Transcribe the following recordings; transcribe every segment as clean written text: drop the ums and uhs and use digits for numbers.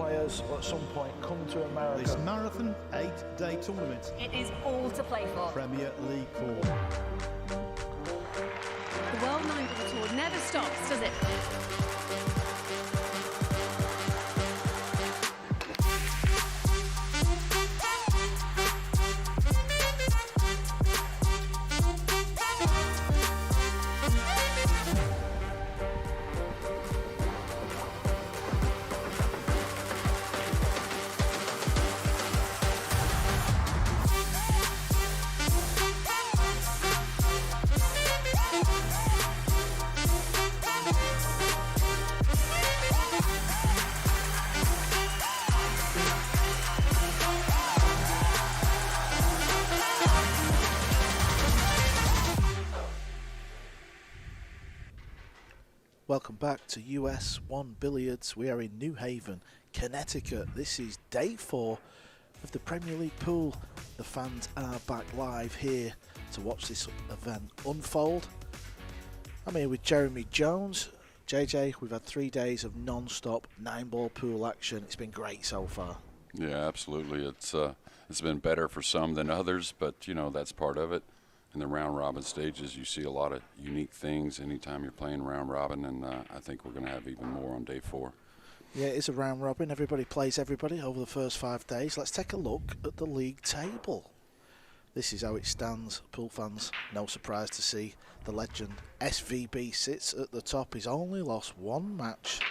players will at some point come to America. This marathon 8-day tournament. It is all to play for. Premier League 4. The World Nineball Tour never stops, does it? Welcome back to US 1 Billiards. We are in New Haven, Connecticut. This is day 4 of the Premier League pool. The fans are back live here to watch this event unfold. I'm here with Jeremy Jones. JJ, we've had 3 days of non-stop 9-ball pool action. It's been great so far. Yeah, absolutely. It's been better for some than others, but you know, that's part of it. In the round robin stages, you see a lot of unique things anytime you're playing round robin, and I think we're going to have even more on day 4. Yeah, it is a round robin. Everybody plays everybody over the first 5 days. Let's take a look at the league table. This is how it stands. Pool fans, no surprise to see the legend SVB sits at the top. He's only lost 1 match,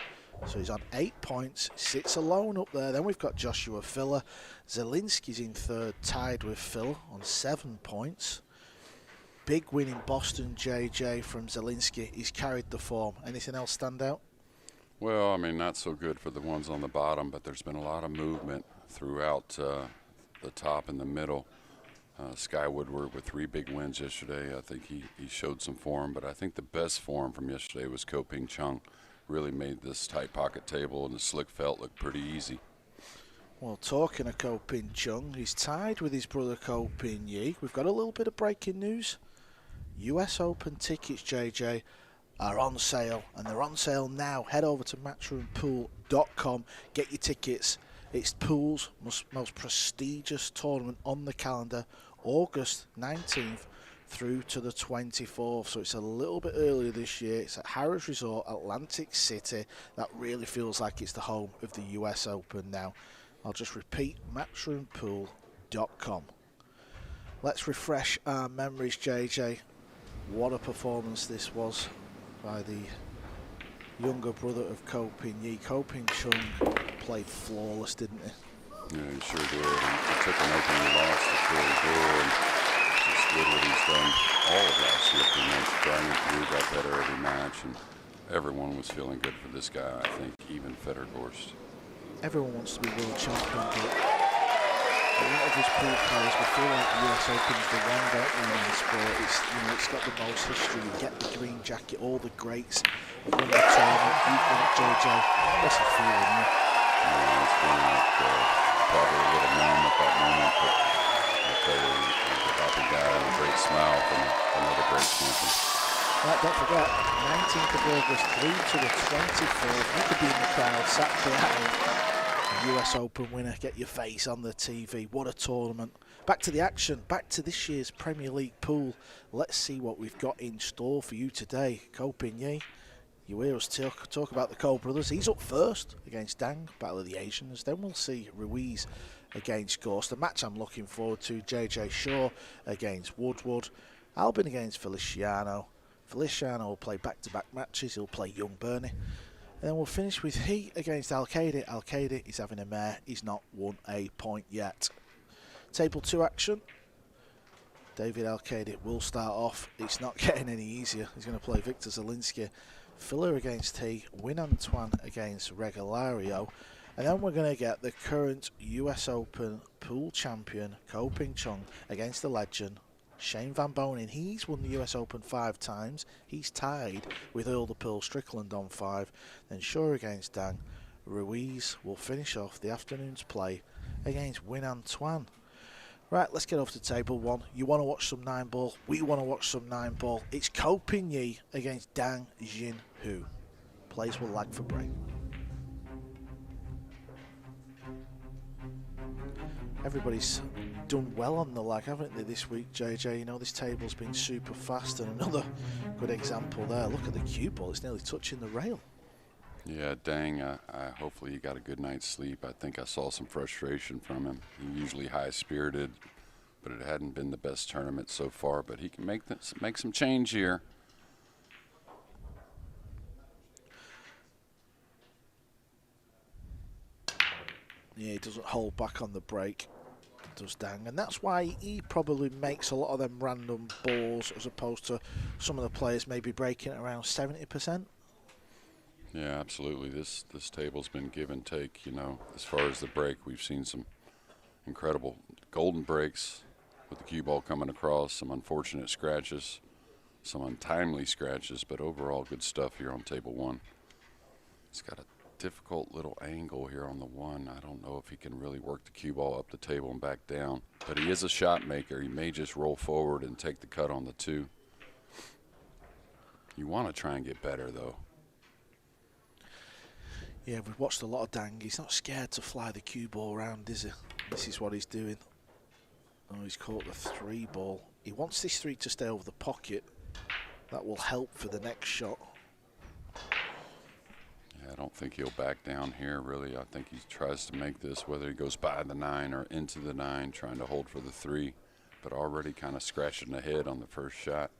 so he's on 8 points, sits alone up there. Then we've got Joshua Filler. Zielinski's in third, tied with Phil on 7 points. Big win in Boston, JJ, from Zielinski. He's carried the form. Anything else stand out? Well, I mean, not so good for the ones on the bottom, but there's been a lot of movement throughout the top and the middle. Sky Woodward with 3 big wins yesterday. I think he showed some form, but I think the best form from yesterday was Chong. Really made this tight pocket table and the slick felt look pretty easy. Well, talking of Chong, he's tied with his brother Yi. We've got a little bit of breaking news. US Open tickets, JJ, are on sale, and they're on sale now. Head over to matchroompool.com, get your tickets. It's pool's most prestigious tournament on the calendar, August 19th through to the 24th, so it's a little bit earlier this year. It's at Harrah's Resort, Atlantic City. That really feels like it's the home of the US Open now. I'll just repeat, matchroompool.com. Let's refresh our memories, JJ. What a performance this was by the younger brother of Yi. Chong played flawless, didn't he? Yeah, he sure did. He took an opening loss to Phil Gore and just did what he's done all of last year pretty much. Brian Drew got better every match, and everyone was feeling good for this guy, I think, even Federer Gorst. Everyone wants to be world champion, but a lot of his pool players will feel like the US Open is the one, don't they, in the sport. It's got the most history. You get the green jacket, all the greats have won the tournament. You've won it, JJ. What's it feeling, isn't it? Yeah, it's been like probably a little numb at that moment, but I'll tell you, he's a happy guy and a great smile from another great champion. Right, don't forget, 19th of August through to the 24th. You could be in the crowd, sat behind the US Open winner. Get your face on the TV. What a tournament. Back to the action, back to this year's Premier League pool. Let's see what we've got in store for you today. Yi, you hear us talk about the Cole brothers. He's up first against Dang, Battle of the Asians. Then we'll see Ruiz against Gorst. The match I'm looking forward to, JJ Shaw against Woodward. Albin against Feliciano. Feliciano will play back-to-back matches. He'll play young Bernie. And then we'll finish with he against Al-Qaeda. Al-Qaeda is having a mare. He's not won a point yet. Table 2 action. David Al-Qaeda will start off. It's not getting any easier. He's going to play Victor Zielinski. Filler against he. Win Antoine against Regalario. And then we're going to get the current US Open pool champion, Chong, against the legend, Shane Van Boening. He's won the US Open 5 times. He's tied with Earl the Pearl Strickland on 5. Then Shaw against Dang. Ruiz will finish off the afternoon's play against Win Antoine. Right, let's get off to table 1. You want to watch some 9-ball? We want to watch some 9-ball. It's Yi against Dang Jin Hu. Plays will lag for break. everybody's done well on the lag, haven't they, this week, JJ? You know, this table's been super fast, and another good example there. Look at the cue ball, it's nearly touching the rail. Yeah, Dang, hopefully he got a good night's sleep. I think I saw some frustration from him. He's usually high-spirited, but it hadn't been the best tournament so far, but he can make some change here. Yeah, he doesn't hold back on the break, does Dang, and that's why he probably makes a lot of them random balls as opposed to some of the players maybe breaking it around 70%. Yeah, absolutely. This table's been give and take, you know. As far as the break, we've seen some incredible golden breaks with the cue ball coming across, some unfortunate scratches, some untimely scratches, but overall good stuff here on table one. It's got a difficult little angle here on the one. I don't know if he can really work the cue ball up the table and back down, but he is a shot maker. He may just roll forward and take the cut on the two. You want to try and get better, though. Yeah, we've watched a lot of Dang. He's not scared to fly the cue ball around, is he? This is what he's doing. Oh, he's caught the 3 ball. He wants this 3 to stay over the pocket. That will help for the next shot. Yeah, I don't think he'll back down here, really. I think he tries to make this, whether he goes by the 9 or into the 9, trying to hold for the 3, but already kind of scratching the head on the first shot.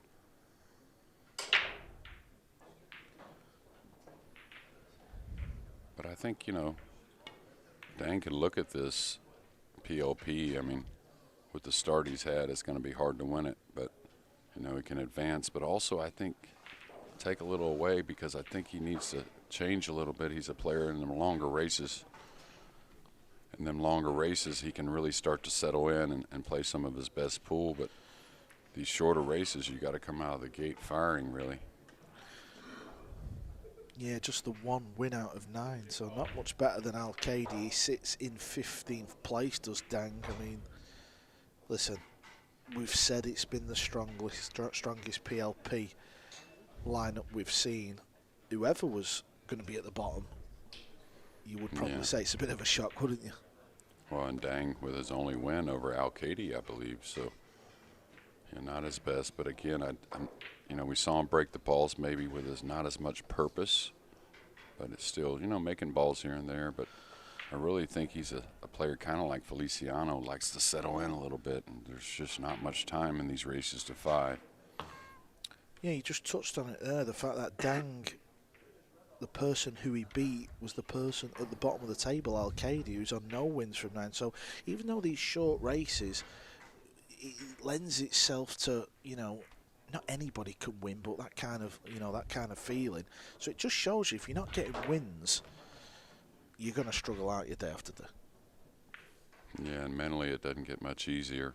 But I think, you know, Dang can look at this PLP. I mean, with the start he's had, it's going to be hard to win it. But, you know, he can advance. But also, I think, take a little away because I think he needs to change a little bit. He's a player in them longer races. In them longer races, he can really start to settle in and play some of his best pool. But these shorter races, you got to come out of the gate firing, really. Yeah, just the 1 win out of 9, so not much better than Al-Qaedi. He sits in 15th place, does Dang. I mean, listen, we've said it's been the strongest PLP lineup we've seen. Whoever was going to be at the bottom, you would probably say it's a bit of a shock, wouldn't you? Well, and Dang with his only win over Al-Qaedi, I believe, so yeah, not his best. But again, I'm you know, we saw him break the balls maybe with not as much purpose, but it's still, you know, making balls here and there. But I really think he's a player kind of like Feliciano, likes to settle in a little bit, and there's just not much time in these races to 5. Yeah, you just touched on it there, the fact that Dang, the person who he beat was the person at the bottom of the table, Al-Qaedi, who's on no wins from 9. So even though these short races, it lends itself to, you know, not anybody can win, but that kind of, you know, that kind of feeling. So it just shows you if you're not getting wins, you're going to struggle out your day after day. Yeah, and mentally it doesn't get much easier.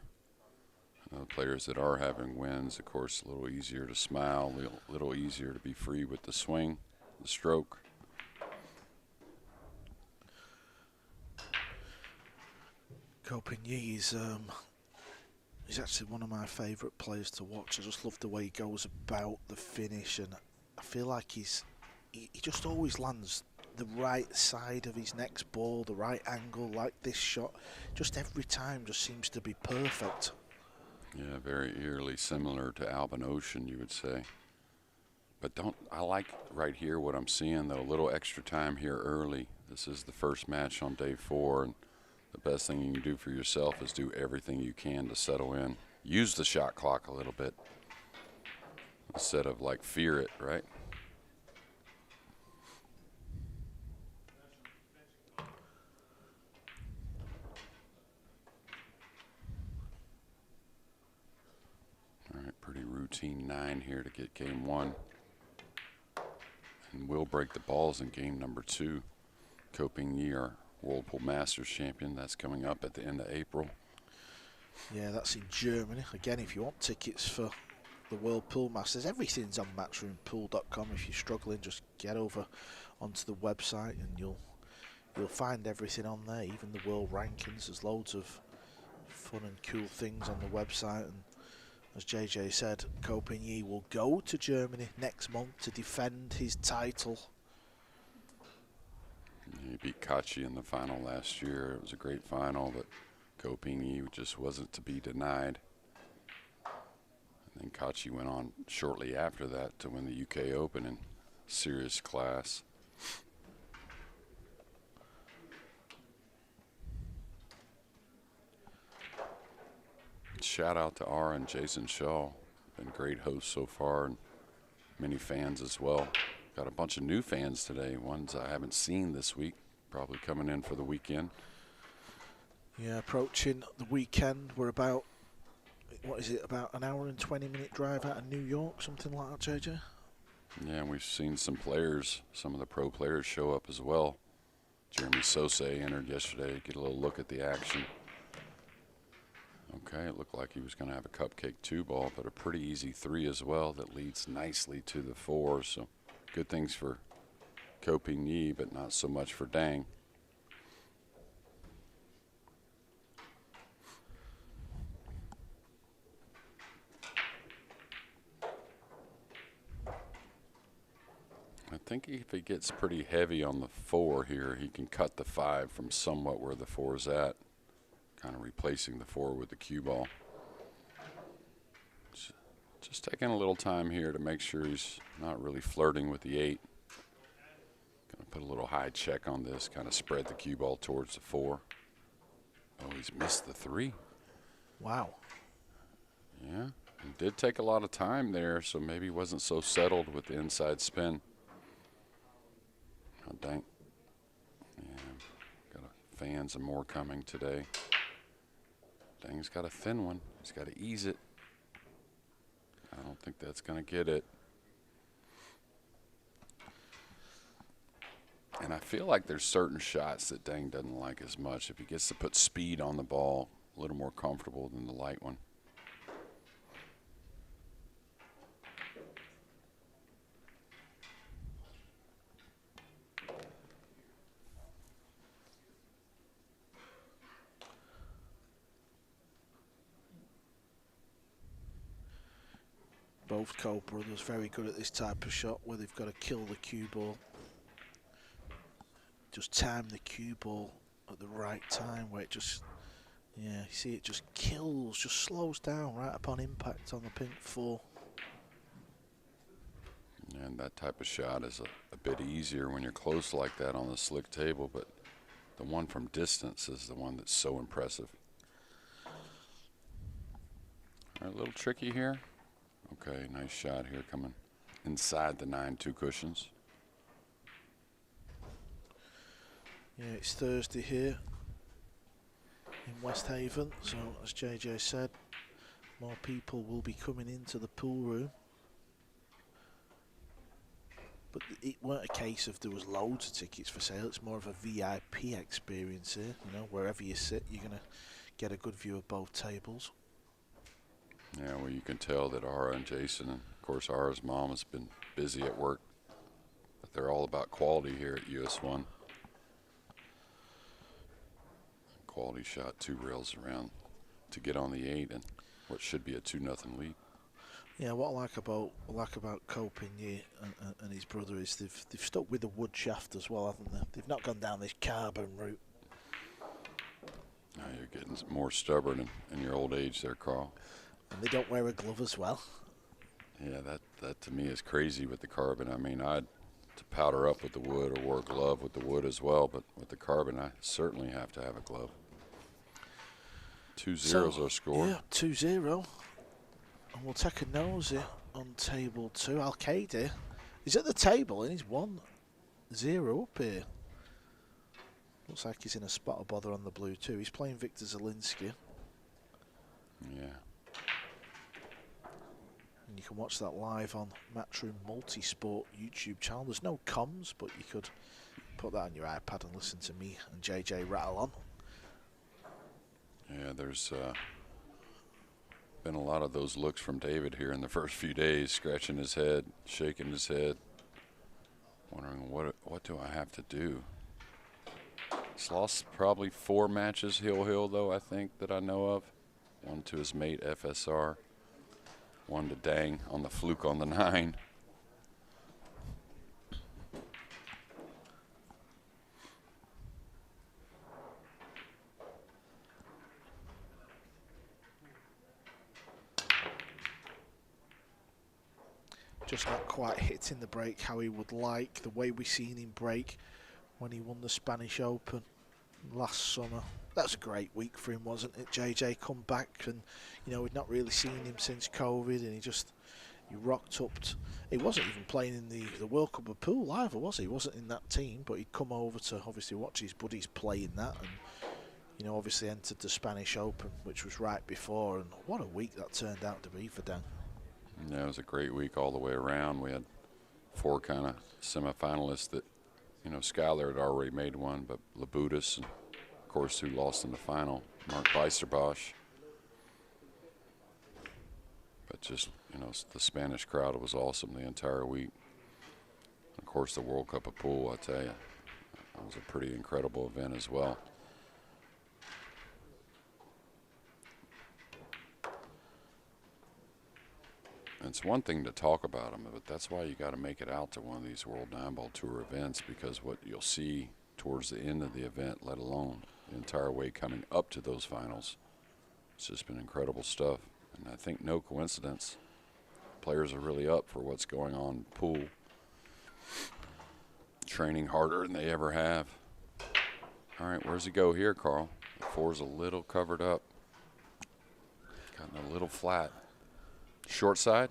Players that are having wins, of course, a little easier to smile, a little easier to be free with the swing, the stroke. Copigny is he's actually one of my favourite players to watch. I just love the way he goes about the finish, and I feel like he just always lands the right side of his next ball, the right angle, like this shot. Just every time just seems to be perfect. Yeah, very eerily similar to Ouschan, you would say. But I like right here what I'm seeing, though, a little extra time here early. This is the first match on day 4, and the best thing you can do for yourself is do everything you can to settle in. Use the shot clock a little bit instead of, like, fear it, right? All right, pretty routine 9 here to get game 1. And we'll break the balls in game number 2. Copigny, our Whirlpool Masters champion, that's coming up at the end of April. Yeah, that's in Germany. Again, if you want tickets for the Whirlpool Masters, everything's on matchroompool.com. If you're struggling, just get over onto the website and you'll find everything on there, even the world rankings. There's loads of fun and cool things on the website, and as JJ said, Copigny will go to Germany next month to defend his title. He beat Kachi in the final last year. It was a great final, but Koping just wasn't to be denied. And then Kachi went on shortly after that to win the UK Open in serious class. Shout out to Ara and Jason Shaw. Been great hosts so far, and many fans as well. Got a bunch of new fans today, ones I haven't seen this week, probably coming in for the weekend. Yeah, approaching the weekend. We're about, what is it, about an hour and 20-minute drive out of New York, something like that, JJ? Yeah, and we've seen some players, some of the pro players show up as well. Jeremy Sosay entered yesterday, get a little look at the action. Okay, it looked like he was going to have a cupcake 2-ball, but a pretty easy 3 as well that leads nicely to the 4. So good things for Koping Yi, but not so much for Dang. I think if he gets pretty heavy on the 4 here, he can cut the 5 from somewhat where the 4 is at. Kind of replacing the 4 with the cue ball. Just taking a little time here to make sure he's not really flirting with the 8. Gonna put a little high check on this, kind of spread the cue ball towards the 4. Oh, he's missed the 3. Wow. Yeah, it did take a lot of time there, so maybe he wasn't so settled with the inside spin. Oh, dang. Yeah, got fans and more coming today. Dang's got a thin one. He's got to ease it. I don't think that's going to get it. And I feel like there's certain shots that Dang doesn't like as much. If he gets to put speed on the ball, a little more comfortable than the light one. Both Cole brothers very good at this type of shot where they've got to kill the cue ball. Just time the cue ball at the right time where it just, yeah, you see it just kills, just slows down right upon impact on the pink 4. And that type of shot is a bit easier when you're close like that on the slick table, but the one from distance is the one that's so impressive. All right, a little tricky here. Okay, nice shot here coming inside the 9-2 cushions. Yeah, it's Thursday here in West Haven, so as JJ said, more people will be coming into the pool room. But it weren't a case of there was loads of tickets for sale. It's more of a VIP experience here. You know, wherever you sit, you're going to get a good view of both tables. Yeah, well, you can tell that Ara and Jason, and of course Ara's mom has been busy at work, but they're all about quality here at US1. Quality shot, 2 rails around to get on the 8 and what should be a 2-0 lead. Yeah, what I like about Koping Yi and his brother is they've stuck with the wood shaft as well, haven't they? They've not gone down this carbon route. Now you're getting more stubborn in your old age there, Carl. And they don't wear a glove as well. Yeah, that to me is crazy with the carbon. I mean, I'd to powder up with the wood or wear a glove with the wood as well, but with the carbon, I certainly have to have a glove. 2-0's our score. Yeah, 2-0. And we'll take a nosy on table 2. Al-Qaeda is at the table and he's 1-0 up here. Looks like he's in a spot of bother on the blue too. He's playing Victor Zielinski. Yeah. And you can watch that live on Matchroom Multisport YouTube channel. There's no comms, but you could put that on your iPad and listen to me and JJ rattle on. Yeah, there's been a lot of those looks from David here in the first few days, scratching his head, shaking his head, wondering what do I have to do. He's lost probably 4 matches hill though, I think, that I know of. 1 to his mate FSR, 1 to Dang on the fluke on the 9. just not quite hitting the break how he would like, the way we seen him break when he won the Spanish Open last summer. That was a great week for him, wasn't it? JJ come back, and you know, we'd not really seen him since COVID, and he rocked up. He wasn't even playing in the World Cup of Pool either, was he? He wasn't in that team, but he'd come over to obviously watch his buddies play in that, and you know, obviously entered the Spanish Open, which was right before, and what a week that turned out to be for Dan. Yeah, it was a great week all the way around. We had 4 kind of semifinalists that, you know, Skyler had already made one, but Labutis, and of course, who lost in the final, Mark Weisterbosch. But just, you know, the Spanish crowd was awesome the entire week. Of course, the World Cup of Pool, I tell you, it was a pretty incredible event as well. It's one thing to talk about them, but that's why you got to make it out to one of these World Nineball Tour events, because what you'll see towards the end of the event, let alone the entire way coming up to those finals, it's just been incredible stuff. And I think no coincidence, players are really up for what's going on in the pool, training harder than they ever have. All right, where's he go here, Carl? The 4's a little covered up, gotten a little flat. Short side?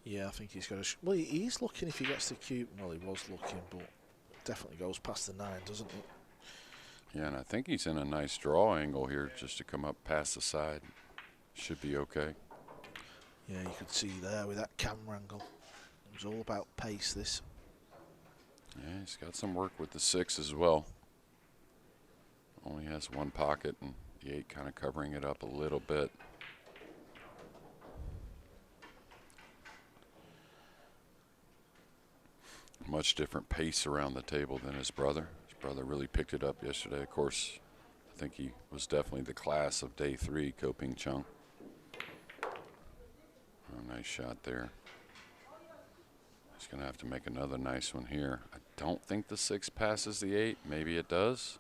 Yeah, I think he's got a... well, he's looking if he gets the cube. Well, he was looking, but definitely goes past the 9, doesn't he? Yeah, and I think he's in a nice draw angle here just to come up past the side. Should be okay. Yeah, you could see there with that camera angle. It was all about pace, this. Yeah, he's got some work with the 6 as well. Only has 1 pocket, and the 8 kind of covering it up a little bit. Much different pace around the table than his brother. His brother really picked it up yesterday. Of course, I think he was definitely the class of day 3, Koping Chong. Oh, nice shot there. He's going to have to make another nice one here. I don't think the 6 passes the 8. Maybe it does.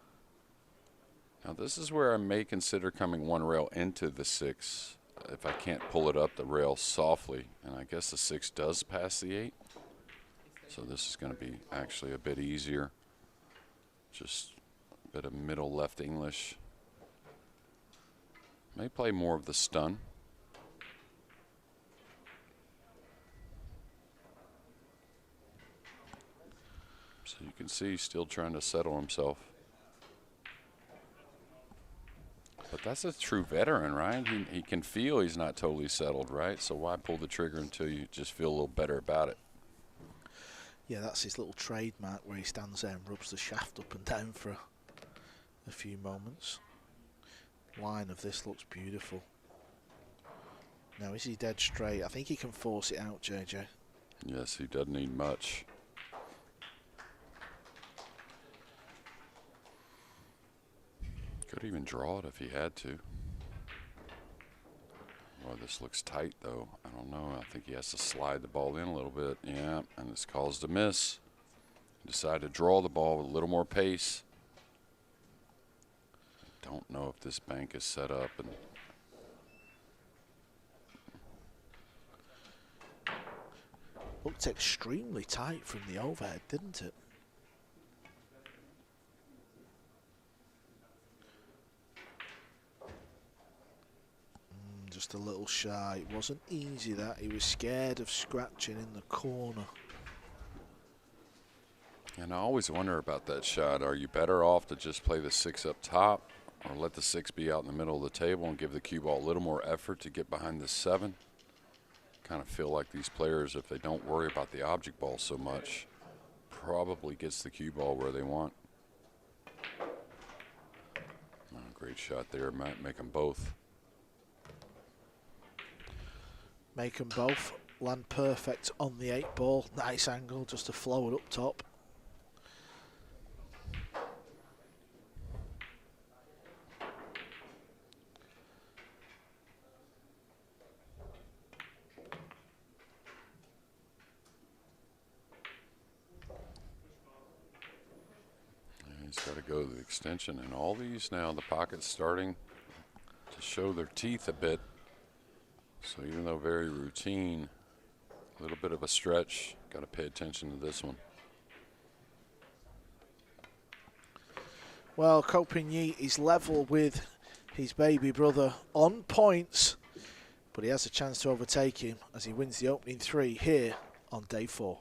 Now, this is where I may consider coming 1 rail into the 6 if I can't pull it up the rail softly. And I guess the 6 does pass the 8. So this is going to be actually a bit easier. Just a bit of middle left English. May play more of the stun. So you can see he's still trying to settle himself. But that's a true veteran, right? He can feel he's not totally settled, right? So why pull the trigger until you just feel a little better about it? Yeah, that's his little trademark where he stands there and rubs the shaft up and down for a few moments. Line of this looks beautiful. Now, is he dead straight? I think he can force it out, JJ. Yes, he doesn't need much. Could even draw it if he had to. Well, this looks tight, though. I don't know. I think he has to slide the ball in a little bit. Yeah, and it's caused a miss. Decided to draw the ball with a little more pace. Don't know if this bank is set up. And looked extremely tight from the overhead, didn't it? Just a little shy. It wasn't easy, that. He was scared of scratching in the corner. And I always wonder about that shot. Are you better off to just play the 6 up top or let the 6 be out in the middle of the table and give the cue ball a little more effort to get behind the 7? Kind of feel like these players, if they don't worry about the object ball so much, probably gets the cue ball where they want. Oh, great shot there. Might make them both. Make them both land perfect on the 8 ball. Nice angle just to flow it up top. He's got to go to the extension, and all these now, the pocket's starting to show their teeth a bit. So even though very routine, A little bit of a stretch. Got to pay attention to this one. Well, Ko Ping-yi is level with his baby brother on points, but he has a chance to overtake him as he wins the opening 3 here on day 4.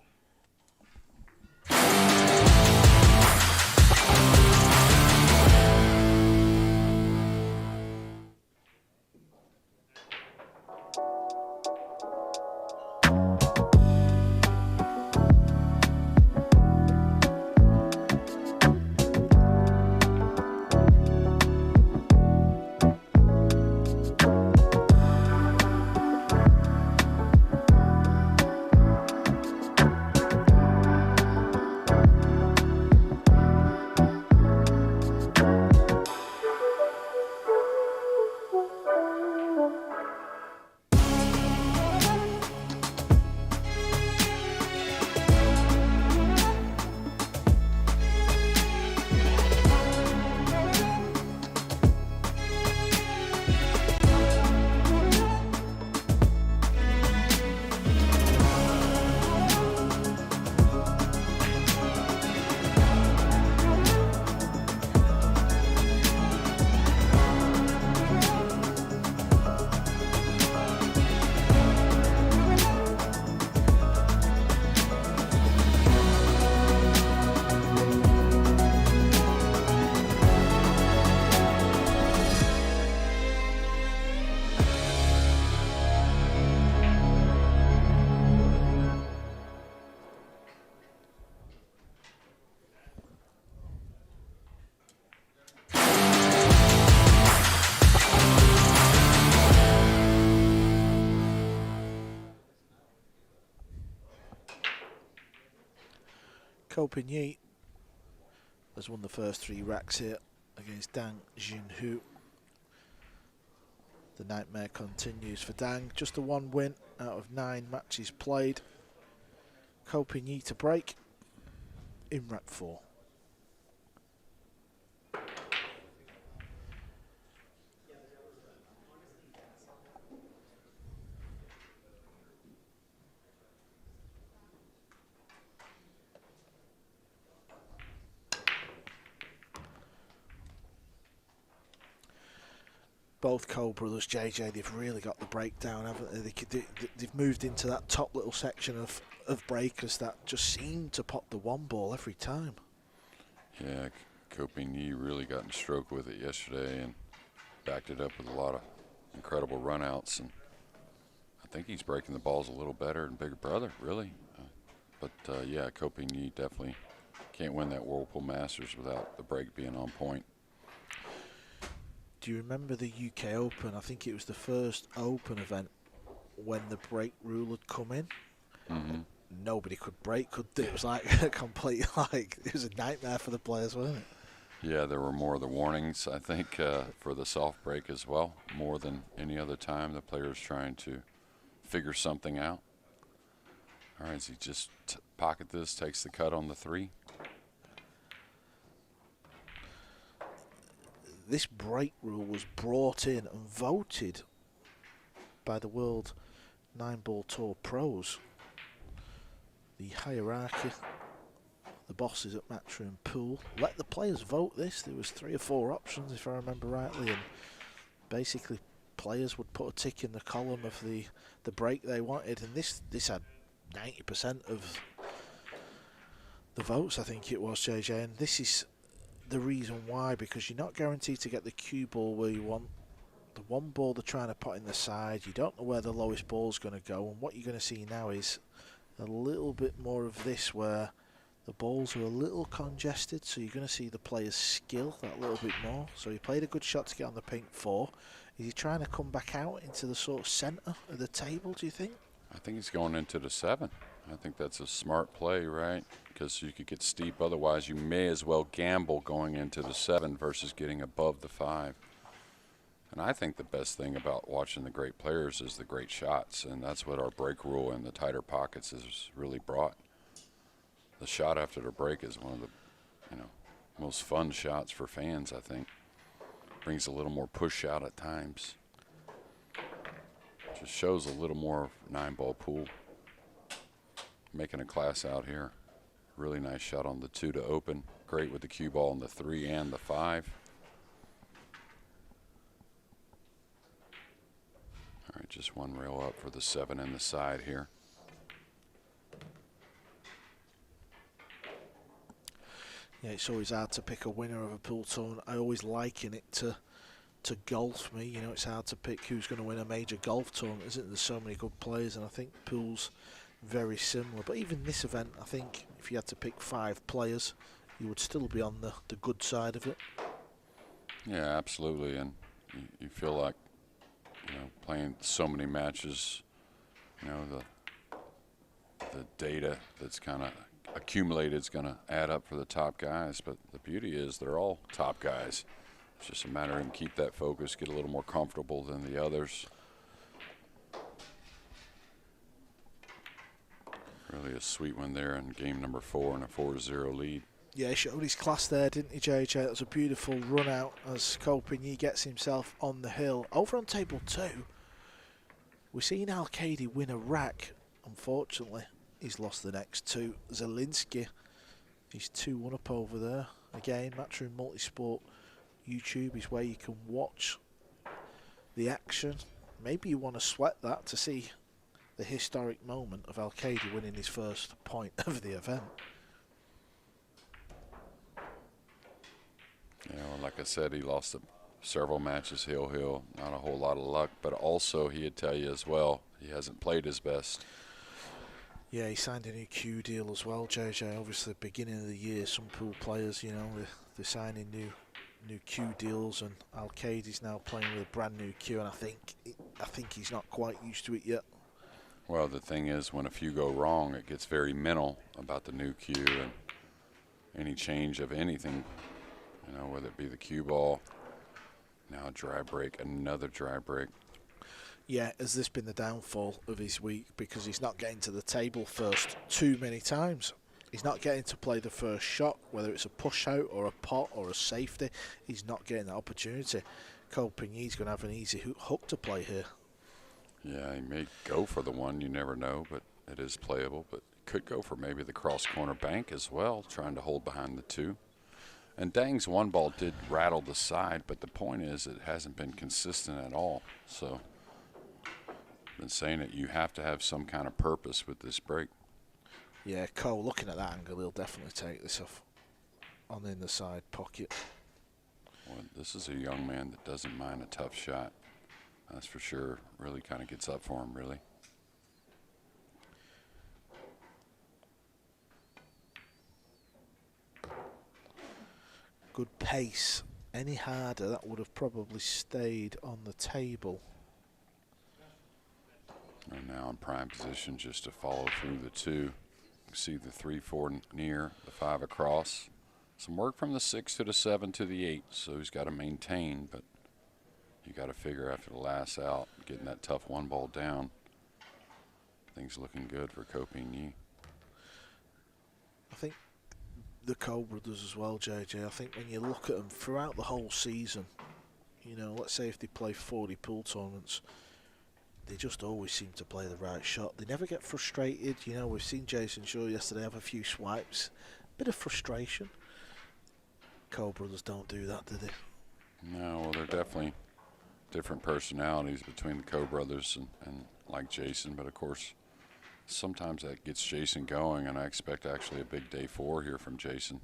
Ko Ping-yi has won the first 3 racks here against Dang Jin Hu. The nightmare continues for Dang. Just the 1 win out of 9 matches played. Ko Ping-yi to break in rack 4. Both Ko brothers, JJ, they've really got the breakdown, haven't they? They've moved into that top little section of breakers that just seem to pop the 1 ball every time. Yeah, Ko Ping-yi really got in stroke with it yesterday and backed it up with a lot of incredible runouts. And I think he's breaking the balls a little better than bigger brother, really. Yeah, Ko Ping-yi definitely can't win that Whirlpool Masters without the break being on point. Do you remember the UK Open? I think it was the first Open event when the break rule had come in. Mm-hmm. Nobody could break, could they? It was like a complete, it was a nightmare for the players, wasn't it? Yeah, there were more of the warnings, I think, for the soft break as well, more than any other time. The players trying to figure something out. All right, as he just pocket this, takes the cut on the 3. This break rule was brought in and voted by the World Nineball Tour pros. The hierarchy, the bosses at Matchroom Pool, let the players vote this. There was 3 or 4 options, if I remember rightly, and basically players would put a tick in the column of the break they wanted, and this had 90% of the votes, I think it was, JJ, and this is the reason why, because you're not guaranteed to get the cue ball where you want. The 1 ball they're trying to put in the side, you don't know where the lowest ball's going to go, and what you're going to see now is a little bit more of this where the balls are a little congested, so you're going to see the player's skill that little bit more. So he played a good shot to get on the pink 4. Is he trying to come back out into the sort of centre of the table, do you think? I think he's going into the 7. I think that's a smart play, right? Because you could get steep. Otherwise, you may as well gamble going into the 7 versus getting above the 5. And I think the best thing about watching the great players is the great shots, and that's what our break rule and the tighter pockets has really brought. The shot after the break is one of the, most fun shots for fans, I think. Brings a little more push out at times. Just shows a little more 9-ball pool. making a class out here. Really nice shot on the 2 to open. Great with the cue ball on the 3 and the 5. All right, just one rail up for the 7 in the side here. Yeah, it's always hard to pick a winner of a pool tournament. I always liken it to golf. Me, you know, it's hard to pick who's going to win a major golf tournament, isn't it? There's so many good players, and I think pool's very similar. But even this event, I think if you had to pick 5 players, you would still be on the good side of it. Yeah, absolutely. And you feel like, you know, playing so many matches, you know, the data that's kind of accumulated is going to add up for the top guys. But the beauty is they're all top guys. It's just a matter of them keep that focus, get a little more comfortable than the others. Really a sweet one there in game number 4 and a 4-0 lead. Yeah, he showed his class there, didn't he, JJ? That was a beautiful run out as Copigny gets himself on the hill. Over on table 2, we're seeing Al-Kaidi win a rack. Unfortunately, he's lost the next 2. Zielinski, he's 2-1 up over there. Again, Matchroom Multisport YouTube is where you can watch the action. Maybe you want to sweat that to see the historic moment of Al-Kaidi winning his first point of the event. You know, like I said, he lost several matches hill. Not a whole lot of luck, but also he'd tell you as well, he hasn't played his best. Yeah, he signed a new Q deal as well, JJ. Obviously, beginning of the year, some pool players, you know, they're signing new Q deals, and Al-Kaidi's now playing with a brand new Q, and I think he's not quite used to it yet. Well, the thing is, when a few go wrong, it gets very mental about the new cue and any change of anything, you know, whether it be the cue ball, now a dry break, another dry break. Yeah, has this been the downfall of his week? Because he's not getting to the table first too many times. He's not getting to play the first shot, whether it's a push out or a pot or a safety. He's not getting that opportunity. Copigny's going to have an easy hook to play here. Yeah, he may go for the one, you never know, but it is playable. But could go for maybe the cross corner bank as well, trying to hold behind the 2. And Dang's 1 ball did rattle the side, but the point is it hasn't been consistent at all. So I've been saying it, you have to have some kind of purpose with this break. Yeah, Cole, looking at that angle, he'll definitely take this off on in the side pocket. Well, this is a young man that doesn't mind a tough shot. That's for sure. Really kind of gets up for him, really. Good pace. Any harder, that would have probably stayed on the table. And now in prime position just to follow through the 2. You see the 3-4 near, the 5 across. Some work from the 6 to the 7 to the 8, so he's got to maintain, but you got to figure after the last out, getting that tough 1 ball down, things looking good for Copigny. I think the Cole brothers as well, JJ, I think when you look at them throughout the whole season, you know, let's say if they play 40 pool tournaments, they just always seem to play the right shot. They never get frustrated. You know, we've seen Jason Shaw yesterday have a few swipes. Bit of frustration. Cole brothers don't do that, do they? No, well, they're definitely different personalities between the Coe brothers and like Jason, but of course sometimes that gets Jason going, and I expect actually a big day 4 here from Jason.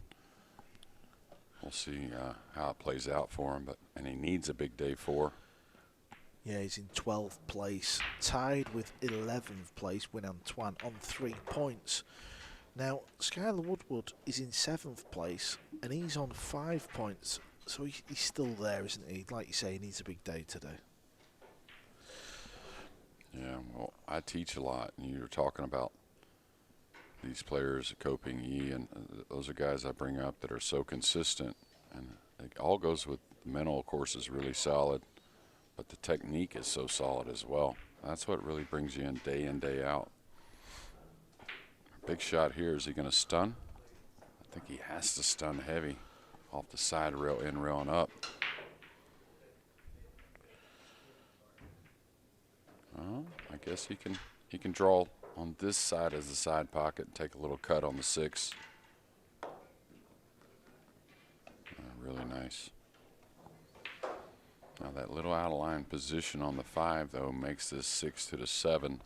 We'll see how it plays out for him, and he needs a big day 4. Yeah, he's in 12th place, tied with 11th place Win Antoine on 3 points. Now Skylar Woodward is in 7th place and he's on 5 points. So he's still there, isn't he? Like you say, he needs a big day today. Yeah, well, I teach a lot, and you were talking about these players, Copigny, and those are guys I bring up that are so consistent, and it all goes with the mental, of course, is really solid, but the technique is so solid as well. That's what really brings you in, day out. Big shot here. Is he going to stun? I think he has to stun heavy. Off the side rail in, railing up. Oh, I guess he can draw on this side as the side pocket and take a little cut on the 6. Really nice. Now that little out of line position on the 5 though makes this 6 to the 7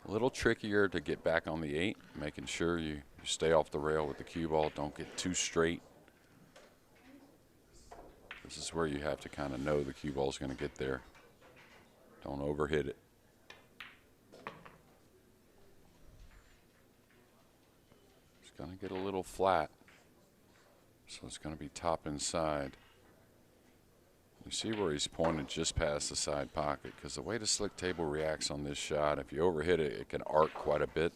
a little trickier to get back on the 8, making sure you stay off the rail with the cue ball, don't get too straight. This is where you have to kind of know the cue ball is going to get there. Don't overhit it. It's going to get a little flat, so it's going to be top inside. You see where he's pointed just past the side pocket, because the way the slick table reacts on this shot, if you overhit it, it can arc quite a bit.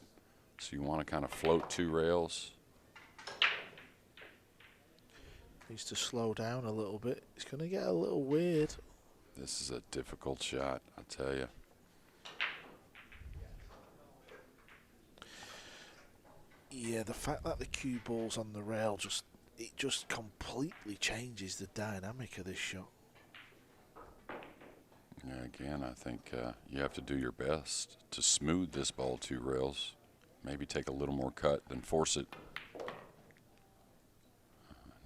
So you want to kind of float 2 rails. Needs to slow down a little bit. It's going to get a little weird. This is a difficult shot, I tell you. Yeah, the fact that the cue ball's on the rail just completely changes the dynamic of this shot. Yeah, again, I think you have to do your best to smooth this ball 2 rails. Maybe take a little more cut than force it.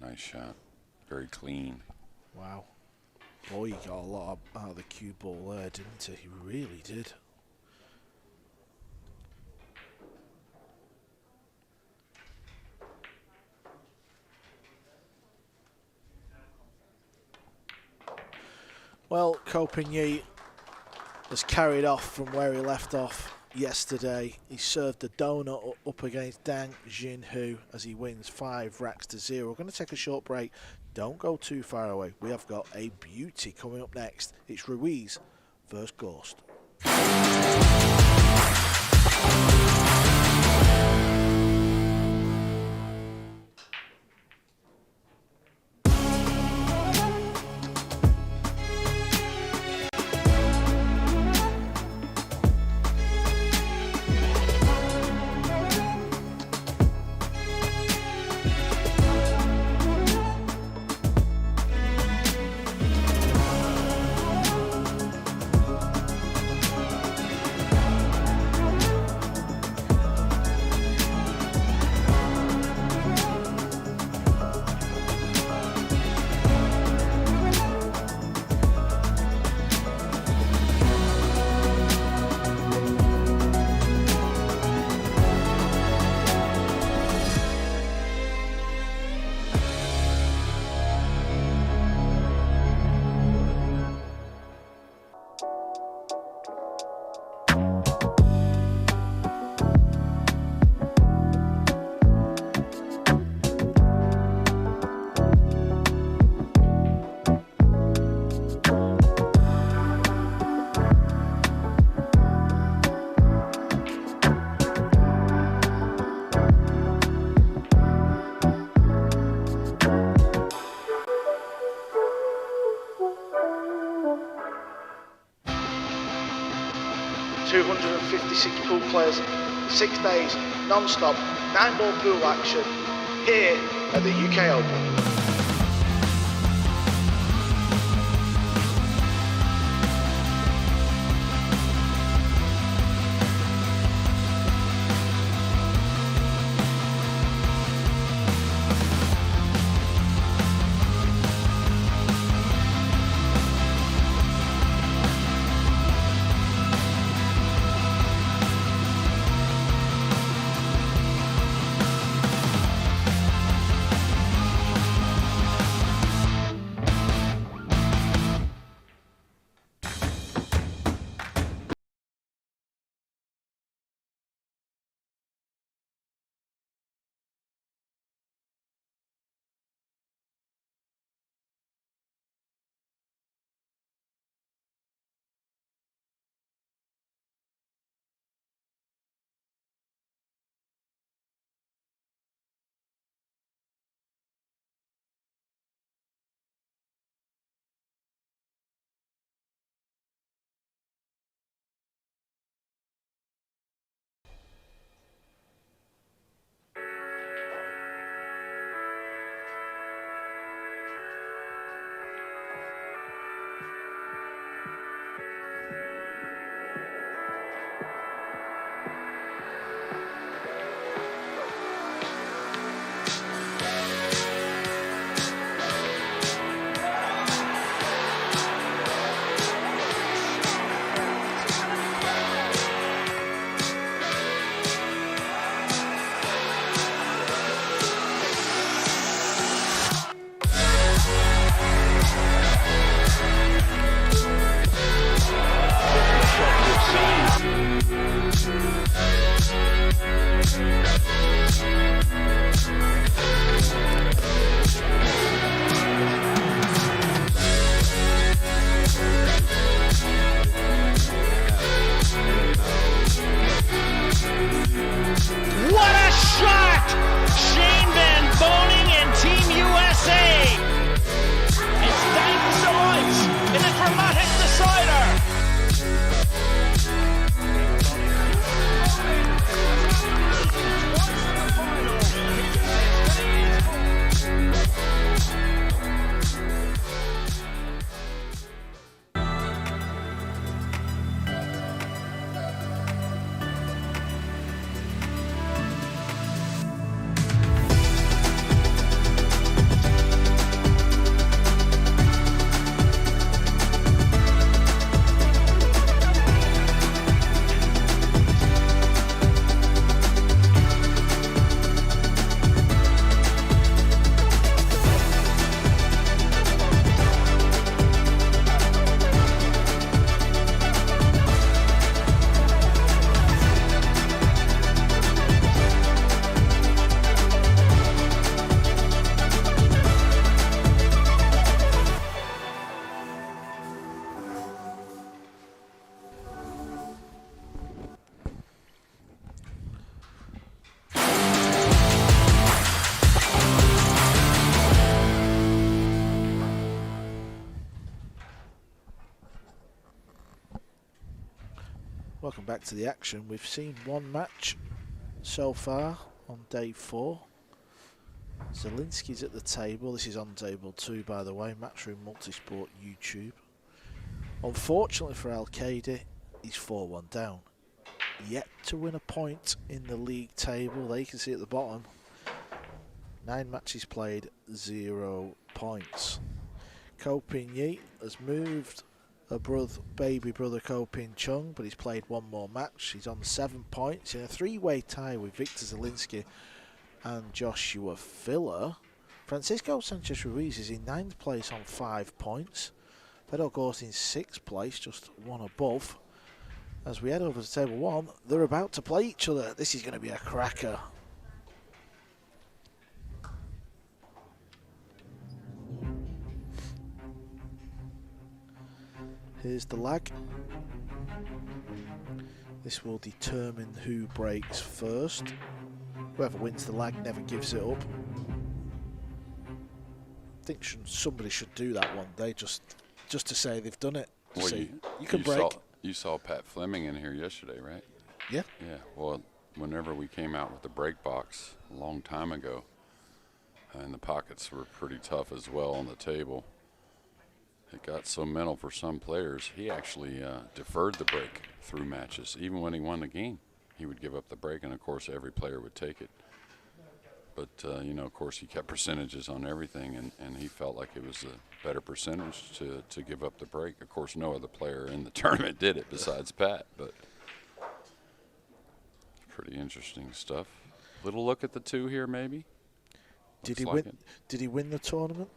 Nice shot. Very clean. Wow. Boy, he got a lot out of the cue ball there, didn't he? He really did. Well, Copigny has carried off from where he left off yesterday. He served the donut up against Dang Jin Hu as he wins 5 racks to 0. We're going to take a short break. Don't go too far away. We have got a beauty coming up next. It's Ruiz versus Gorst. 256 pool players, 6 days, non-stop, 9-ball pool action here at the UK Open. Welcome back to the action. We've seen one match so far on day 4. Zielinski's at the table. This is on table 2, by the way. Matchroom Multisport YouTube. Unfortunately for Al-Qaeda, he's 4-1 down. Yet to win a point in the league table. There you can see at the bottom. 9 matches played, 0 points. Kopin Yi has moved a baby brother Kopin Chong, but he's played 1 more match. He's on 7 points in a 3-way tie with Victor Zielinski and Joshua Filler. Francisco Sanchez Ruiz is in 9th place on 5 points. Pedro Gorst in 6th place, just 1 above. As we head over to table 1, they're about to play each other. This is going to be a cracker. Here's the lag. This will determine who breaks first. Whoever wins the lag never gives it up. I think somebody should do that one day, just to say they've done it. Well, you can break. You saw Pat Fleming in here yesterday, right? Yeah. Yeah. Well, whenever we came out with the break box a long time ago, and the pockets were pretty tough as well on the table, it got so mental for some players. He actually deferred the break through matches. Even when he won the game, he would give up the break, and of course every player would take it. But you know, of course, he kept percentages on everything, and he felt like it was a better percentage to give up the break. Of course, no other player in the tournament did it besides Pat, but pretty interesting stuff. Little look at the 2 here, maybe. Did he win? Did he win the tournament?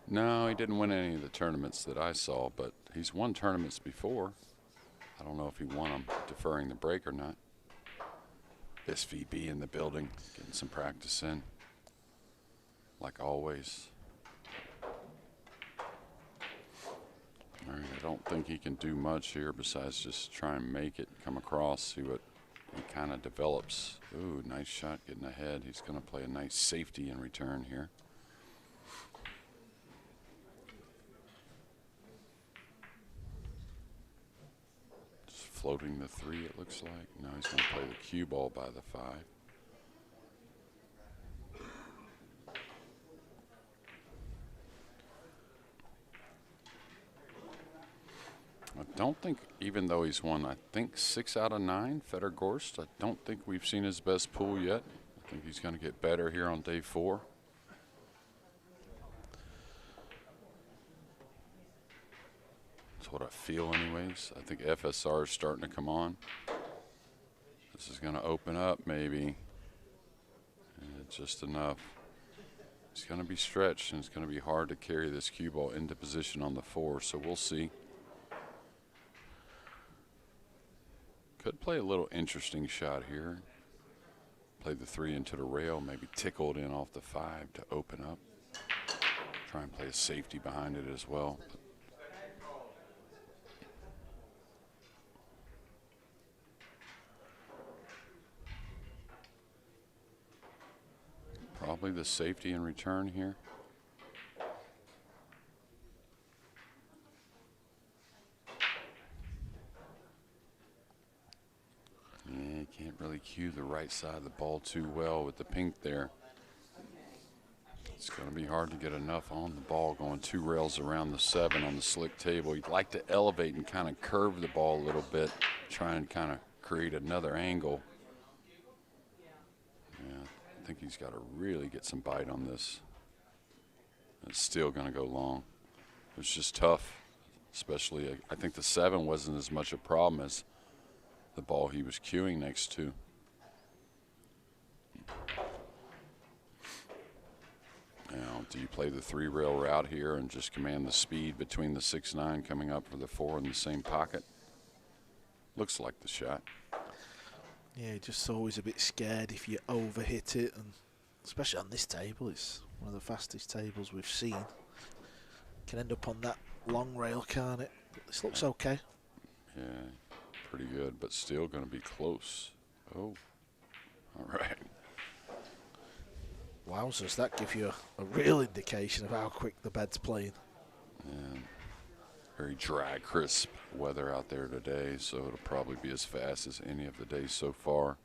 No, he didn't win any of the tournaments that I saw, but he's won tournaments before. I don't know if he won them deferring the break or not. SVB in the building, getting some practice in, like always. All right, I don't think he can do much here besides just try and make it, come across, see what he kind of develops. Ooh, nice shot getting ahead. He's going to play a nice safety in return here. Floating the 3, it looks like. Now he's going to play the cue ball by the 5. I don't think, even though he's won, I think 6 out of 9, Fedor Gorst, I don't think we've seen his best pool yet. I think he's going to get better here on day 4. That's what I feel anyways. I think FSR is starting to come on. This is going to open up maybe. And just enough. It's going to be stretched, and it's going to be hard to carry this cue ball into position on the 4, so we'll see. Could play a little interesting shot here. Play the 3 into the rail, maybe tickled in off the 5 to open up. Try and play a safety behind it as well. Probably the safety in return here. Yeah, can't really cue the right side of the ball too well with the pink there. It's going to be hard to get enough on the ball going 2 rails around the 7 on the slick table. You'd like to elevate and kind of curve the ball a little bit, try and kind of create another angle. Yeah, I think he's got to really get some bite on this. It's still going to go long. It's just tough, especially I think the 7 wasn't as much a problem as the ball he was cueing next to. Now, do you play the 3 rail route here and just command the speed between the 6-9 coming up for the 4 in the same pocket? Looks like the shot. Yeah, just always a bit scared if you overhit it, and especially on this table, it's one of the fastest tables we've seen. Can end up on that long rail, can't it? But this looks okay. Yeah, pretty good, but still going to be close. Oh, all right. Wowzers, that gives you a real indication of how quick the bed's playing. Yeah. very dry, crisp weather out there today, so it'll probably be as fast as any of the days so far.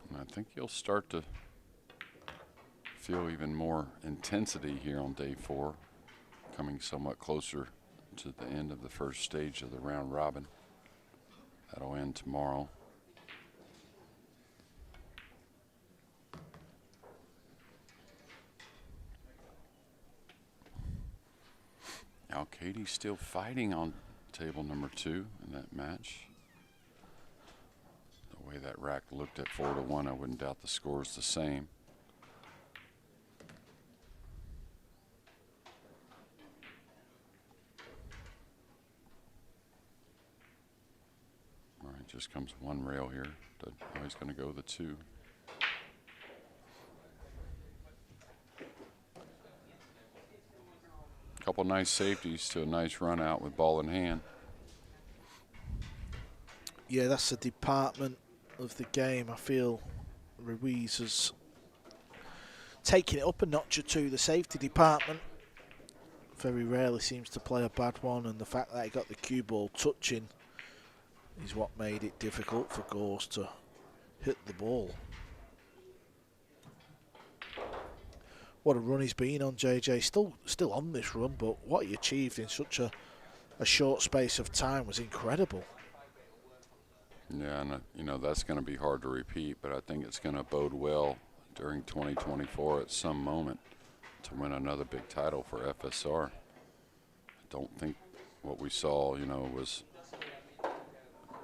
And I think you'll start to feel even more intensity here on day 4, coming somewhat closer to the end of the first stage of the round robin. That'll end tomorrow. Now Katie's still fighting on table number 2 in that match. The way that rack looked at 4-1, I wouldn't doubt the score is the same. All right, just comes one rail here. Now he's going to go the 2. Couple nice safeties to a nice run out with ball in hand. Yeah, that's the department of the game. I feel Ruiz has taken it up a notch or two. The safety department very rarely seems to play a bad one, and the fact that he got the cue ball touching is what made it difficult for Gorst to hit the ball. What a run he's been on, JJ. Still on this run, but what he achieved in such a short space of time was incredible. Yeah, and you know, that's going to be hard to repeat, but I think it's going to bode well during 2024 at some moment to win another big title for FSR. I don't think what we saw, you know, was,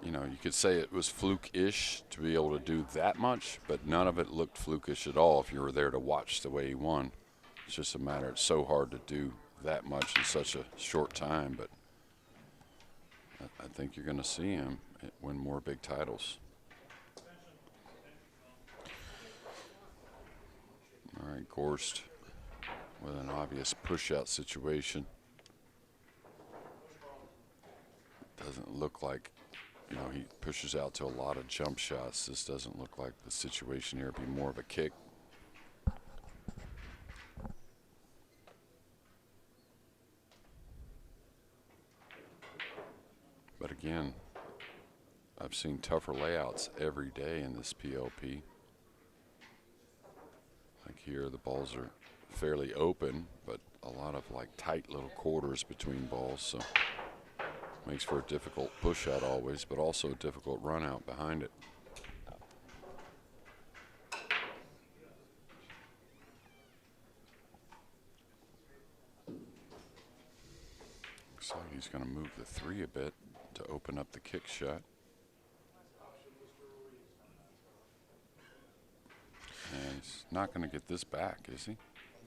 you know, you could say it was fluke-ish to be able to do that much, but none of it looked flukish at all if you were there to watch the way he won. It's just a matter, it's so hard to do that much in such a short time, but I think you're going to see him win more big titles. All right, Gorst with an obvious push-out situation. Doesn't look like, you know, he pushes out to a lot of jump shots. This doesn't look like the situation here. It'd be more of a kick. But again, I've seen tougher layouts every day in this PLP. Like here, the balls are fairly open, but a lot of like tight little quarters between balls, so makes for a difficult push out always, but also a difficult run out behind it. Looks like he's going to move the 3 a bit to open up the kick shot. And he's not going to get this back, is he?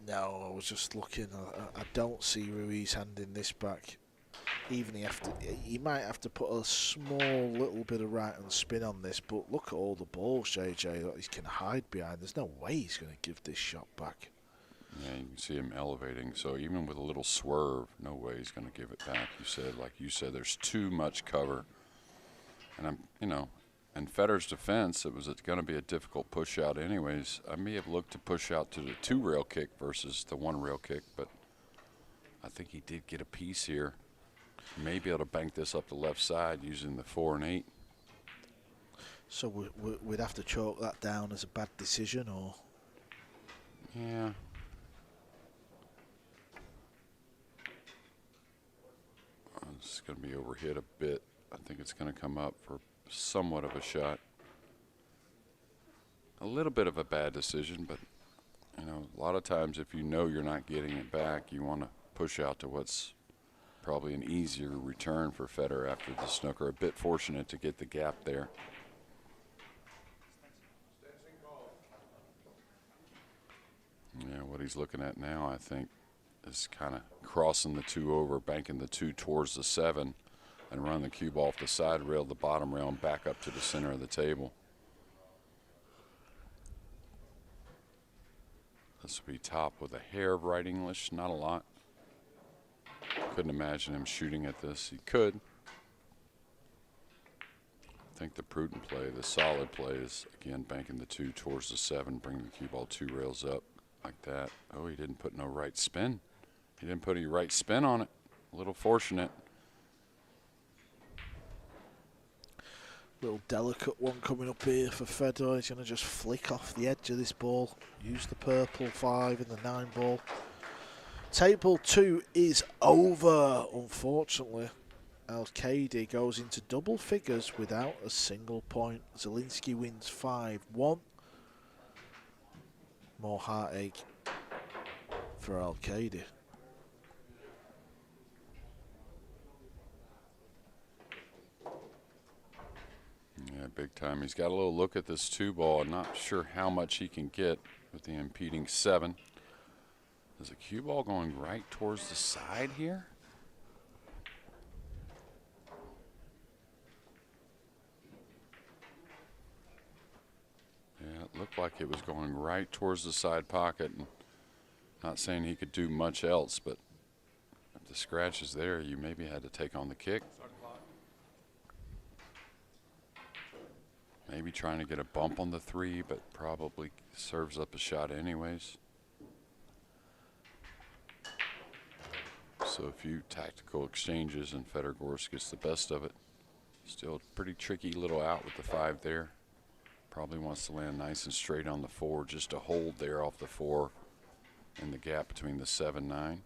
No, I was just looking. I don't see Ruiz handing this back. Even he might have to put a small little bit of right and spin on this, but look at all the balls, JJ, that he can hide behind. There's no way he's going to give this shot back. Yeah, you can see him elevating. So even with a little swerve, no way he's going to give it back. Like you said, there's too much cover. And you know, in Federer's defense, it was going to be a difficult push out anyways. I may have looked to push out to the 2 rail kick versus the 1 rail kick, but I think he did get a piece here. May be able to bank this up the left side using the 4 and 8. So we'd have to chalk that down as a bad decision, or? Yeah. It's going to be overhit a bit. I think it's going to come up for somewhat of a shot. A little bit of a bad decision, but you know, a lot of times if you know you're not getting it back, you want to push out to what's probably an easier return for Federer after the snooker. A bit fortunate to get the gap there. Yeah, what he's looking at now, I think, is kind of crossing the 2 over, banking the 2 towards the 7, and run the cube off the side rail, the bottom rail, and back up to the center of the table. This will be top with a hair of right English, not a lot. Couldn't imagine him shooting at this. He could. I think the prudent play, the solid play is, again, banking the 2 towards the 7, bring the cue ball 2 rails up like that. Oh, he didn't put no right spin. He didn't put any right spin on it. A little fortunate. Little delicate one coming up here for Fedor. He's going to just flick off the edge of this ball. Use the purple 5 in the 9 ball. Table 2 is over, unfortunately. Al-Qaidi goes into double figures without a single point. Zielinski wins 5-1. More heartache for Al-Qaidi. Yeah, big time. He's got a little look at this 2 ball. I'm not sure how much he can get with the impeding 7. Is the cue ball going right towards the side here? Yeah, it looked like it was going right towards the side pocket. And not saying he could do much else, but if the scratch is there, you maybe had to take on the kick. Maybe trying to get a bump on the 3, but probably serves up a shot anyways. So a few tactical exchanges and Gorst gets the best of it. Still a pretty tricky little out with the 5 there. Probably wants to land nice and straight on the 4, just to hold there off the 4 in the gap between the 7-9.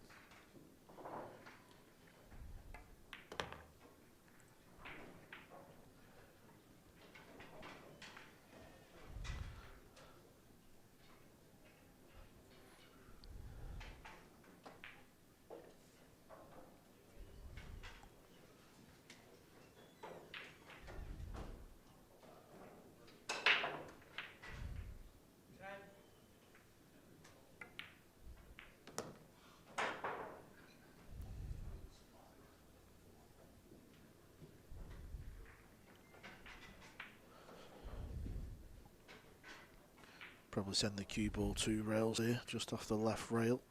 Probably send the cue ball 2 rails here, just off the left rail.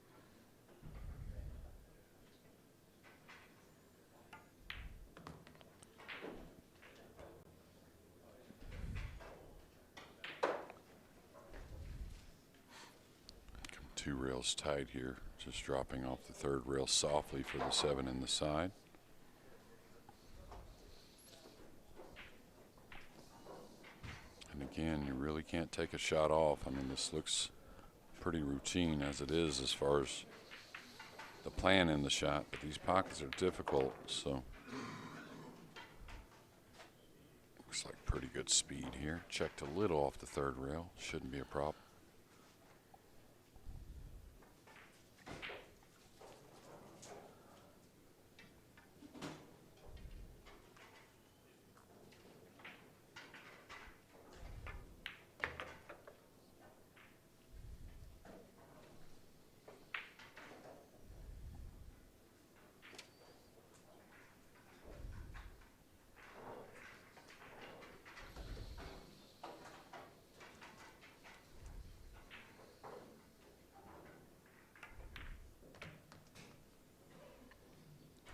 Two rails tight here, just dropping off the 3rd rail softly for the 7 in the side. And again, you really can't take a shot off. I mean, this looks pretty routine as it is as far as the plan in the shot, but these pockets are difficult, so looks like pretty good speed here. Checked a little off the 3rd rail, shouldn't be a problem.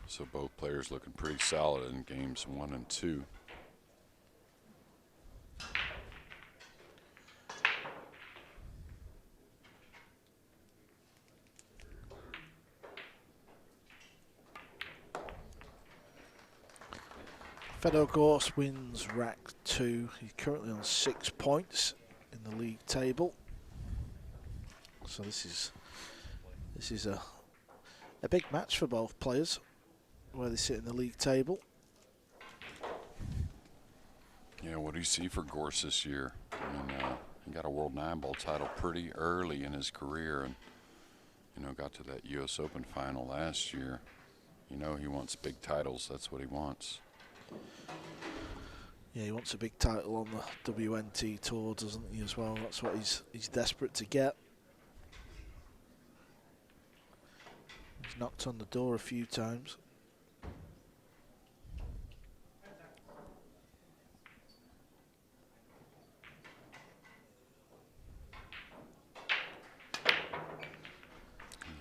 So both players looking pretty solid in games 1 and 2. Gorst wins rack 2. He's currently on 6 points in the league table. So this is a big match for both players, where they sit in the league table. Yeah, what do you see for Gorst this year? I mean, he got a World Nineball title pretty early in his career, and got to that U.S. Open final last year. He wants big titles. That's what he wants. Yeah, he wants a big title on the WNT tour, doesn't he, as well? That's what he's desperate to get. He's knocked on the door a few times.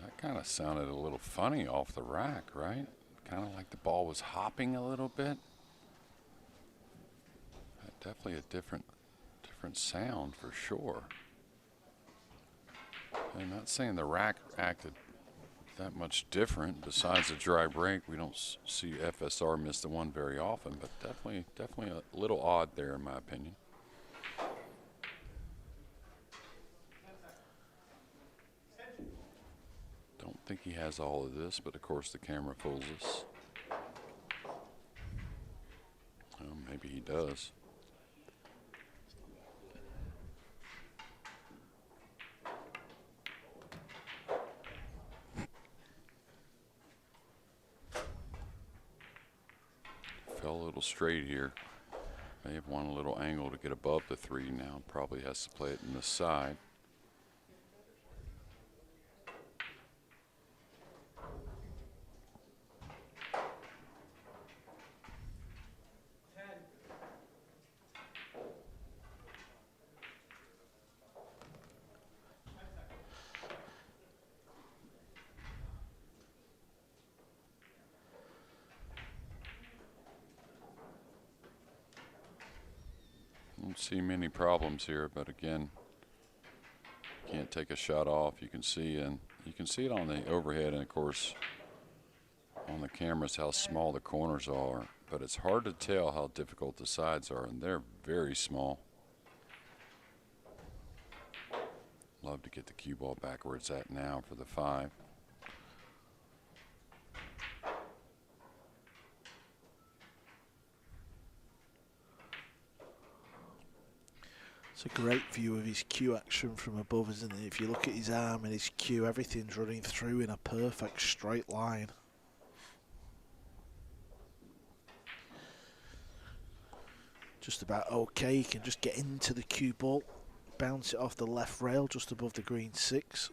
That kind of sounded a little funny off the rack, right? Kind of like the ball was hopping a little bit. definitely a different sound for sure. I'm not saying the rack acted that much different. Besides the dry break, we don't see FSR miss the one very often, but definitely a little odd there in my opinion. Don't think he has all of this, but of course the camera fools us. Well, maybe he does. Fell a little straight here. May have won a little angle to get above the 3 now. Probably has to play it in the side. Don't see many problems here, but again, can't take a shot off. You can see, and you can see it on the overhead, and of course on the cameras how small the corners are, but it's hard to tell how difficult the sides are, and they're very small. Love to get the cue ball back where it's at now for the 5. It's a great view of his cue action from above, isn't it? If you look at his arm and his cue, everything's running through in a perfect straight line. Just about okay. He can just get into the cue ball, bounce it off the left rail just above the green 6.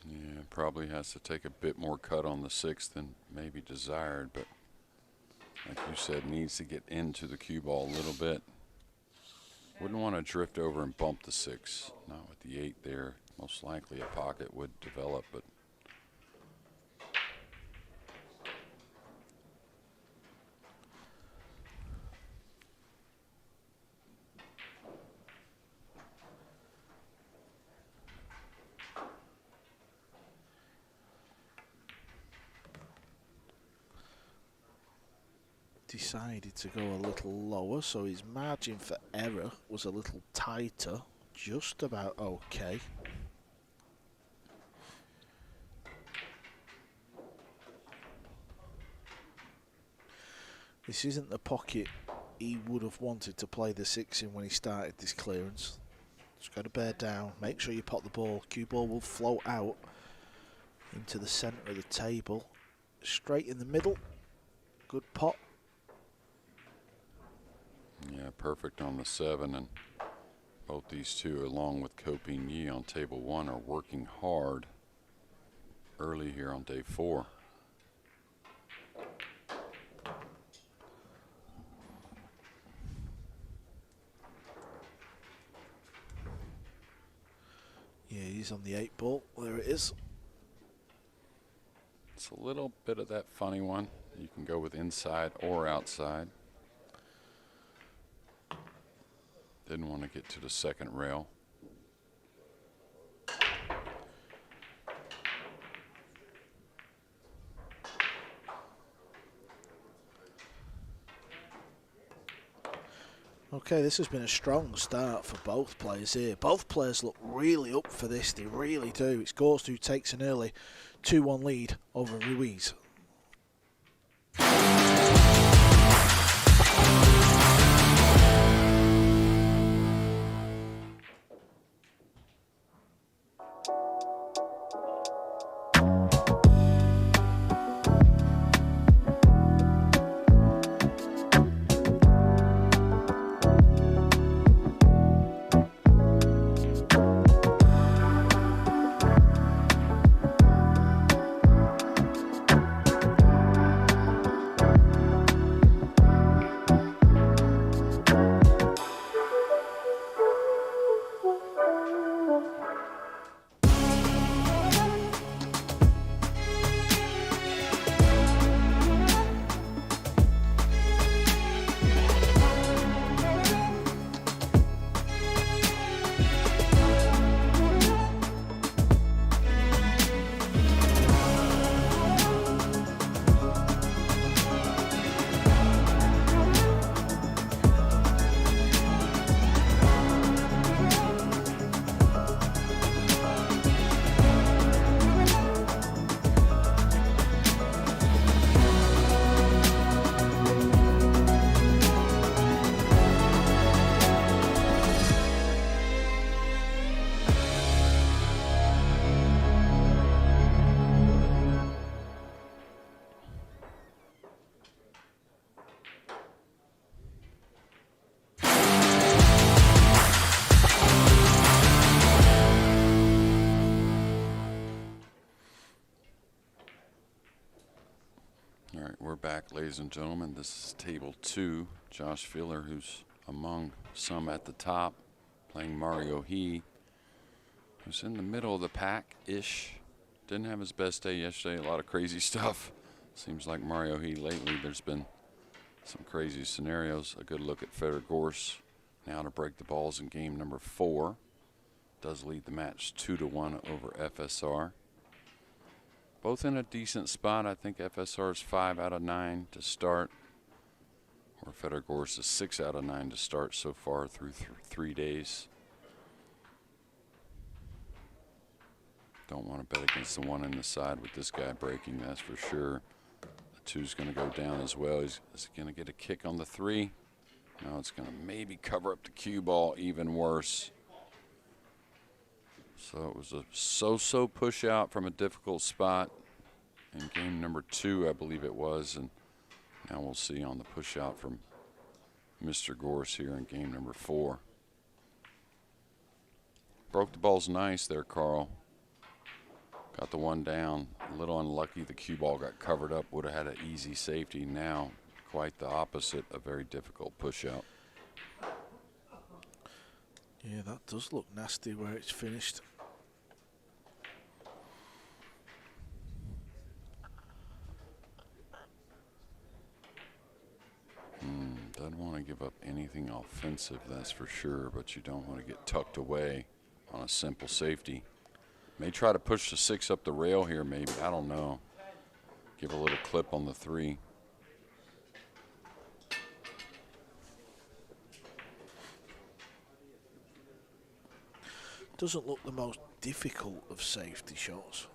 Yeah, probably has to take a bit more cut on the 6 than maybe desired, but like you said, needs to get into the cue ball a little bit. Wouldn't want to drift over and bump the 6. Not with the 8 there. Most likely a pocket would develop, but decided to go a little lower, so his margin for error was a little tighter, just about okay. This isn't the pocket he would have wanted to play the 6 in when he started this clearance. Just got to bear down, make sure you pot the ball. Cue ball will float out into the centre of the table, straight in the middle. Good pot. yeah, perfect on the 7, and both these two, along with Koping Yi on table 1, are working hard early here on day 4. Yeah, he's on the 8 ball. There it is. It's a little bit of that funny one. You can go with inside or outside. Didn't want to get to the 2nd rail. Okay, this has been a strong start for both players here. Both players look really up for this, they really do. It's Gorst who takes an early 2-1 lead over Ruiz. ladies and gentlemen. This is table 2. Josh Filler, who's among some at the top, playing Mario He, who's in the middle of the pack-ish. Didn't have his best day yesterday. A lot of crazy stuff. Seems like Mario He lately, there's been some crazy scenarios. A good look at Federer Gorst now to break the balls in game number 4. Does lead the match 2-1 over FSR. Both in a decent spot. I think FSR is 5 out of 9 to start, or Federer Gorst is 6 out of 9 to start so far through 3 days. Don't want to bet against the one in the side with this guy breaking, that's for sure. The 2's going to go down as well. Is going to get a kick on the 3. Now it's going to maybe cover up the cue ball even worse. So it was a so-so push out from a difficult spot in game number 2, I believe it was. And now we'll see on the push out from Mr. Gorst here in game number 4. Broke the balls nice there, Carl. Got the one down. A little unlucky the cue ball got covered up. Would have had an easy safety. Now quite the opposite, a very difficult push out. Yeah, that does look nasty where it's finished. Doesn't want to give up anything offensive, that's for sure, but you don't want to get tucked away on a simple safety. May try to push the 6 up the rail here, maybe. I don't know. Give a little clip on the 3. Doesn't look the most difficult of safety shots.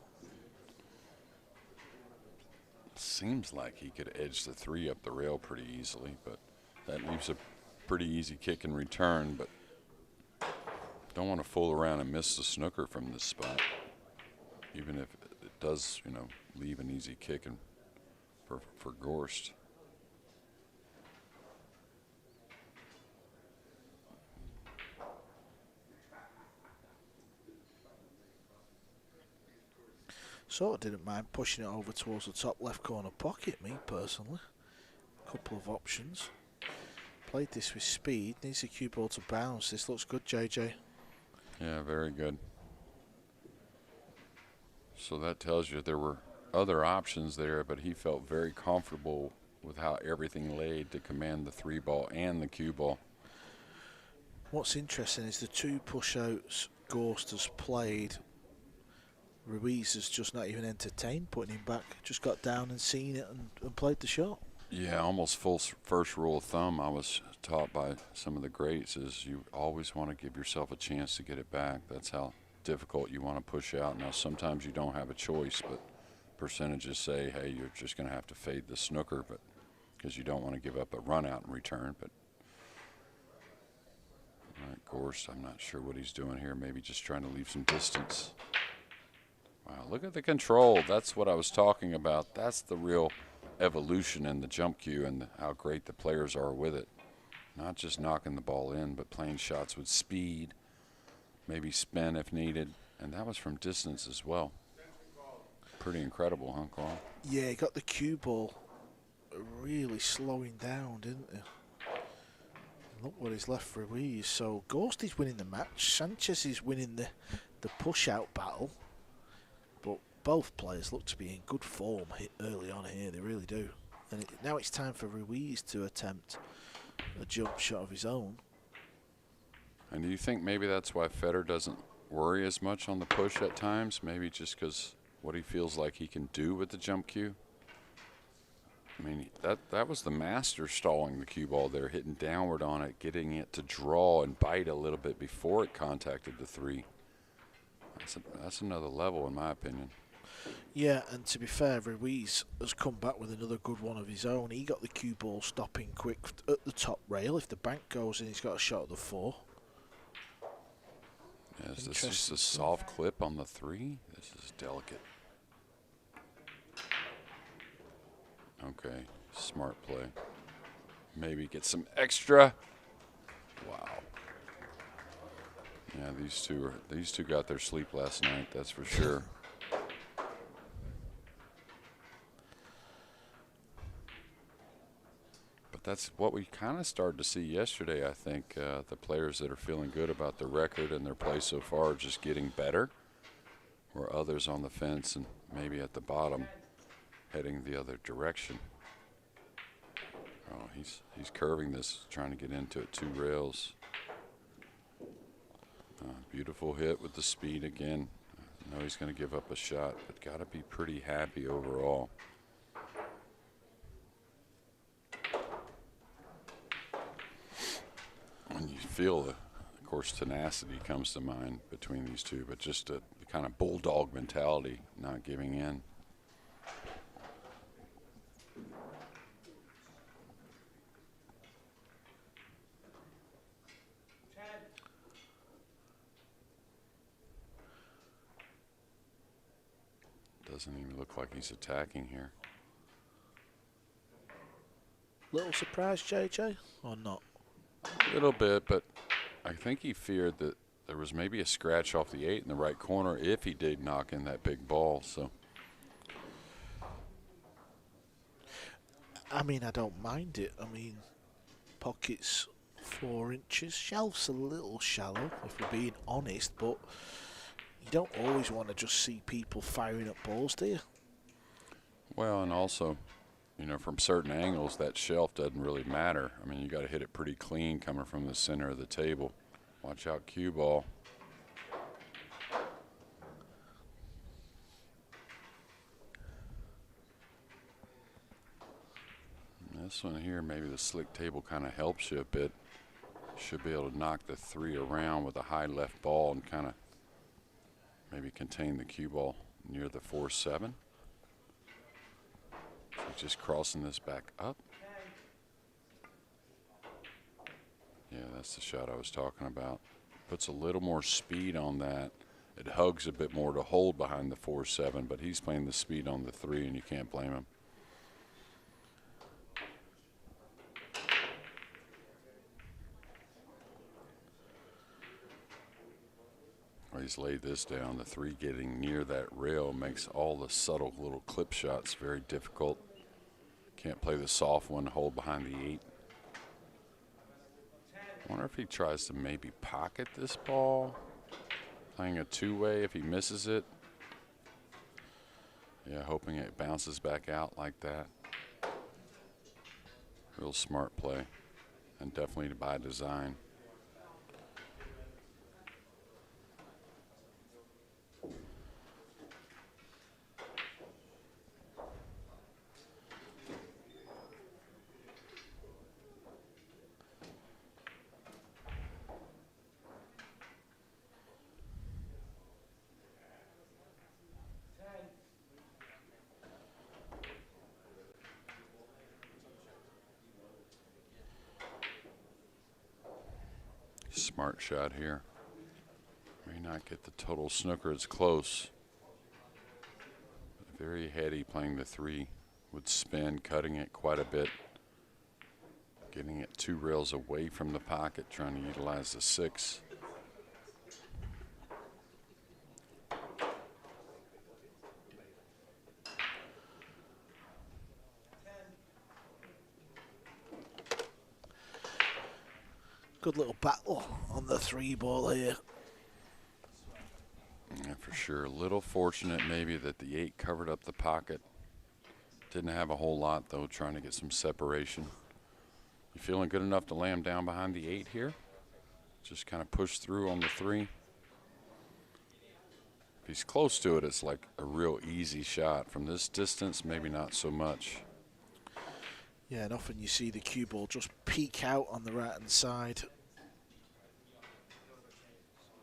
Seems like he could edge the 3 up the rail pretty easily, but that leaves a pretty easy kick in return. But don't want to fool around and miss the snooker from this spot, even if it does, you know, leave an easy kick and for Gorst. Sort of didn't mind pushing it over towards the top left corner pocket, me personally. Couple of options. Played this with speed, needs the cue ball to bounce. This looks good, JJ. Yeah, very good. So that tells you there were other options there, but he felt very comfortable with how everything laid to command the 3 ball and the cue ball. What's interesting is the 2 push-outs Gorst has played, Ruiz has just not even entertained putting him back. Just got down and seen it and played the shot. Yeah, almost full first rule of thumb I was taught by some of the greats is you always want to give yourself a chance to get it back. That's how difficult you want to push out. Now, sometimes you don't have a choice, but percentages say, hey, you're just going to have to fade the snooker, but because you don't want to give up a run out in return. But all right, Gorst, I'm not sure what he's doing here. Maybe just trying to leave some distance. Wow, look at the control. That's what I was talking about. That's the real evolution in the jump cue and how great the players are with it. Not just knocking the ball in, but playing shots with speed, maybe spin if needed. And that was from distance as well. Pretty incredible, huh, Carl? Yeah, he got the cue ball really slowing down, didn't he? Look what he's left for Ruiz. So Gorst is winning the match. Sanchez is winning the push-out battle. But both players look to be in good form early on here. They really do. And now it's time for Ruiz to attempt a jump shot of his own. And do you think maybe that's why Federer doesn't worry as much on the push at times? Maybe just because what he feels like he can do with the jump cue? I mean, that was the master stalling the cue ball there, hitting downward on it, getting it to draw and bite a little bit before it contacted the 3. That's another level, in my opinion. Yeah, and to be fair, Ruiz has come back with another good one of his own. He got the cue ball stopping quick at the top rail. If the bank goes in, he's got a shot at the 4. Yes, this is a soft clip on the 3. This is delicate. Okay, smart play. Maybe get some extra. Wow. Yeah, these two got their sleep last night, that's for sure. that's what we kind of started to see yesterday, I think. The players that are feeling good about the record and their play so far are just getting better, where others on the fence and maybe at the bottom heading the other direction. Oh, he's curving this, trying to get into it, 2 rails. Beautiful hit with the speed again. I know he's going to give up a shot, but got to be pretty happy overall. And you feel, of course, tenacity comes to mind between these two, but just the kind of bulldog mentality, not giving in. Doesn't even look like he's attacking here. Little surprise, JJ, or not? A little bit, but I think he feared that there was maybe a scratch off the 8 in the right corner if he did knock in that big ball. So, I mean, I don't mind it. I mean, pockets 4 inches, shelf's a little shallow, if we're being honest, but you don't always want to just see people firing up balls, do you? well, and also, you know, from certain angles, that shelf doesn't really matter. I mean, you got to hit it pretty clean coming from the center of the table. Watch out, cue ball. And this one here, maybe the slick table kind of helps you a bit. Should be able to knock the 3 around with a high left ball and kind of maybe contain the cue ball near the 4-7. Just crossing this back up. Yeah, that's the shot I was talking about. Puts a little more speed on that. It hugs a bit more to hold behind the 4-7, but he's playing the speed on the 3, and you can't blame him. Well, he's laid this down. The 3 getting near that rail makes all the subtle little clip shots very difficult. Can't play the soft one, hold behind the 8. I wonder if he tries to maybe pocket this ball, playing a 2-way if he misses it. Yeah, hoping it bounces back out like that. Real smart play, and definitely by design. Smart shot here. May not get the total snooker. It's close. Very heady playing the 3. Would spin, cutting it quite a bit. Getting it 2 rails away from the pocket, trying to utilize the 6. Good little battle on the 3 ball here. Yeah, for sure. A little fortunate maybe that the 8 covered up the pocket. Didn't have a whole lot, though, trying to get some separation. You feeling good enough to lay him down behind the 8 here? Just kind of push through on the 3. If he's close to it, it's like a real easy shot. From this distance, maybe not so much. Yeah, and often you see the cue ball just peek out on the right-hand side.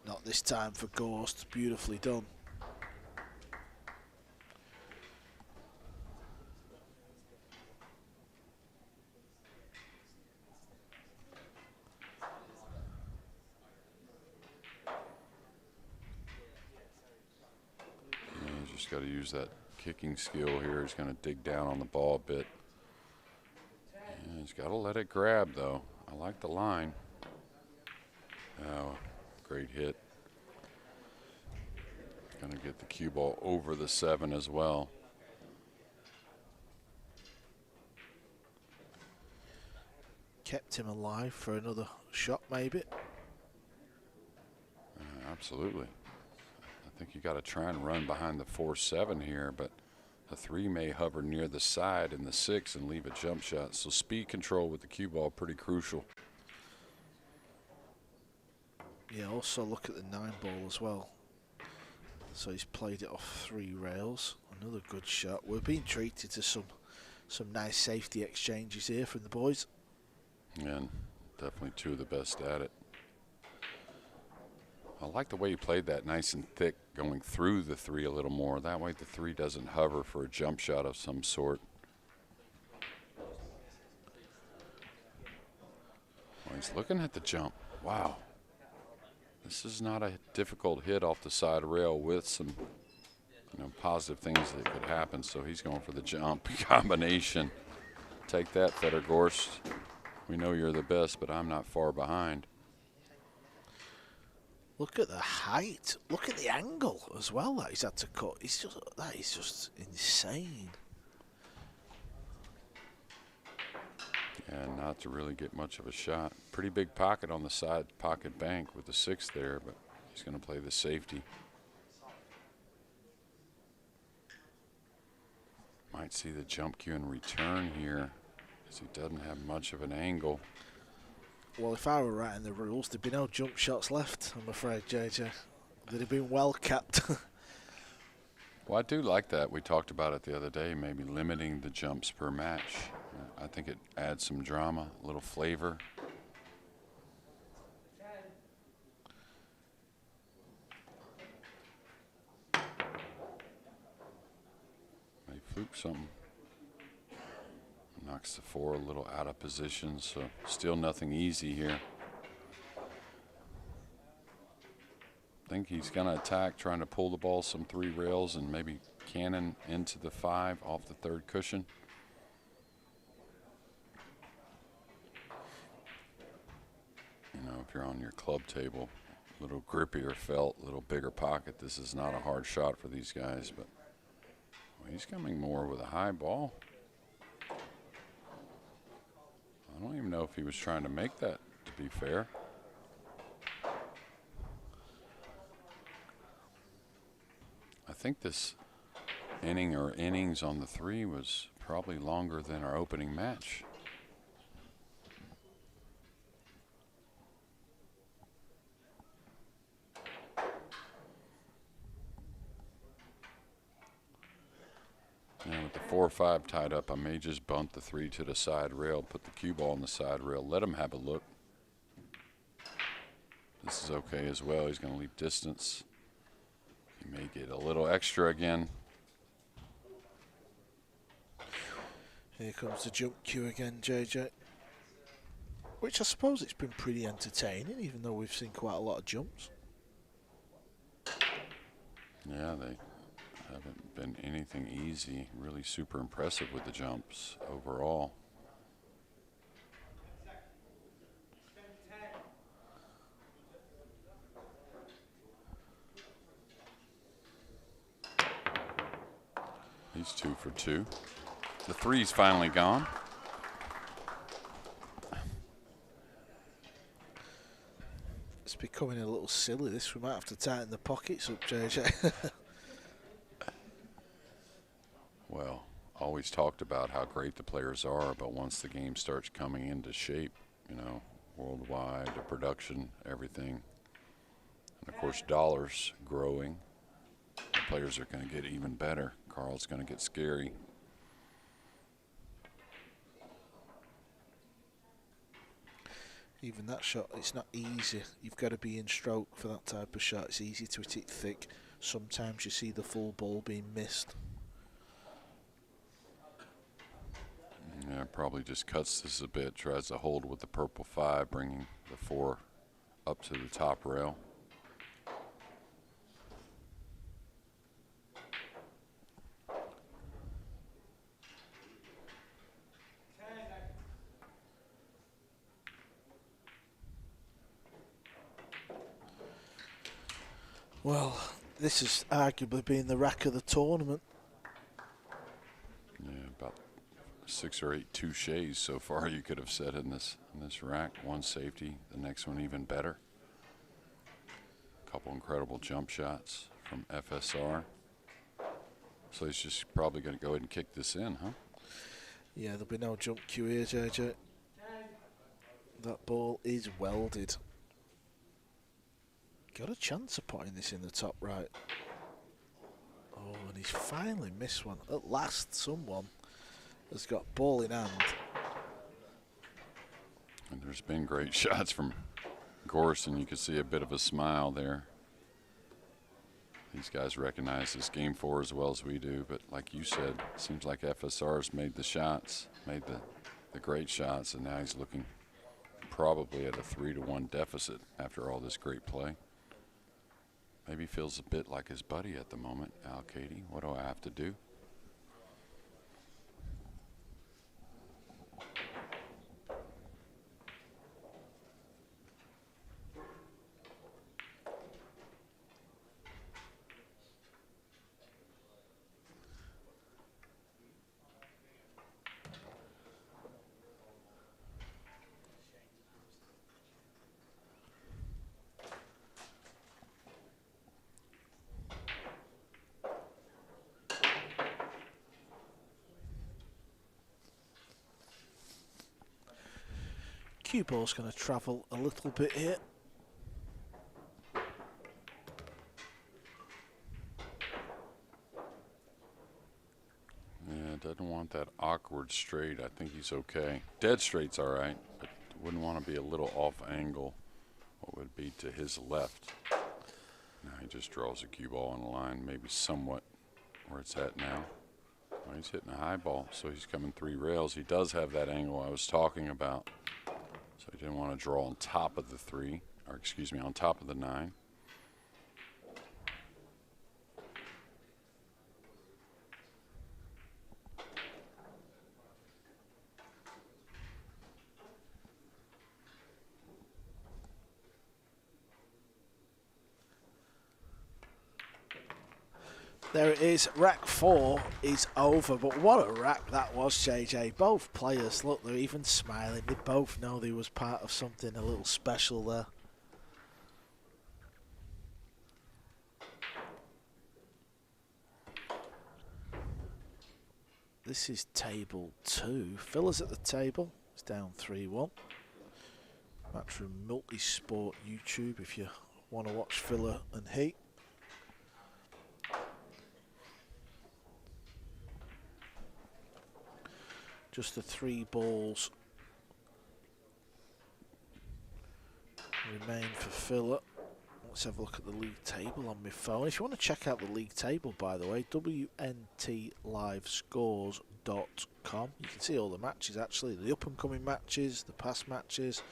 Not this time for Gorst. Beautifully done. Yeah, he's just got to use that kicking skill here. He's going to dig down on the ball a bit. Yeah, he's got to let it grab, though. I like the line. Oh, great hit. Going to get the cue ball over the 7 as well. kept him alive for another shot, maybe. Absolutely. I think you got to try and run behind the 4-7 here, but the 3 may hover near the side in the 6 and leave a jump shot. So speed control with the cue ball pretty crucial. Yeah, also look at the 9-ball as well. So he's played it off 3 rails. Another good shot. We're being treated to some nice safety exchanges here from the boys. And definitely 2 of the best at it. I like the way he played that nice and thick, going through the 3 a little more. That way the 3 doesn't hover for a jump shot of some sort. Well, he's looking at the jump. Wow. This is not a difficult hit off the side rail with some positive things that could happen. So he's going for the jump combination. Take that, Feder Gorst. We know you're the best, but I'm not far behind. Look at the height. Look at the angle as well that he's had to cut. That is just insane. And not to really get much of a shot. Pretty big pocket on the side pocket bank with the 6 there, but he's going to play the safety. Might see the jump cue and return here, because he doesn't have much of an angle. Well, if I were writing the rules, there'd be no jump shots left, I'm afraid, JJ. They'd have been well capped. Well, I do like that. We talked about it the other day, maybe limiting the jumps per match. I think it adds some drama, a little flavor. May fluke something. Knocks the 4 a little out of position, so still nothing easy here. I think he's going to attack, trying to pull the ball some 3 rails and maybe cannon into the 5 off the 3rd cushion. If you're on your club table, a little grippier felt, a little bigger pocket, this is not a hard shot for these guys, but he's coming more with a high ball. I don't even know if he was trying to make that, to be fair. I think this inning or innings on the 3 was probably longer than our opening match. And with the 4-5 tied up, I may just bunt the 3 to the side rail, put the cue ball on the side rail, let him have a look. This is okay as well. He's going to leave distance. He may get a little extra again. Here comes the jump cue again, JJ. Which I suppose it's been pretty entertaining, even though we've seen quite a lot of jumps. Yeah, they haven't been anything easy. Really super impressive with the jumps overall. He's 2 for 2. The 3's finally gone. It's becoming a little silly, this. We might have to tighten the pockets up, JJ. Well, always talked about how great the players are, but once the game starts coming into shape, worldwide, the production, everything, and of course dollars growing, the players are going to get even better. Carl's going to get scary. Even that shot, it's not easy. You've got to be in stroke for that type of shot. It's easy to hit it thick. Sometimes you see the full ball being missed. Yeah, probably just cuts this a bit, tries to hold with the purple 5, bringing the 4 up to the top rail. Well, this has arguably been the rack of the tournament. Yeah, about 6 or 8 touches so far you could have said in this rack. One safety, the next one even better. A couple incredible jump shots from FSR. So he's just probably going to go ahead and kick this in, huh? Yeah, there'll be no jump cue here, JJ. That ball is welded. Got a chance of putting this in the top right. Oh, and he's finally missed one. At last, someone has got ball in hand. And there's been great shots from Gorst, and you can see a bit of a smile there. These guys recognize this game 4 as well as we do, but like you said, it seems like FSR's made the shots, made the great shots, and now he's looking probably at a 3-1 deficit after all this great play. Maybe feels a bit like his buddy at the moment. Al Katie, what do I have to do? Cue ball's going to travel a little bit here. Yeah, doesn't want that awkward straight. I think he's okay. Dead straight's all right, but wouldn't want to be a little off angle. What would be to his left? Now he just draws a cue ball on the line, maybe somewhat where it's at now. Well, he's hitting a high ball, so he's coming 3 rails. He does have that angle I was talking about. So he didn't want to draw on top of the 3, or excuse me, on top of the 9. There it is, rack 4 is over, but what a rack that was, JJ. Both players, look, they're even smiling. They both know they was part of something a little special there. This is table 2. Filla's at the table. It's down 3-1. Matchroom Multisport YouTube if you want to watch Filla and Heat. Just the 3 balls remain for Filla. Let's have a look at the league table on my phone. If you want to check out the league table, by the way, WNTLivescores.com. You can see all the matches, actually, the up-and-coming matches, the past matches,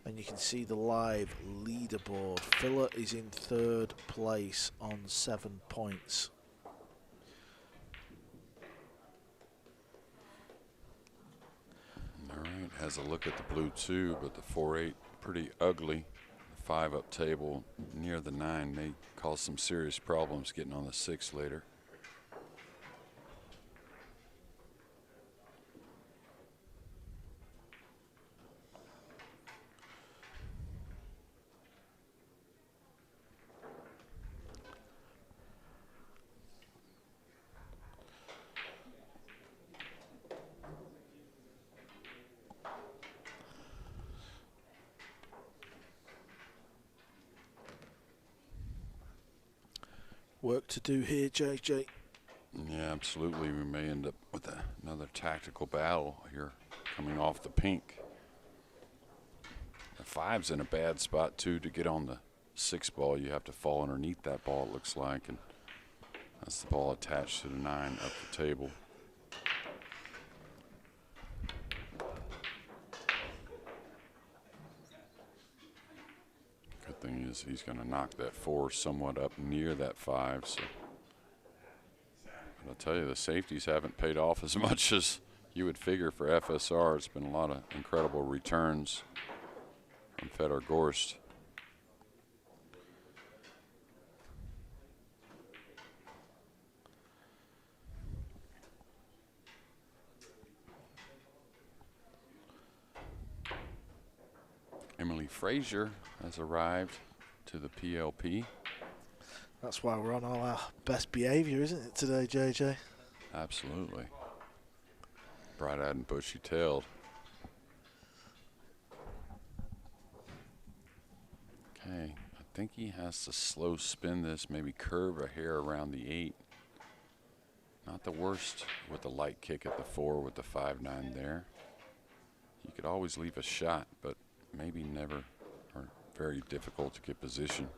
and you can see the live leaderboard. Filla is in 3rd place on 7 points. All right, has a look at the blue 2, but the 4-8 pretty ugly. The 5 up table near the 9 may cause some serious problems getting on the 6 later. Work to do here, JJ. Yeah, absolutely. We may end up with another tactical battle here coming off the pink. The 5's in a bad spot, too, to get on the 6 ball. You have to fall underneath that ball, it looks like, and that's the ball attached to the 9 up the table. Good thing is he's going to knock that 4 somewhat up near that 5. So I'll tell you, the safeties haven't paid off as much as you would figure for FSR. It's been a lot of incredible returns from Fedor Gorst. Emily Frazier has arrived to the PLP. That's why we're on all our best behaviour, isn't it, today, JJ? Absolutely. Bright-eyed and bushy-tailed. Okay, I think he has to slow spin this, maybe curve a hair around the 8. Not the worst with the light kick at the 4 with the 5-9 there. You could always leave a shot, but maybe never, or very difficult to get position.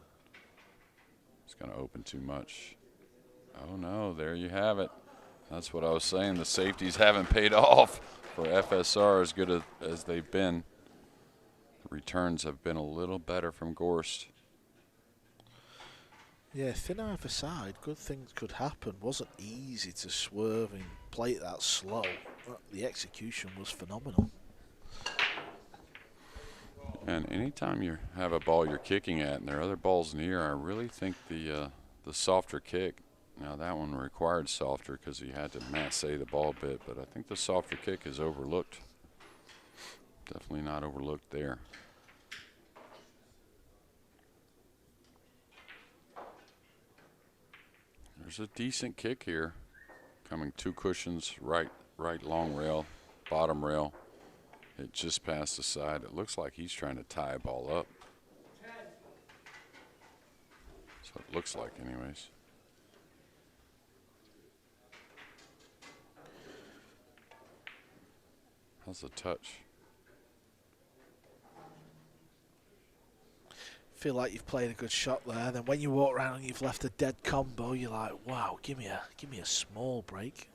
It's going to open too much. Oh no, there you have it. That's what I was saying. The safeties haven't paid off for FSR as good as they've been. The returns have been a little better from Gorst. Yeah, thin either side, good things could happen. Wasn't easy to swerve and play it that slow. The execution was phenomenal. And anytime you have a ball you're kicking at and there are other balls near, I really think the softer kick. Now that one required softer because he had to masse the ball a bit, but I think the softer kick is overlooked. Definitely not overlooked there. There's a decent kick here. Coming 2 cushions, right long rail, bottom rail. It just passed the side. It looks like he's trying to tie a ball up. So it looks like anyways. How's the touch? Feel like you've played a good shot there. Then when you walk around and you've left a dead combo, you're like, wow, give me a small break.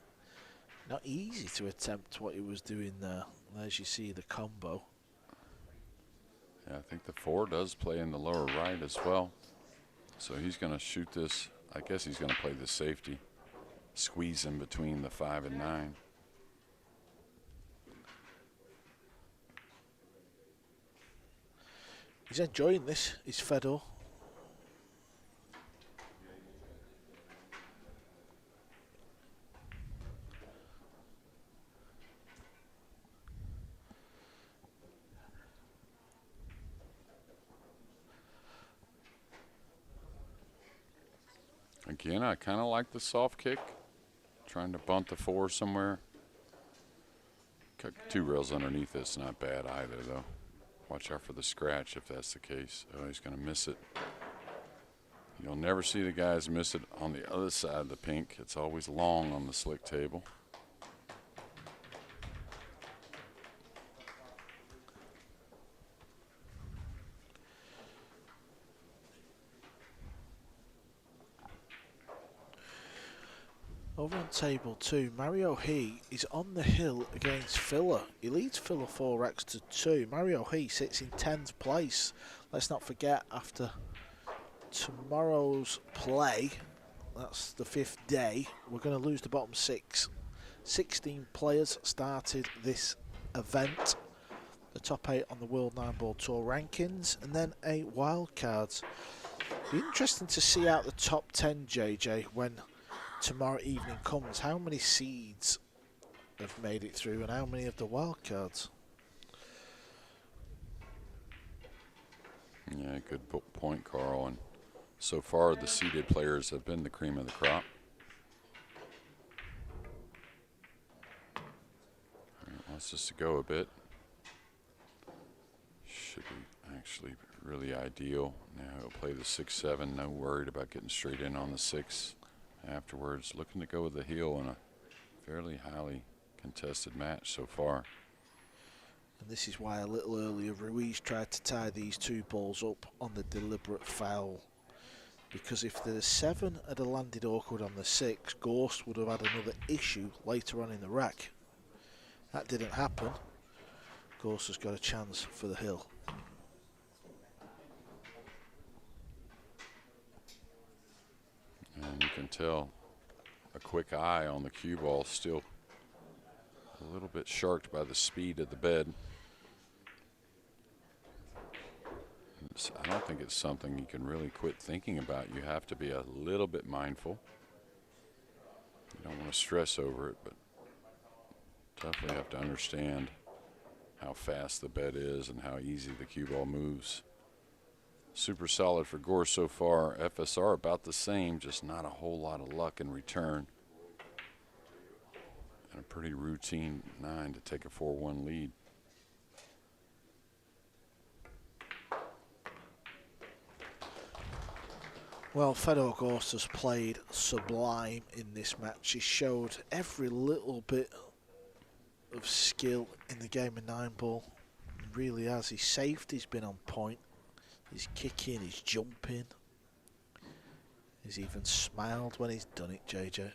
Not easy to attempt what he was doing there. As you see the combo. Yeah, I think the 4 does play in the lower right as well. So he's going to shoot this. I guess he's going to play the safety. Squeeze in between the 5 and 9. He's enjoying this. He's fed up. Again, I kind of like the soft kick. Trying to bunt the 4 somewhere. Cut 2 rails underneath this, not bad either though. Watch out for the scratch if that's the case. Oh, he's going to miss it. You'll never see the guys miss it on the other side of the pink. It's always long on the slick table. Over on table 2, Mario He is on the hill against Filler. He leads Filler 4x to 2. Mario He sits in 10th place. Let's not forget, after tomorrow's play, that's the 5th day, we're going to lose the bottom 6. 16 players started this event. The top 8 on the World Nineball Tour rankings, and then 8 wildcards. Be interesting to see out the top 10, JJ, when tomorrow evening comes. How many seeds have made it through and how many of the wildcards? Yeah, good point, Carl. And so far, the seeded players have been the cream of the crop. Wants us to go a bit. Should be actually really ideal. Now he'll play the 6-7. No worried about getting straight in on the 6 afterwards. Looking to go with the heel in a fairly highly contested match so far. And this is why a little earlier Ruiz tried to tie these 2 balls up on the deliberate foul. Because if the 7 had landed awkward on the 6, Gorst would have had another issue later on in the rack. That didn't happen. Gorst has got a chance for the hill. And you can tell a quick eye on the cue ball, still a little bit sharked by the speed of the bed. I don't think it's something you can really quit thinking about. You have to be a little bit mindful. You don't want to stress over it, but definitely have to understand how fast the bet is and how easy the cue ball moves. Super solid for Gorst so far. FSR about the same, just not a whole lot of luck in return. And a pretty routine 9 to take a 4-1 lead. Well, Fedor Gorst has played sublime in this match. He showed every little bit of skill in the game of 9-ball. He really has. His safety's been on point. His kicking, his jumping. He's even smiled when he's done it, JJ.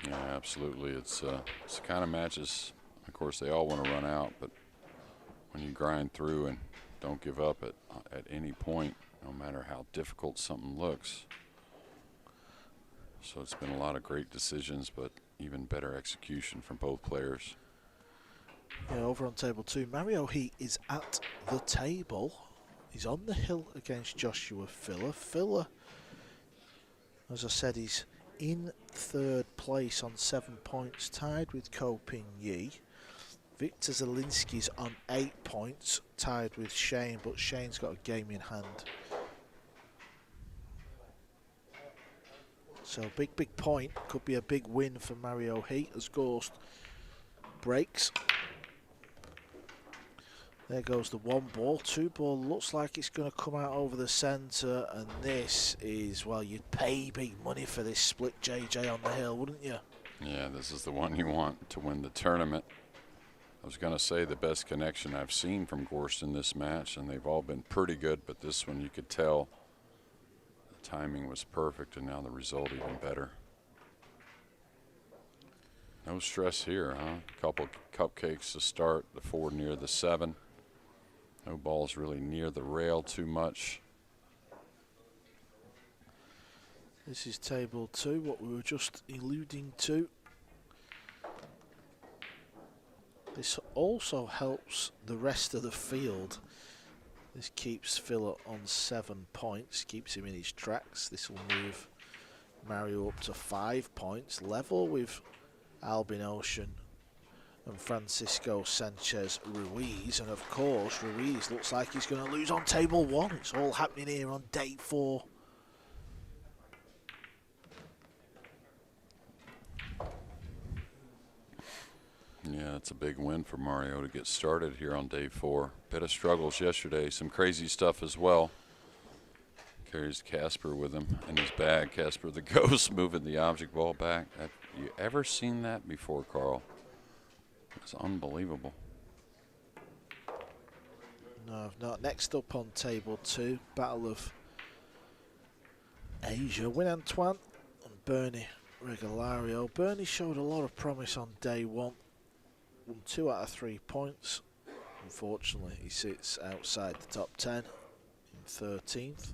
Yeah, absolutely. It's the kind of matches, of course, they all want to run out, but when you grind through and don't give up at any point, no matter how difficult something looks. So it's been a lot of great decisions, but even better execution from both players. Yeah, over on table 2, Mario Heat is at the table. He's on the hill against Joshua Filler. Filler, as I said, he's in 3rd place on 7 points, tied with Ko Ping Yi. Victor Zielinski's on 8 points, tied with Shane, but Shane's got a game in hand. So big point. Could be a big win for Mario Heat as Gorst breaks. There goes the 1 ball. 2 ball looks like it's going to come out over the centre, and this is, well, you'd pay big money for this split, JJ, on the hill, wouldn't you? Yeah, this is the one you want to win the tournament. I was going to say the best connection I've seen from Gorst in this match, and they've all been pretty good, but this one you could tell the timing was perfect, and now the result even better. No stress here, huh? Couple cupcakes to start, the 4 near the 7. No balls really near the rail too much. This is table 2, what we were just alluding to. This also helps the rest of the field. This keeps Filler on 7 points, keeps him in his tracks. This will move Mario up to 5 points, level with Albin Ouschan and Francisco Sanchez Ruiz. And of course, Ruiz looks like he's going to lose on table 1. It's all happening here on day 4. Yeah, it's a big win for Mario to get started here on day 4. Bit of struggles yesterday, some crazy stuff as well. Carries Casper with him in his bag. Casper the Ghost moving the object ball back. Have you ever seen that before, Carl? It's unbelievable. No, I've not. Next up on table 2, Battle of Asia. Win Antoine and Bernie Regalario. Bernie showed a lot of promise on day 1. Won 2 out of 3 points. Unfortunately, he sits outside the top 10 in 13th.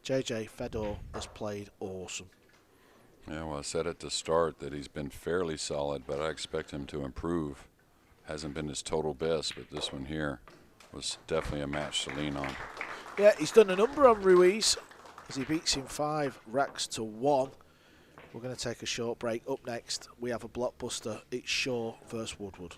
JJ Fedor has played awesome. Yeah, well, I said at the start that he's been fairly solid, but I expect him to improve. Hasn't been his total best, but this one here was definitely a match to lean on. Yeah, he's done a number on Ruiz as he beats him 5 racks to 1. We're going to take a short break. Up next, we have a blockbuster. It's Shaw versus Woodward.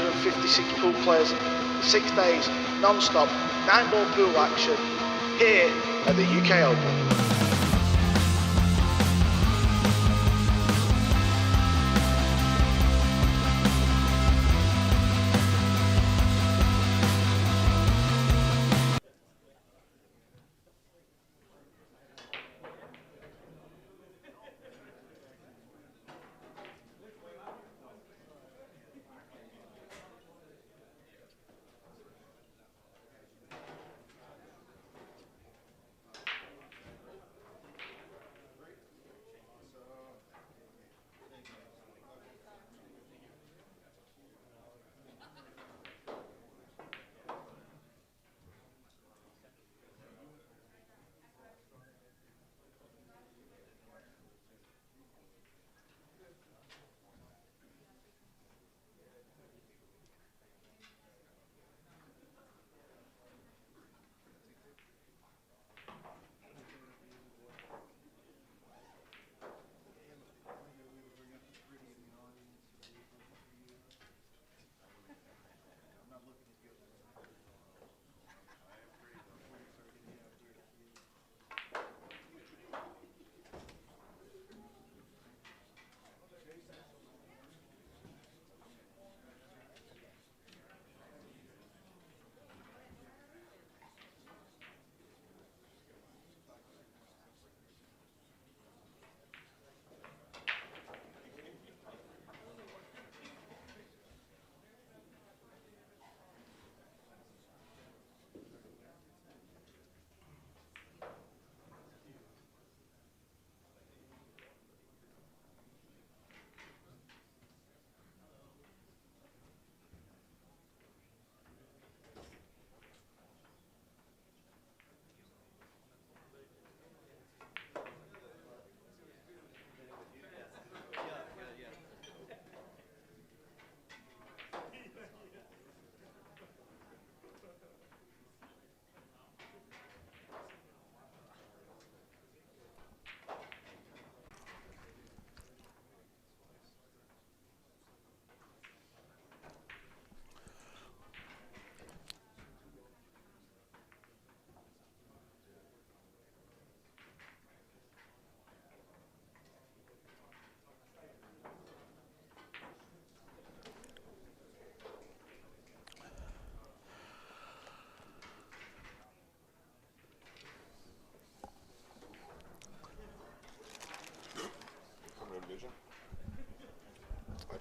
256 pool players, 6 days, non-stop, 9-ball pool action here at the UK Open.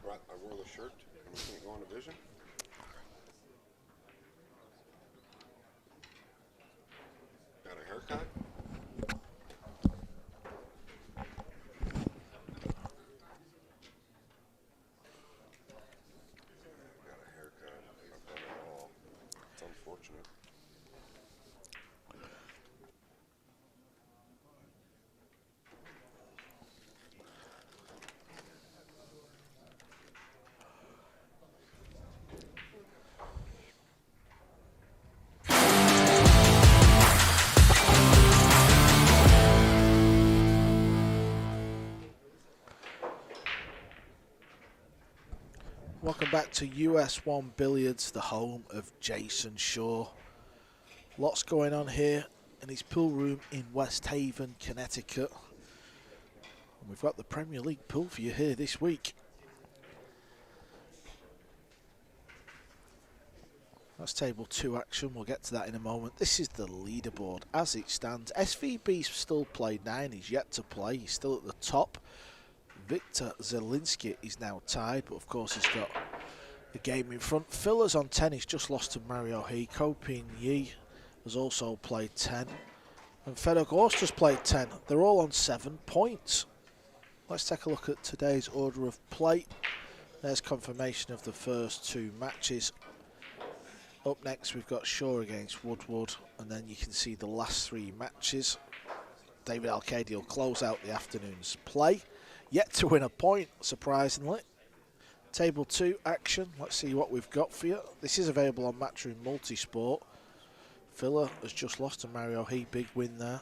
I wore the shirt and we can't go into vision. Got a haircut? Got a haircut. I've done it all. It's unfortunate. Welcome back to US 1 Billiards, the home of Jason Shaw. Lots going on here in his pool room in West Haven, Connecticut. And we've got the Premier League pool for you here this week. That's table 2 action, we'll get to that in a moment. This is the leaderboard as it stands. SVB's still played 9, he's yet to play, he's still at the top. Victor Zielinski is now tied, but of course he's got the game in front. Filler's on 10, he's just lost to Mario He. Kopin Yi has also played 10. And Fedor Gorst just played 10. They're all on 7 points. Let's take a look at today's order of play. There's confirmation of the first 2 matches. Up next we've got Shaw against Woodward, and then you can see the last 3 matches. David Alcady will close out the afternoon's play. Yet to win a point, surprisingly. Table 2 action, let's see what we've got for you. This is available on Matchroom Multisport. Filler has just lost to Mario He, big win there.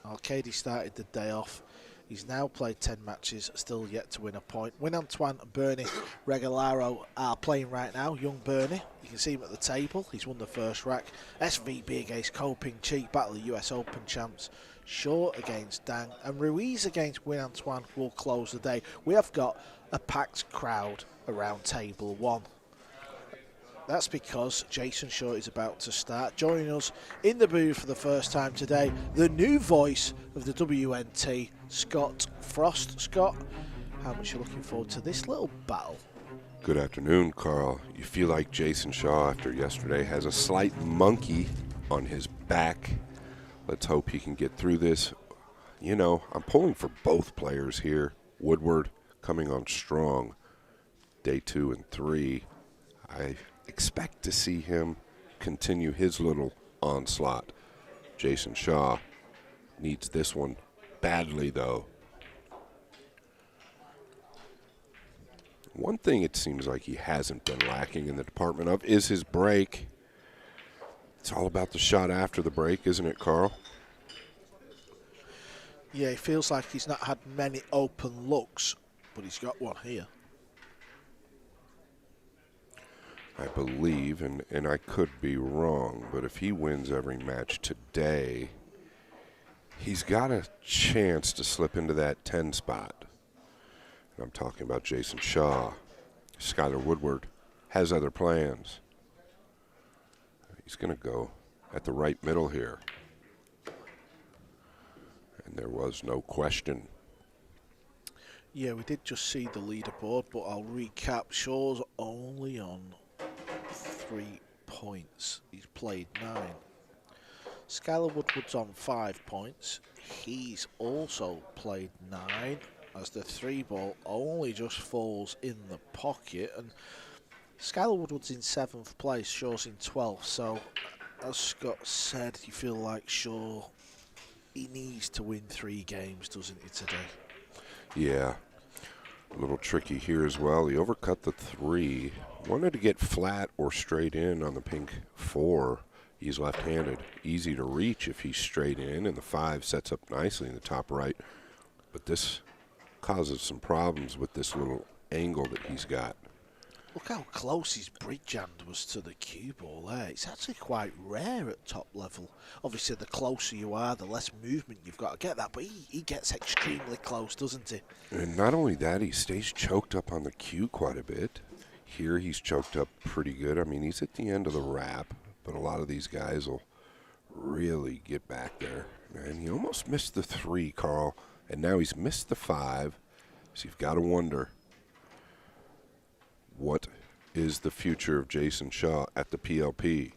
Alcady started the day off He's now played 10 matches, still yet to win a point. Antoine and Bernie Regalario are playing right now. Young Bernie, you can see him at the table. He's won the first rack. SVB against Koping Chi, battle of US Open champs. Shaw against Dang, and Ruiz against Antoine will close the day. We have got a packed crowd around table 1. That's because Jason Shaw is about to start. Joining us in the booth for the first time today, the new voice of the WNT, Scott Frost. Scott, how much are you looking forward to this little battle? Good afternoon, Carl. You feel like Jason Shaw after yesterday has a slight monkey on his back. Let's hope he can get through this. You know, I'm pulling for both players here. Woodward coming on strong. Day 2 and 3. I expect to see him continue his little onslaught. Jason Shaw needs this one badly, though. One thing it seems like he hasn't been lacking in the department of is his break. It's all about the shot after the break, isn't it, Carl? Yeah, he feels like he's not had many open looks, but he's got one here. I believe, and I could be wrong, but if he wins every match today, he's got a chance to slip into that 10 spot. And I'm talking about Jason Shaw. Skylar Woodward has other plans. He's going to go at the right middle here. And there was no question. Yeah, we did just see the leaderboard, but I'll recap. Shaw's only on 3 points. He's played 9. Skylar Woodward's on 5 points. He's also played 9, as the 3 ball only just falls in the pocket. And Skylar Woodward's in 7th place, Shaw's in 12th. So, as Scott said, you feel like Shaw, he needs to win 3 games, doesn't he, today? Yeah. A little tricky here as well. He overcut the 3. Wanted to get flat or straight in on the pink 4. He's left-handed. Easy to reach if he's straight in, and the 5 sets up nicely in the top right. But this causes some problems with this little angle that he's got. Look how close his bridge hand was to the cue ball there. It's actually quite rare at top level. Obviously, the closer you are, the less movement you've got to get that. But he gets extremely close, doesn't he? And not only that, he stays choked up on the cue quite a bit. Here, he's choked up pretty good. I mean, he's at the end of the wrap, but a lot of these guys will really get back there. And he almost missed the 3, Carl, and now he's missed the 5. So you've got to wonder, what is the future of Jason Shaw at the PLP?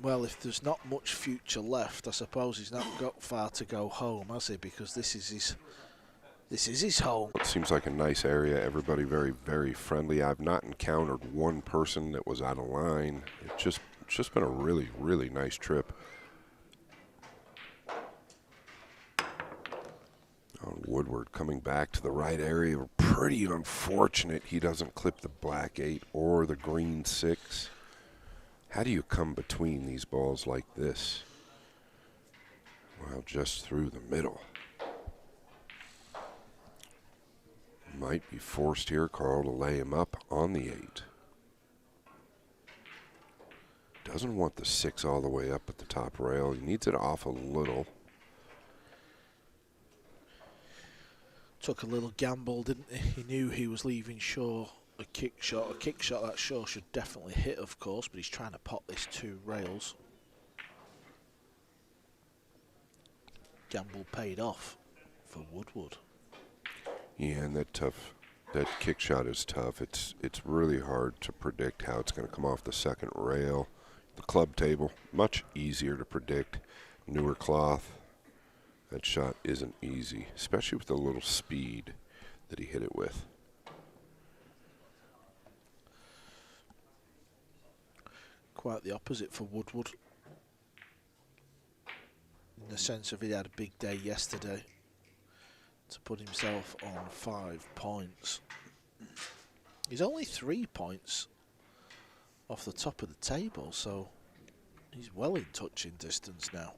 Well, if there's not much future left, I suppose he's not got far to go home, has he? Because this is his home. It seems like a nice area. Everybody very, very friendly. I've not encountered one person that was out of line. It's just been a really, really nice trip. Woodward coming back to the right area. Pretty unfortunate he doesn't clip the black 8 or the green 6. How do you come between these balls like this? Well, just through the middle. Might be forced here, Carl, to lay him up on the 8. Doesn't want the 6 all the way up at the top rail. He needs it off a little. Took a little gamble, didn't he? He knew he was leaving Shaw a kick shot that Shaw should definitely hit, of course, but he's trying to pot this 2 rails. Gamble paid off for Woodward. Yeah, and that kick shot is tough. It's really hard to predict how it's going to come off the second rail. The club table, much easier to predict. Newer cloth. That shot isn't easy, especially with the little speed that he hit it with. Quite the opposite for Woodward, in the sense of he had a big day yesterday to put himself on 5 points. He's only 3 points off the top of the table, so he's well in touching distance now.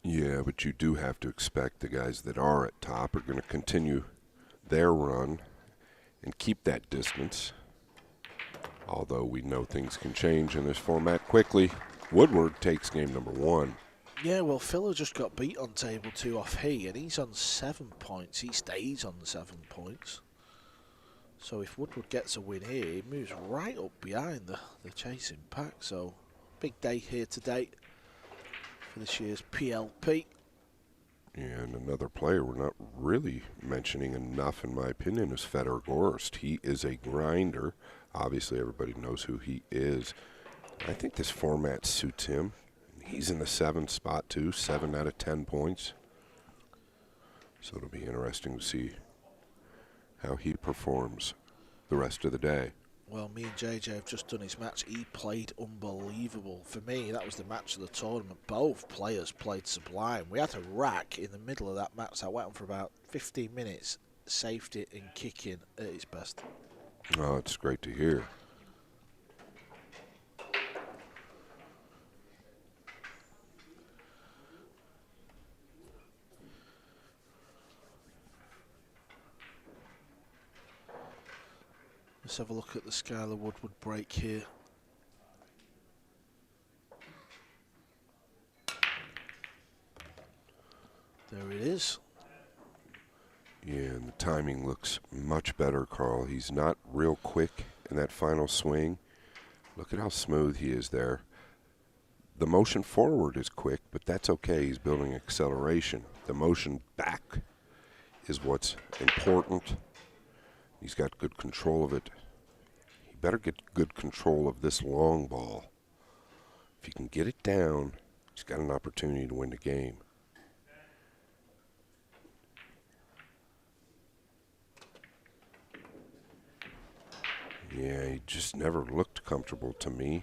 Yeah, but you do have to expect the guys that are at top are going to continue their run and keep that distance. Although we know things can change in this format quickly. Woodward takes game number 1. Yeah, well, Phil just got beat on table 2 off he, and he's on 7 points. He stays on 7 points. So if Woodward gets a win here, he moves right up behind the chasing pack. So big day here today for this year's PLP. And another player we're not really mentioning enough, in my opinion, is Fedor Gorst. He is a grinder. Obviously, everybody knows who he is. I think this format suits him. He's in the 7th spot, too, 7 out of 10 points. So it'll be interesting to see how he performs the rest of the day. Well, me and JJ have just done his match. He played unbelievable. For me, that was the match of the tournament. Both players played sublime. We had a rack in the middle of that match that went on for about 15 minutes. Safety and kicking at its best. Oh, it's great to hear. Let's have a look at the Skylar Woodward break here. There it is. Yeah, and the timing looks much better, Carl. He's not real quick in that final swing. Look at how smooth he is there. The motion forward is quick, but that's okay. He's building acceleration. The motion back is what's important. He's got good control of it. He better get good control of this long ball. If he can get it down, he's got an opportunity to win the game. Yeah, he just never looked comfortable to me.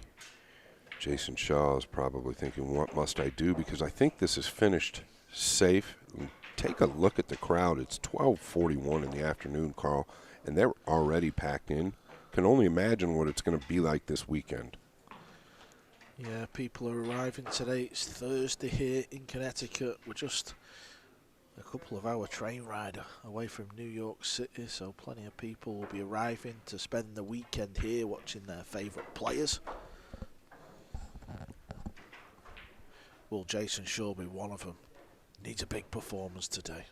Jason Shaw is probably thinking, what must I do? Because I think this is finished safe. Take a look at the crowd. It's 12:41 in the afternoon, Carl, and they're already packed in. Can only imagine what it's going to be like this weekend. Yeah, people are arriving today. It's Thursday here in Connecticut. We're just a couple of hour train ride away from New York City, so plenty of people will be arriving to spend the weekend here watching their favourite players. Will Jason Shaw be one of them? Needs a big performance today.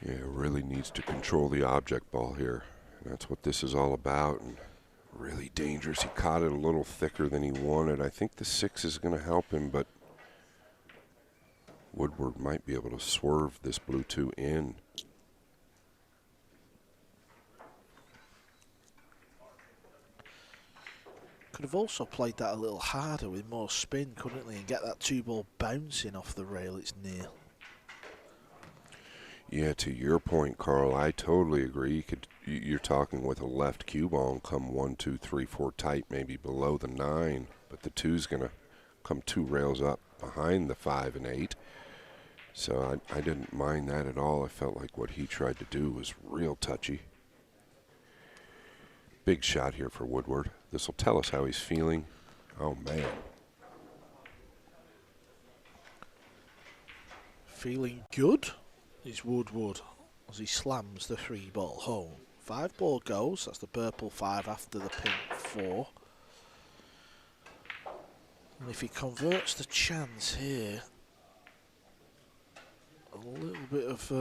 Yeah, really needs to control the object ball here. And that's what this is all about. And really dangerous. He caught it a little thicker than he wanted. I think the 6 is going to help him, but Woodward might be able to swerve this blue 2 in. Could have also played that a little harder with more spin, couldn't he, and get that 2-ball bouncing off the rail it's near. Yeah, to your point, Carl, I totally agree. You're talking with a left cue ball and come 1, 2, 3, 4 tight, maybe below the 9, but the 2's going to come 2 rails up behind the 5 and 8. So I didn't mind that at all. I felt like what he tried to do was real touchy. Big shot here for Woodward. This will tell us how he's feeling. Oh, man. Feeling good is Woodward as he slams the 3-ball home. 5-ball goes. That's the purple 5 after the pink 4. And if he converts the chance here, a little bit of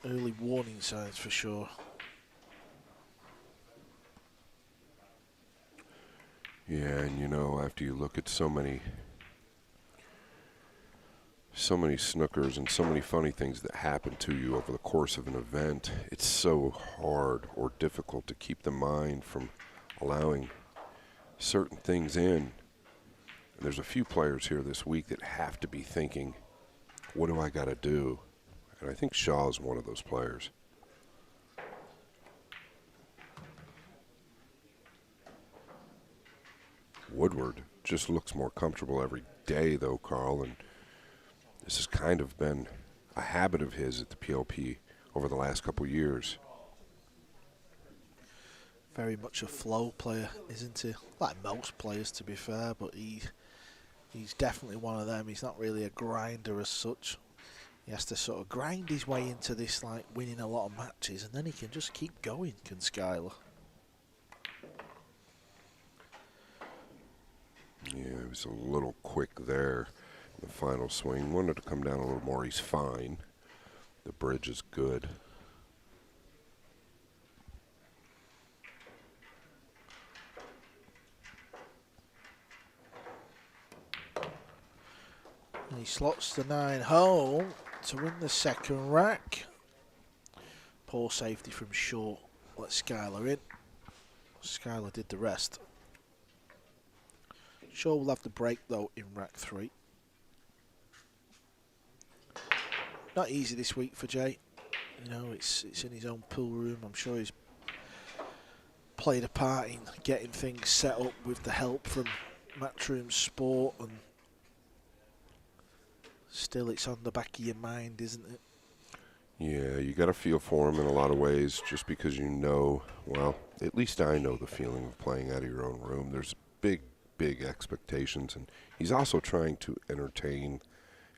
early warning signs for sure. Yeah, and you know, after you look at so many snookers and so many funny things that happen to you over the course of an event, it's so hard or difficult to keep the mind from allowing certain things in. And there's a few players here this week that have to be thinking, what do I got to do? And I think Shaw is one of those players. Woodward just looks more comfortable every day, though, Carl, and this has kind of been a habit of his at the PLP over the last couple years. Very much a flow player, isn't he? Like most players, to be fair, but he He's definitely one of them. He's not really a grinder as such. He has to sort of grind his way into this, like winning a lot of matches, and then he can just keep going, can Skyler. Yeah, he was a little quick there in the final swing. Wanted to come down a little more. He's fine. The bridge is good. And he slots the 9 home to win the second rack. Poor safety from short. Let Skyler in. Skyler did the rest. Shaw will have the break though in rack 3. Not easy this week for Jay. You know, it's in his own pool room. I'm sure he's played a part in getting things set up with the help from Matchroom Sport, and still it's on the back of your mind, isn't it? Yeah, you got to feel for him in a lot of ways, just because you know, well, at least I know the feeling of playing out of your own room. There's big expectations, and he's also trying to entertain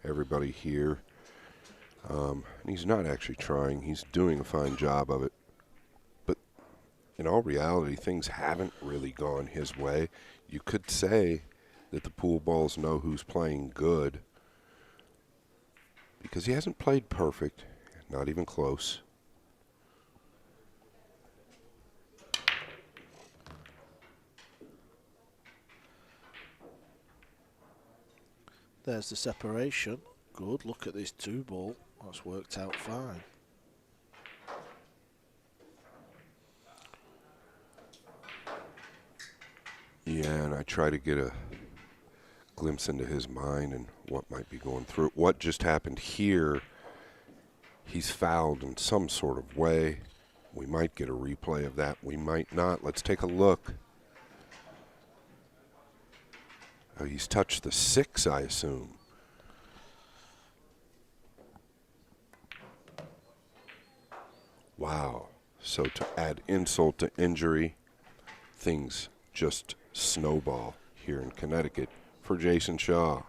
everybody here. And he's not actually trying. He's doing a fine job of it. But in all reality, things haven't really gone his way. You could say that the pool balls know who's playing good, because he hasn't played perfect, not even close. There's the separation. Good. Look at this 2-ball. That's worked out fine. Yeah, and I try to get a glimpse into his mind and what might be going through. What just happened here, he's fouled in some sort of way. We might get a replay of that. We might not. Let's take a look. Oh, he's touched the 6, I assume. Wow. So to add insult to injury, things just snowball here in Connecticut for Jason Shaw.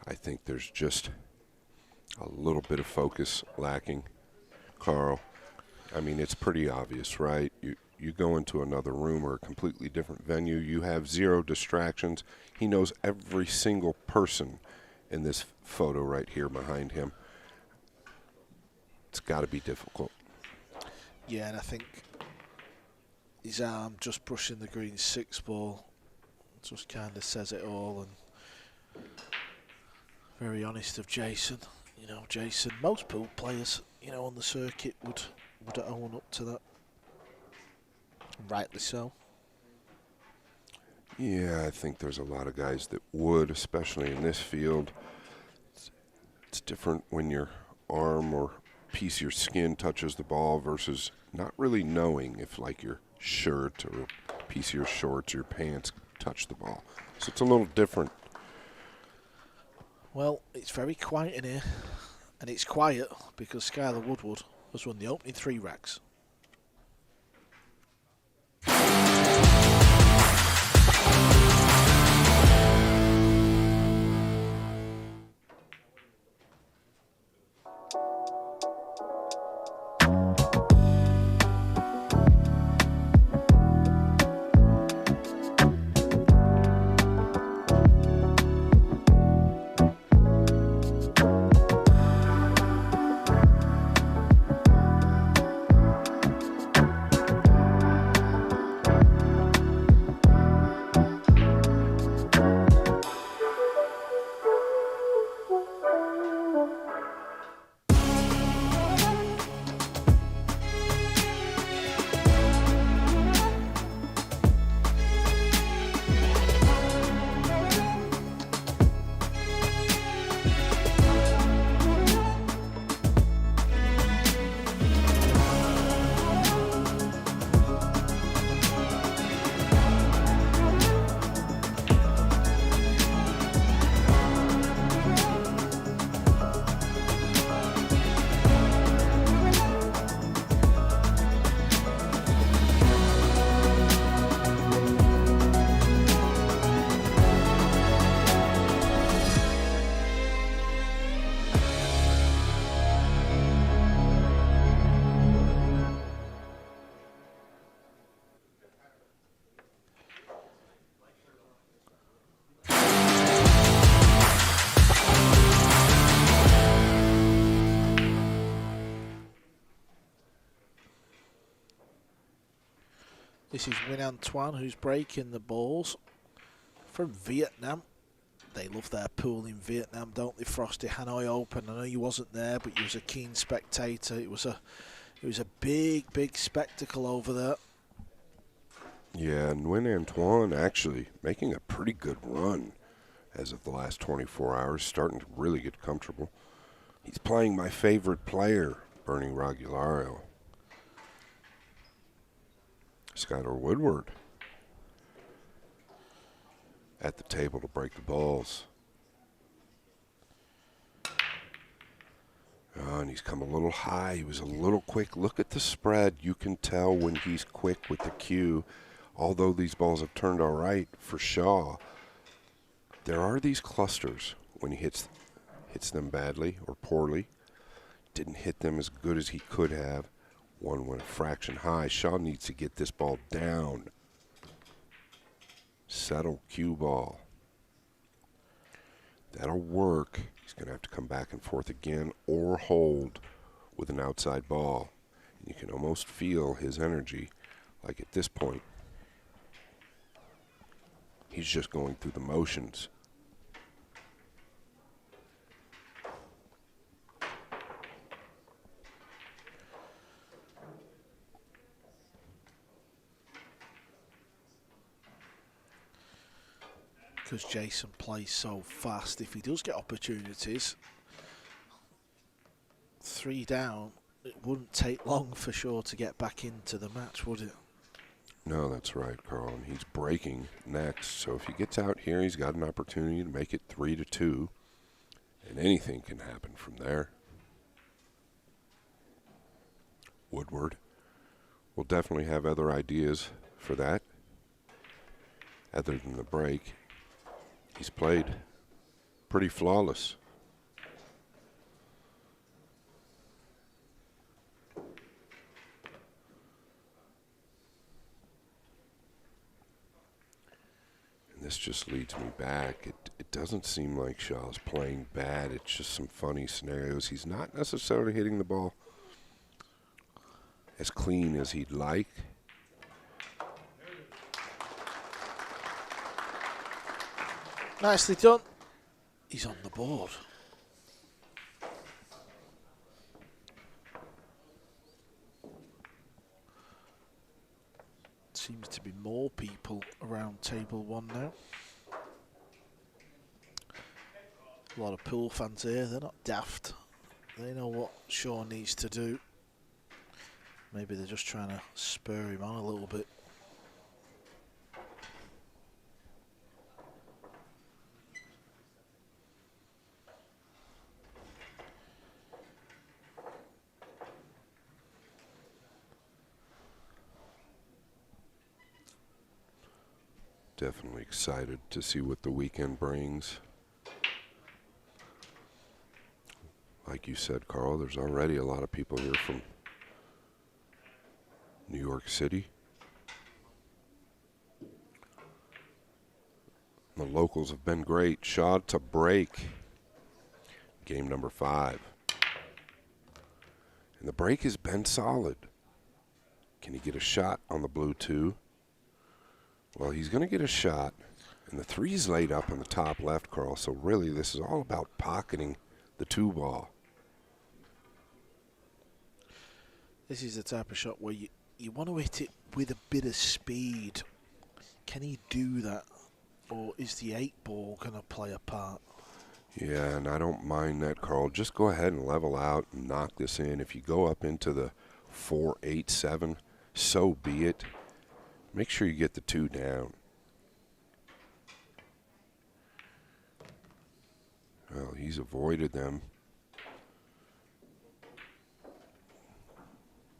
I think there's just a little bit of focus lacking, Carl. I mean, it's pretty obvious, right? You go into another room or a completely different venue, you have 0 distractions. He knows every single person in this photo right here behind him. It's got to be difficult. Yeah, and I think his arm just brushing the green 6-ball just kind of says it all. And very honest of Jason. You know, Jason, most pool players, you know, on the circuit would own up to that. Rightly so. Yeah, I think there's a lot of guys that would, especially in this field. It's different when your arm or piece of your skin touches the ball versus not really knowing if, like, your shirt or a piece of your shorts or your pants touch the ball. So it's a little different. Well, it's very quiet in here, and it's quiet because Skyler Woodward has won the opening 3 racks. This is Nguyen Antoine who's breaking the balls from Vietnam. They love their pool in Vietnam, don't they? Frosty, Hanoi Open. I know you wasn't there, but you was a keen spectator. It was a big spectacle over there. Yeah, and Nguyen Antoine actually making a pretty good run as of the last 24 hours, starting to really get comfortable. He's playing my favorite player, Bernie Regalario. Skylar Woodward at the table to break the balls. Oh, and he's come a little high. He was a little quick. Look at the spread. You can tell when he's quick with the cue. Although these balls have turned all right for Shaw, there are these clusters when he hits them badly or poorly. Didn't hit them as good as he could have. One went a fraction high. Shaw needs to get this ball down. Settle cue ball. That'll work. He's going to have to come back and forth again or hold with an outside ball. And you can almost feel his energy, like at this point. He's just going through the motions. Because Jason plays so fast, if he does get opportunities, 3 down, it wouldn't take long for sure to get back into the match, would it? No, that's right, Carl. And he's breaking next. So if he gets out here, he's got an opportunity to make it 3-2. And anything can happen from there. Woodward will definitely have other ideas for that. Other than the break, he's played pretty flawless. This just leads me back. It doesn't seem like Shaw's playing bad. It's just some funny scenarios. He's not necessarily hitting the ball as clean as he'd like. Nicely done. He's on the board. Seems to be more people around table 1 now. A lot of pool fans here. They're not daft. They know what Shaw needs to do. Maybe they're just trying to spur him on a little bit. Definitely excited to see what the weekend brings. Like you said, Carl, there's already a lot of people here from New York City. The locals have been great. Shaw to break. Game number 5. And the break has been solid. Can he get a shot on the blue 2? Well, he's going to get a shot, and the 3's laid up on the top left, Carl, so really this is all about pocketing the 2 ball. This is the type of shot where you want to hit it with a bit of speed. Can he do that, or is the 8 ball going to play a part? Yeah, and I don't mind that, Carl. Just go ahead and level out and knock this in. If you go up into the 4, 8, 7, so be it. Make sure you get the 2 down. Well, he's avoided them.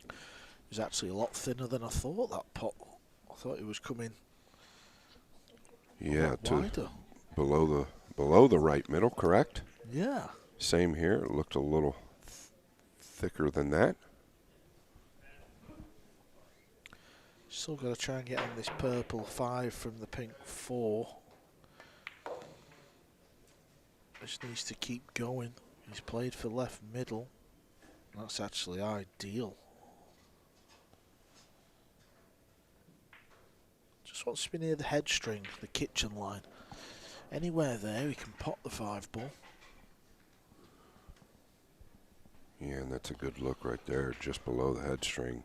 It was actually a lot thinner than I thought, that pot. I thought it was coming wider. below the right middle, correct? Yeah. Same here. It looked a little thicker than that. Still got to try and get on this purple 5 from the pink 4. Just needs to keep going. He's played for left middle. That's actually ideal. Just wants to be near the head string, the kitchen line. Anywhere there, he can pot the 5 ball. Yeah, and that's a good look right there, just below the head string.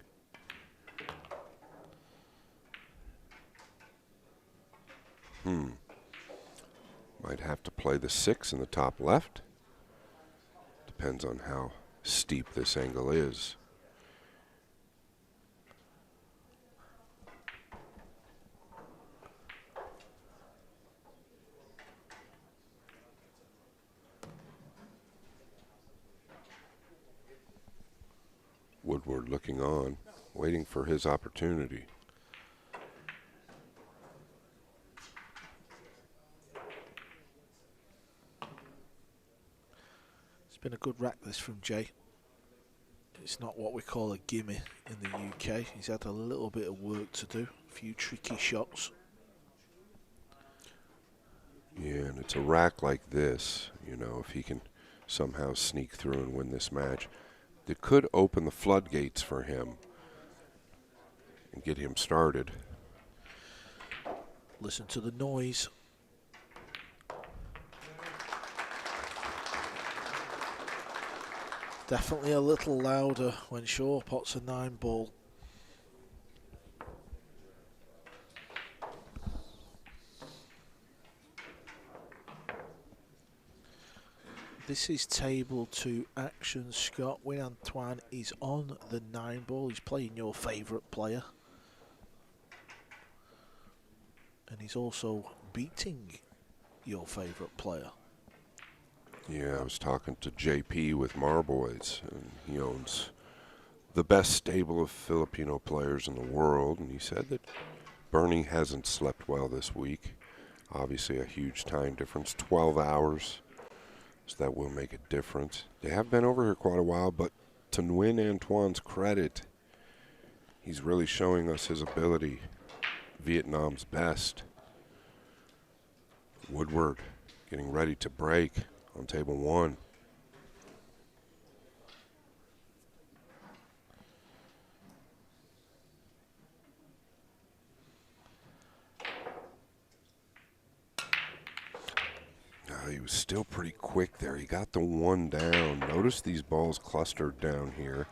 Might have to play the 6 in the top left. Depends on how steep this angle is. Woodward looking on, waiting for his opportunity. It's been a good rack this from Jay. It's not what we call a gimme in the UK. He's had a little bit of work to do, a few tricky shots. Yeah, and it's a rack like this, you know, if he can somehow sneak through and win this match, that could open the floodgates for him and get him started. Listen to the noise. Definitely a little louder when Shaw pots a 9 ball. This is table 2 action. Scott Win Antoine is on the 9 ball. He's playing your favourite player. And he's also beating your favourite player. Yeah, I was talking to JP with Marboys, and he owns the best stable of Filipino players in the world, and he said that Boening hasn't slept well this week. Obviously a huge time difference, 12 hours, so that will make a difference. They have been over here quite a while, but to Nguyen Antoine's credit, he's really showing us his ability, Vietnam's best. Woodward getting ready to break on table 1. He was still pretty quick there. He got the 1 down. Notice these balls clustered down here.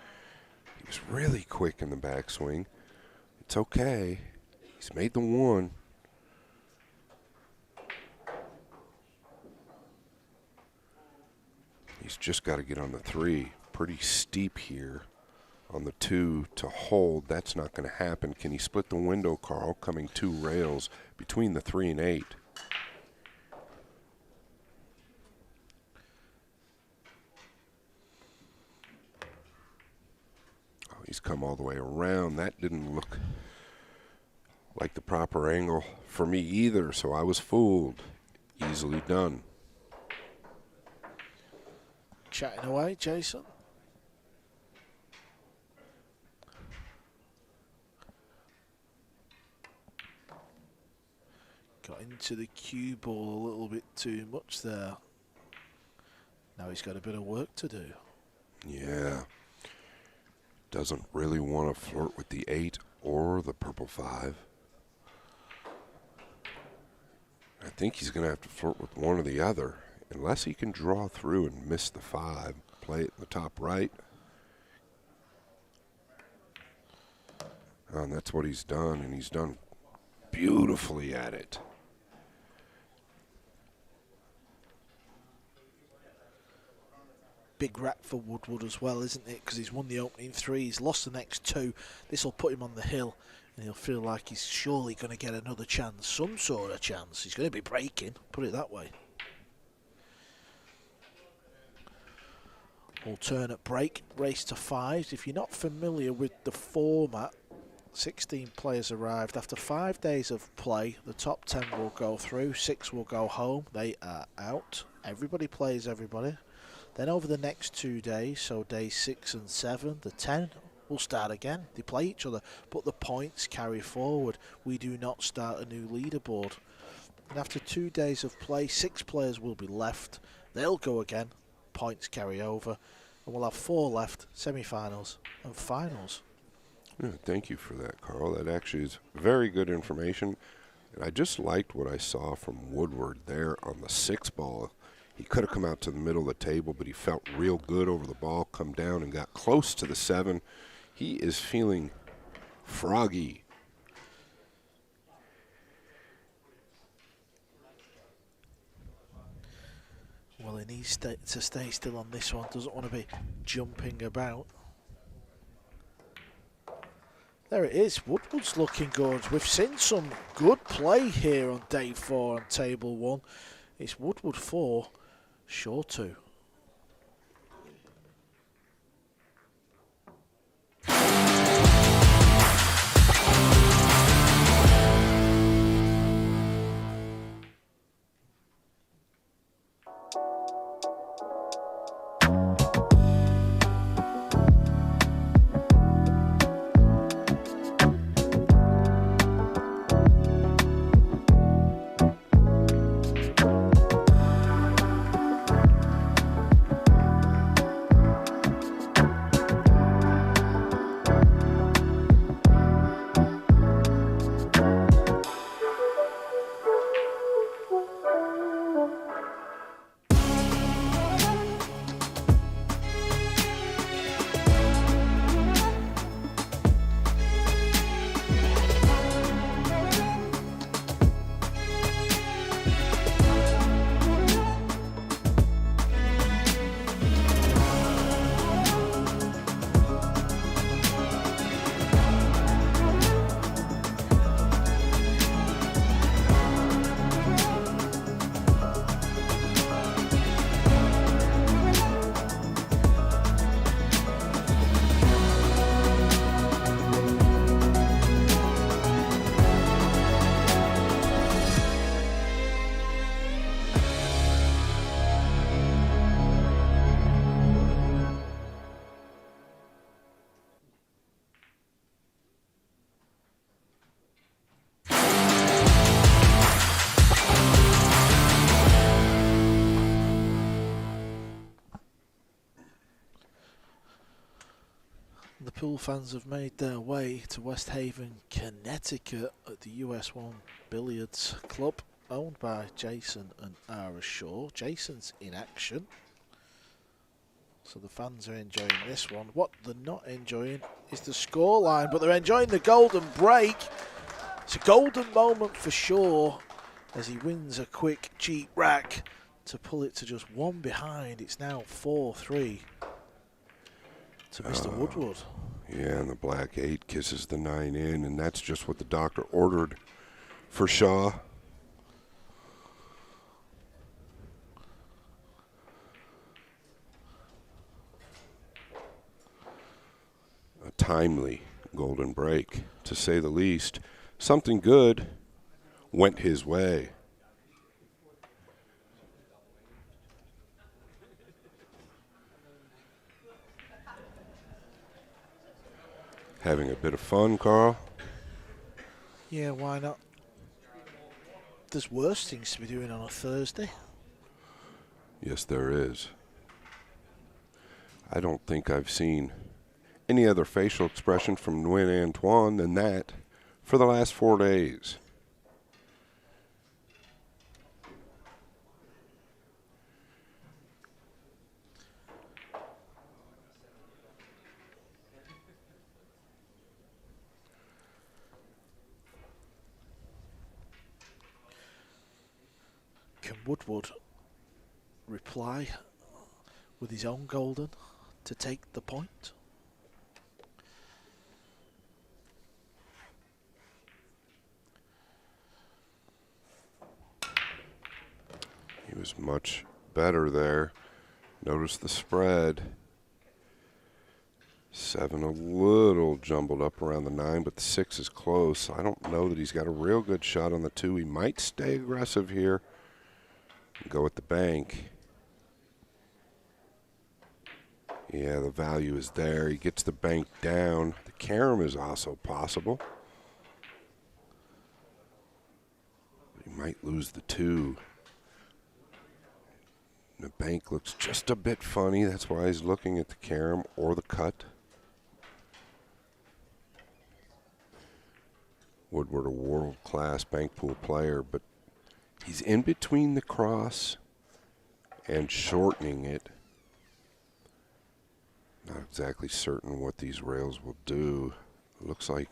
He was really quick in the backswing. It's okay. He's made the 1. He's just got to get on the 3. Pretty steep here on the 2 to hold. That's not going to happen. Can he split the window, Carl? Coming 2 rails between the 3 and 8. Oh, he's come all the way around. That didn't look like the proper angle for me either, so I was fooled. Easily done. Chatting away, Jason. Got into the cue ball a little bit too much there. Now he's got a bit of work to do. Yeah. Doesn't really want to flirt with the 8 or the purple 5. I think he's going to have to flirt with one or the other. Unless he can draw through and miss the 5, play it in the top right. And that's what he's done, and he's done beautifully at it. Big rack for Woodward as well, isn't it? Because he's won the opening 3, he's lost the next 2. This will put him on the hill, and he'll feel like he's surely going to get another chance, some sort of chance. He's going to be breaking, put it that way. Alternate break, race to 5s. If you're not familiar with the format, 16 players arrived. After 5 days of play, the top 10 will go through, 6 will go home. They are out. Everybody plays everybody. Then over the next 2 days, so days 6 and 7, the 10 will start again. They play each other, but the points carry forward. We do not start a new leaderboard. And after 2 days of play, 6 players will be left. They'll go again. Points carry over, and we'll have 4 left, semi-finals and finals. Yeah, thank you for that, Carl. That actually is very good information. And I just liked what I saw from Woodward there on the 6 ball. He could have come out to the middle of the table, but he felt real good over the ball, come down and got close to the 7. He is feeling froggy. Well, he needs to stay still on this one. Doesn't want to be jumping about. There it is. Woodward's looking good. We've seen some good play here on day 4 on table 1. It's Woodward 4, Shaw 2. The pool fans have made their way to West Haven, Connecticut at the US 1 Billiards Club, owned by Jason and Ara Shaw. Jason's in action, so the fans are enjoying this one. What they're not enjoying is the scoreline, but they're enjoying the golden break. It's a golden moment for Shaw as he wins a quick cheap rack to pull it to just 1 behind. It's now 4-3 to Mr. Woodward. Yeah, and the black 8 kisses the 9 in, and that's just what the doctor ordered for Shaw. A timely golden break, to say the least. Something good went his way. Having a bit of fun, Carl? Yeah, why not? There's worse things to be doing on a Thursday. Yes, there is. I don't think I've seen any other facial expression from Nguyen Antoine than that for the last 4 days. Can Woodward reply with his own golden to take the point? He was much better there. Notice the spread. 7 a little jumbled up around the 9, but the 6 is close. I don't know that he's got a real good shot on the 2. He might stay aggressive here and go with the bank. Yeah, the value is there. He gets the bank down. The carom is also possible. He might lose the 2. The bank looks just a bit funny. That's why he's looking at the carom or the cut. Woodward, a world-class bank pool player, but he's in between the cross and shortening it. Not exactly certain what these rails will do. Looks like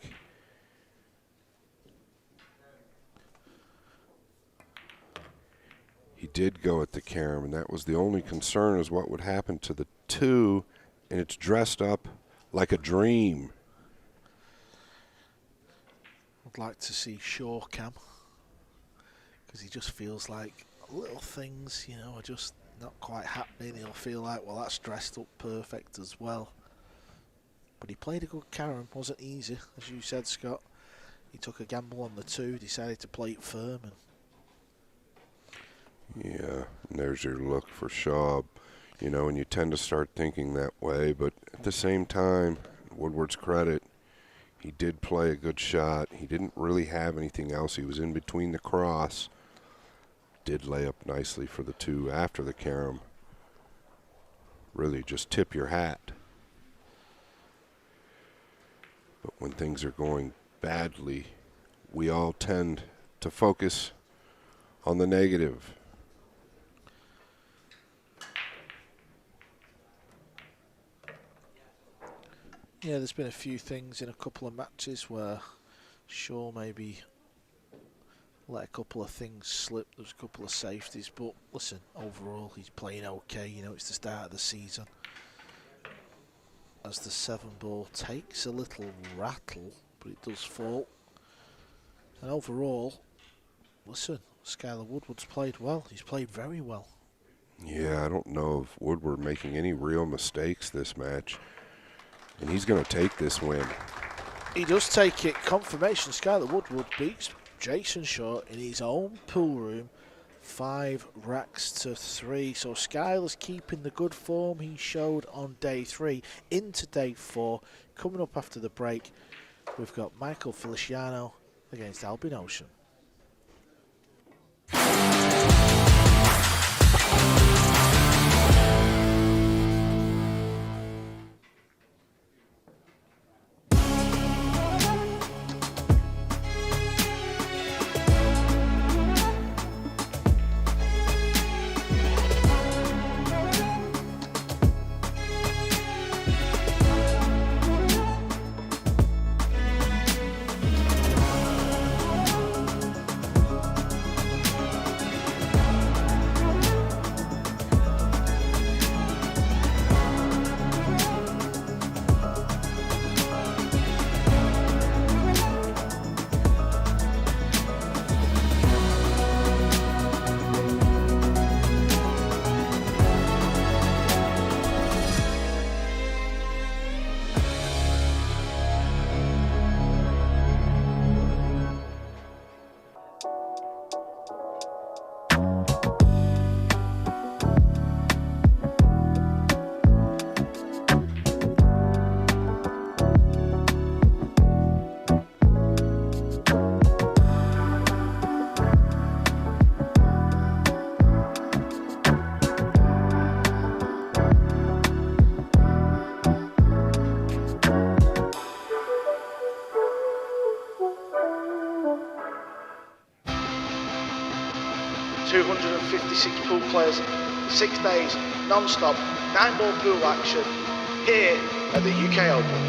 he did go at the carom, and that was the only concern, is what would happen to the 2, and it's dressed up like a dream. I'd like to see Shaw cam, because he just feels like little things, you know, are just not quite happening. He'll feel like, well, that's dressed up perfect as well. But he played a good carom. Wasn't easy, as you said, Scott. He took a gamble on the 2, decided to play it firm. Yeah, and there's your look for Shaw. You know, and you tend to start thinking that way, but at the same time, Woodward's credit, he did play a good shot. He didn't really have anything else. He was in between the cross. Did lay up nicely for the 2 after the carom. Really just tip your hat. But when things are going badly, we all tend to focus on the negative. Yeah, there's been a few things in a couple of matches where Shaw maybe let a couple of things slip. There's a couple of safeties, but listen, overall he's playing okay. You know, it's the start of the season. As the 7-ball takes a little rattle, but it does fall. And overall, listen, Skylar Woodward's played well. He's played very well. Yeah, I don't know if Woodward making any real mistakes this match. And he's going to take this win. He does take it. Confirmation, Skylar Woodward beats Jason Shaw in his own pool room, 5-3. So Skylar's keeping the good form he showed on day 3 into day 4. Coming up after the break, we've got Michael Feliciano against Albin Ouschan. 256 pool players, 6 days, non-stop, 9-ball pool action here at the UK Open.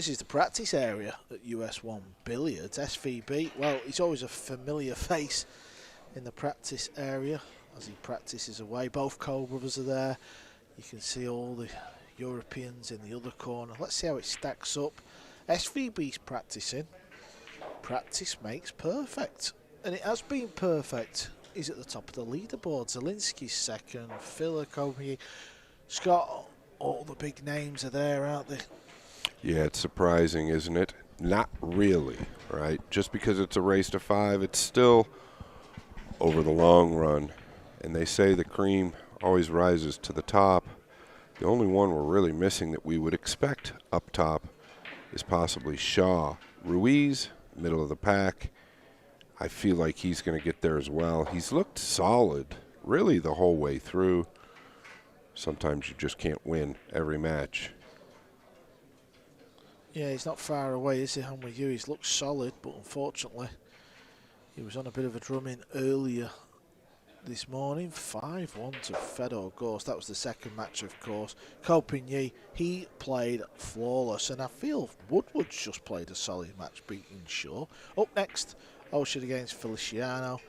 This is the practice area at US1 Billiards. SVB, well, he's always a familiar face in the practice area as he practices away. Both Cole brothers are there. You can see all the Europeans in the other corner. Let's see how it stacks up. SVB's practicing. Practice makes perfect. And it has been perfect. He's at the top of the leaderboard. Zielinski's second. Feliciano, Scott, all the big names are there, aren't they? Yeah, it's surprising, isn't it? Not really, right? Just because it's a race to 5, it's still over the long run. And they say the cream always rises to the top. The only one we're really missing that we would expect up top is possibly Shaw. Ruiz, middle of the pack. I feel like he's going to get there as well. He's looked solid really the whole way through. Sometimes you just can't win every match. Yeah, he's not far away, is he? I'm with you. He's looked solid, but unfortunately, he was on a bit of a drumming earlier this morning. 5-1 to Fedor Gorst. That was the second match, of course. Copigny, he played flawless, and I feel Woodward's just played a solid match, beating Shaw. Up next, Ouschan against Feliciano.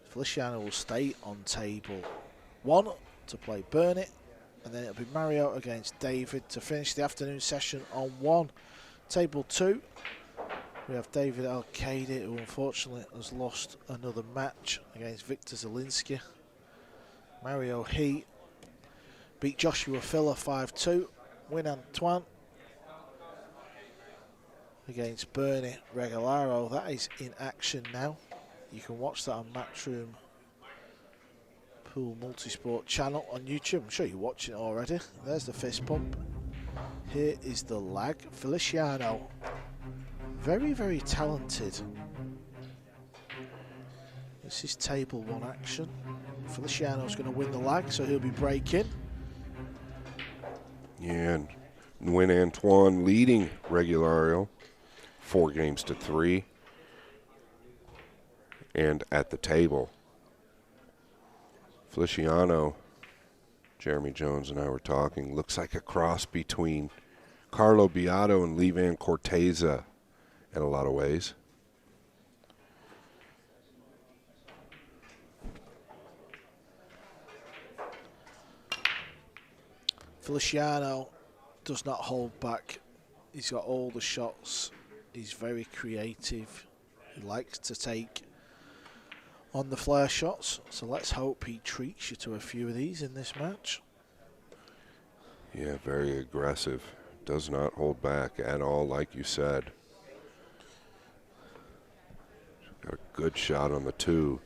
Feliciano will stay on table 1 to play Burnett, and then it'll be Mario against David to finish the afternoon session on 1. Table 2, we have David Alcaide, who unfortunately has lost another match against Victor Zielinski. Mario He beat Joshua Filler 5-2. Win Antoine against Bernie Regalario. That is in action now. You can watch that on Matchroom Pool Multisport channel on YouTube. I'm sure you're watching it already. There's the fist pump. Here is the lag. Feliciano, very, very talented. This is table 1 action. Feliciano's going to win the lag, so he'll be breaking. Yeah, and Nguyen Antoine leading Regalario 4-3. And at the table, Feliciano, Jeremy Jones and I were talking, looks like a cross between Carlo Beato and Levan Corteza in a lot of ways. Feliciano does not hold back. He's got all the shots. He's very creative. He likes to take on the flare shots. So let's hope he treats you to a few of these in this match. Yeah, very aggressive. Does not hold back at all, like you said. Got a good shot on the 2.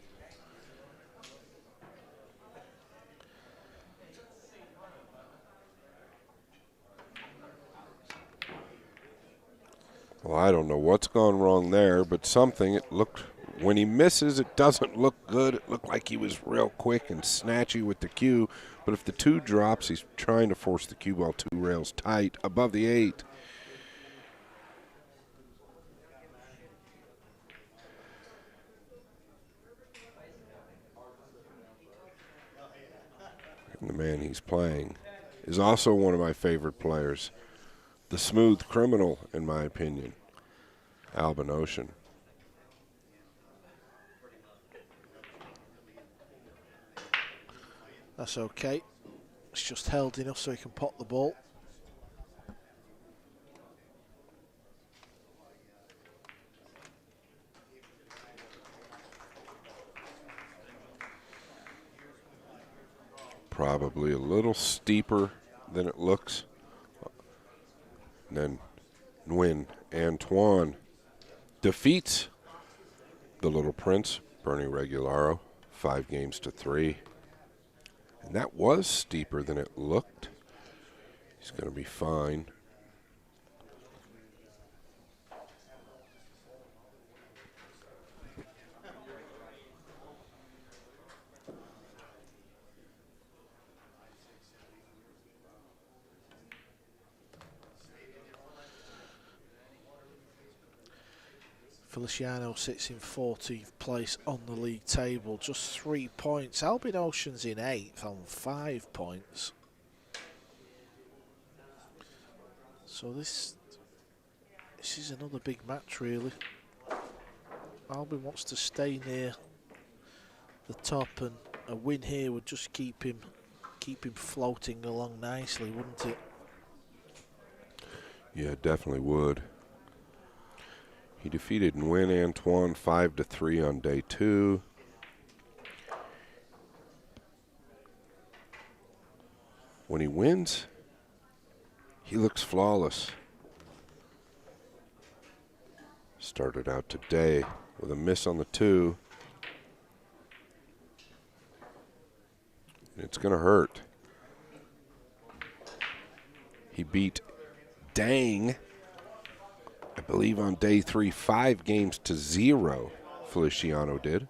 Well, I don't know what's gone wrong there, but something, it looked, when he misses, it doesn't look good. It looked like he was real quick and snatchy with the cue, but if the 2 drops, he's trying to force the cue ball 2 rails tight above the 8. And the man he's playing is also one of my favorite players. The smooth criminal, in my opinion, Ouschan. That's okay. It's just held enough so he can pop the ball. Probably a little steeper than it looks. And then Nguyen Antoine defeats the Little Prince, Bernie Regalario, 5-3. And that was steeper than it looked. He's going to be fine. Feliciano sits in 14th place on the league table, just 3 points. Albin Ocean's in 8th on 5 points. So this This is another big match, really. Albin wants to stay near the top, and a win here would just keep him floating along nicely, wouldn't it? Yeah, it definitely would. He defeated Nguyen Antoine 5-3 on day 2. When he wins, he looks flawless. Started out today with a miss on the 2. It's going to hurt. He beat Dang, I believe on day 3, 5-0. Feliciano did.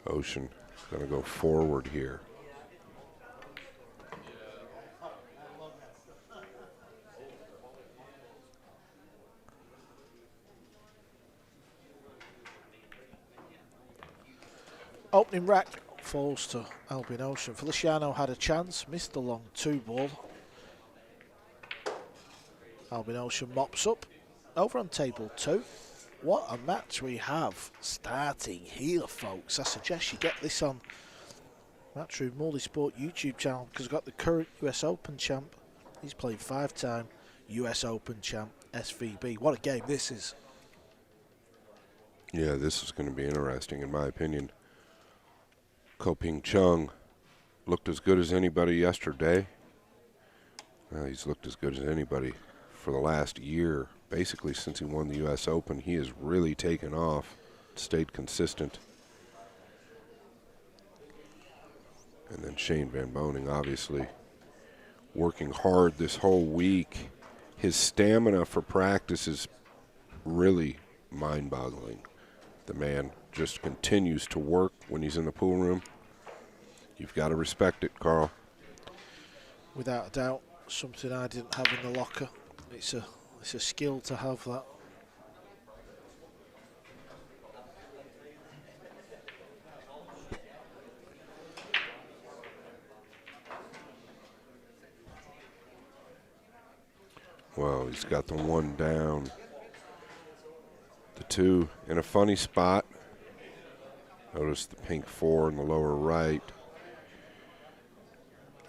Ouschan going to go forward here. Opening rack falls to Albin Ouschan. Feliciano had a chance, missed the long 2 ball. Albin Ouschan mops up. Over on table 2. What a match we have starting here, folks. I suggest you get this on Matchroom Multisport YouTube channel, because we've got the current US Open champ. He's played 5-time US Open champ, SVB. What a game this is. Yeah, this is going to be interesting in my opinion. Koping Chong looked as good as anybody yesterday. Well, he's looked as good as anybody for the last year. Basically, since he won the U.S. Open, he has really taken off, stayed consistent. And then Shane Van Boening, obviously, working hard this whole week. His stamina for practice is really mind-boggling. The man just continues to work when he's in the pool room. You've got to respect it, Carl. Without a doubt, something I didn't have in the locker. It's a skill to have that. Well, he's got the 1 down. The 2 in a funny spot. Notice the pink 4 in the lower right.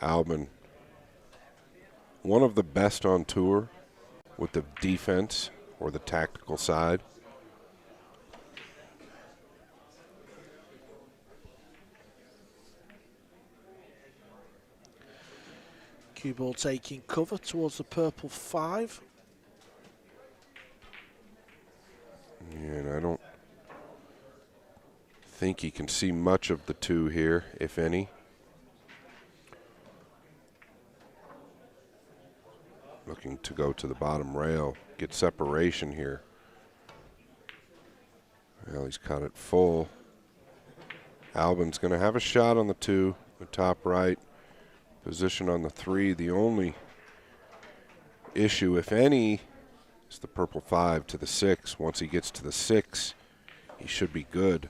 Albin, one of the best on tour with the defense or the tactical side. Cue ball taking cover towards the purple 5. Yeah, and I don't think he can see much of the 2 here, if any. Looking to go to the bottom rail, get separation here. Well, he's caught it full. Albin's going to have a shot on the 2, the top right. Position on the 3. The only issue, if any, is the purple 5 to the 6. Once he gets to the 6, he should be good.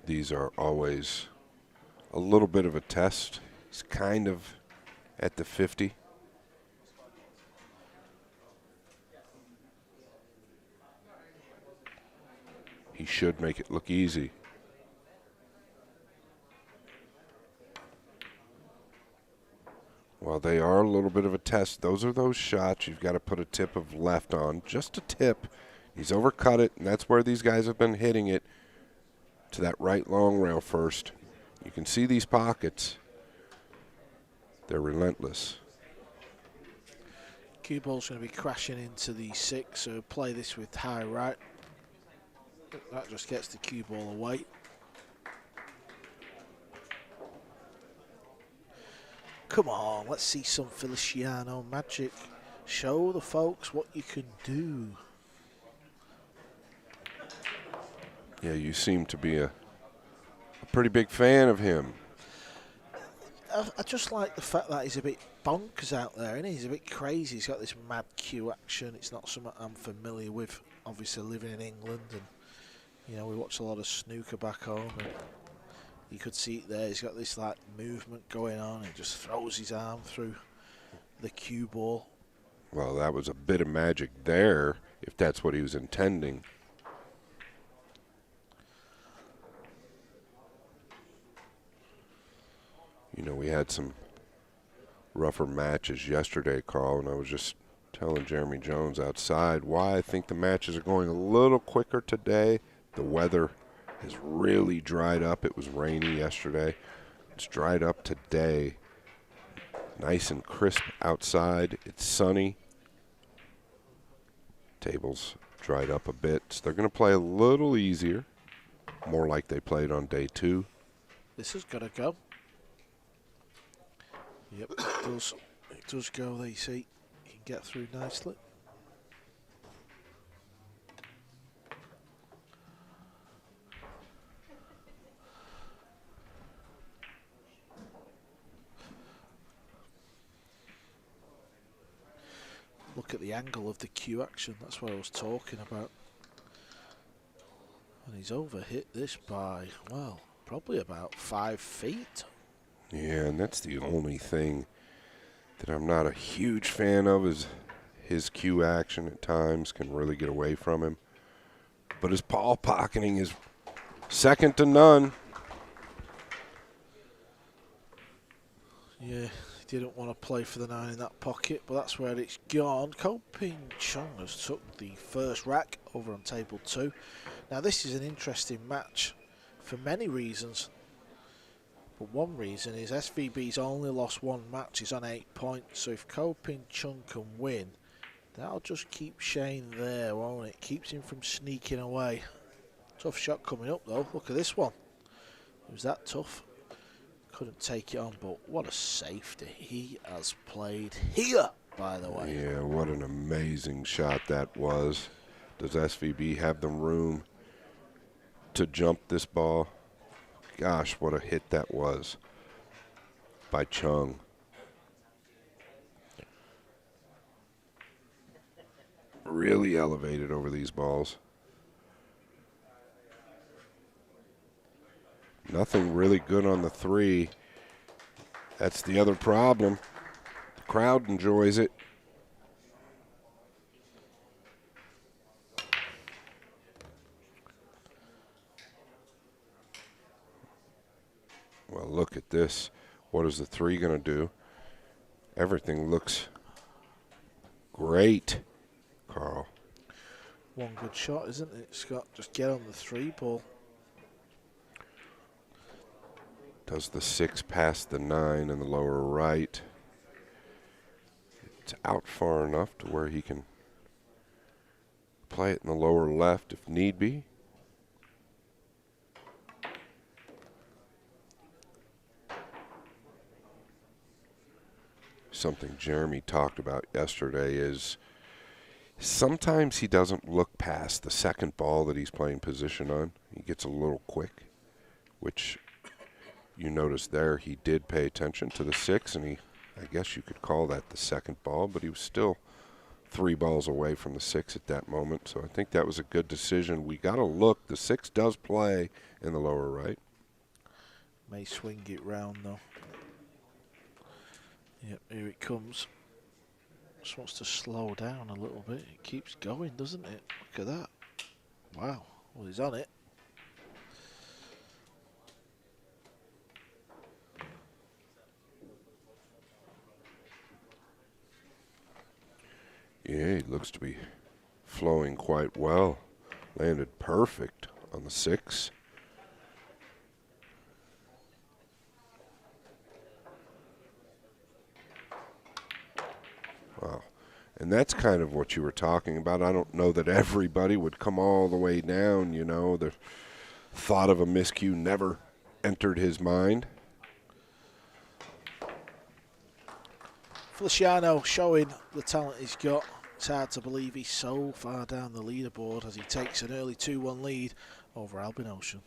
These are always a little bit of a test. He's kind of at the 50. He should make it look easy. While they are a little bit of a test, those are those shots you've got to put a tip of left on, just a tip. He's overcut it, and that's where these guys have been hitting it, to that right long rail first. You can see these pockets. They're relentless. Cue ball's going to be crashing into the 6, so play this with high right. That just gets the cue ball away. Come on, let's see some Feliciano magic. Show the folks what you can do. Yeah, you seem to be a pretty big fan of him. I just like the fact that he's a bit bonkers out there, and he's a bit crazy. He's got this mad cue action. It's not something I'm familiar with, obviously living in England, and, you know, he's got this mad cue action. It's a bit crazy. He's got this mad cue action. It's not something I'm familiar with, obviously living in England, and, you know, he's got this mad cue action. It's not something I'm familiar with, obviously living in England, and, You know, we watch a lot of snooker back home, and you could see it there. He's got this like movement going on. He just throws his arm through the cue ball. Well, that was a bit of magic there, if that's what he was intending. You know, we had some rougher matches yesterday, Carl, and I was just telling Jeremy Jones outside why I think the matches are going a little quicker today. The weather has really dried up. It was rainy yesterday. It's dried up today. Nice and crisp outside. It's sunny. Tables dried up a bit. So they're going to play a little easier, more like they played on day 2. This has got to go. Yep, it does. It does go. There you see, you can get through nicely. Look at the angle of the cue action. That's what I was talking about. And he's overhit this by, well, probably about 5 feet. Yeah, and that's the only thing that I'm not a huge fan of is his cue action at times can really get away from him. But his ball pocketing is second to none. Yeah, he didn't want to play for the 9 in that pocket, but that's where it's gone. Chong has took the first rack over on table 2. Now this is an interesting match for many reasons. But one reason is SVB's only lost 1 match. He's on 8 points. So if Chong can win, that'll just keep Shane there, won't it? Keeps him from sneaking away. Tough shot coming up though. Look at this one. It was that tough. Couldn't take it on, but what a safety he has played here, by the way. Yeah, what an amazing shot that was. Does SVB have the room to jump this ball? Gosh, what a hit that was by Chong. Really elevated over these balls. Nothing really good on the 3. That's the other problem. The crowd enjoys it. Well, look at this. What is the 3 going to do? Everything looks great, Carl. One good shot, isn't it, Scott? Just get on the 3 ball. Does the 6 pass the 9 in the lower right? It's out far enough to where he can play it in the lower left if need be. Something Jeremy talked about yesterday is sometimes he doesn't look past the second ball that he's playing position on. He gets a little quick, which you notice there he did pay attention to the 6, and I guess you could call that the second ball, but he was still 3 balls away from the 6 at that moment. So I think that was a good decision. We got to look. The 6 does play in the lower right. May swing it round though. Yep, here it comes. Just wants to slow down a little bit. It keeps going, doesn't it? Look at that. Wow. Well, he's on it. Yeah, he looks to be flowing quite well. Landed perfect on the 6. Wow. And that's kind of what you were talking about. I don't know that everybody would come all the way down, you know. The thought of a miscue never entered his mind. Feliciano showing the talent he's got. It's hard to believe he's so far down the leaderboard as he takes an early 2-1 lead over Ouschan.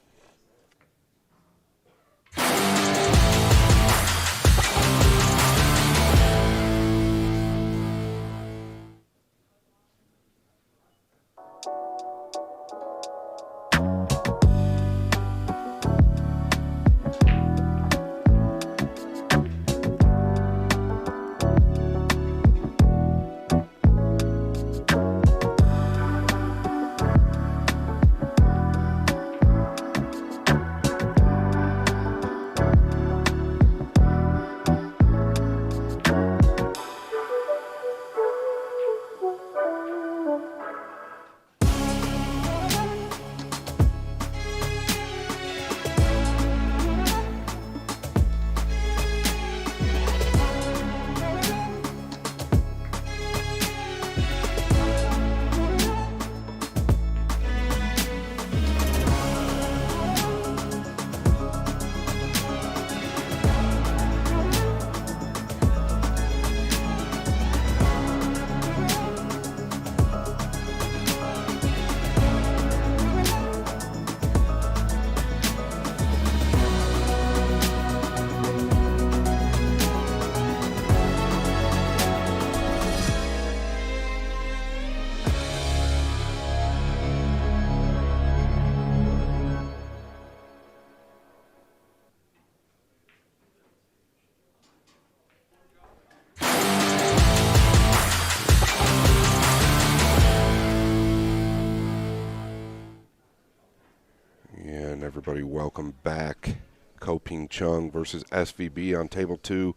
And everybody, welcome back. Ko-Ping Chong versus SVB on table 2.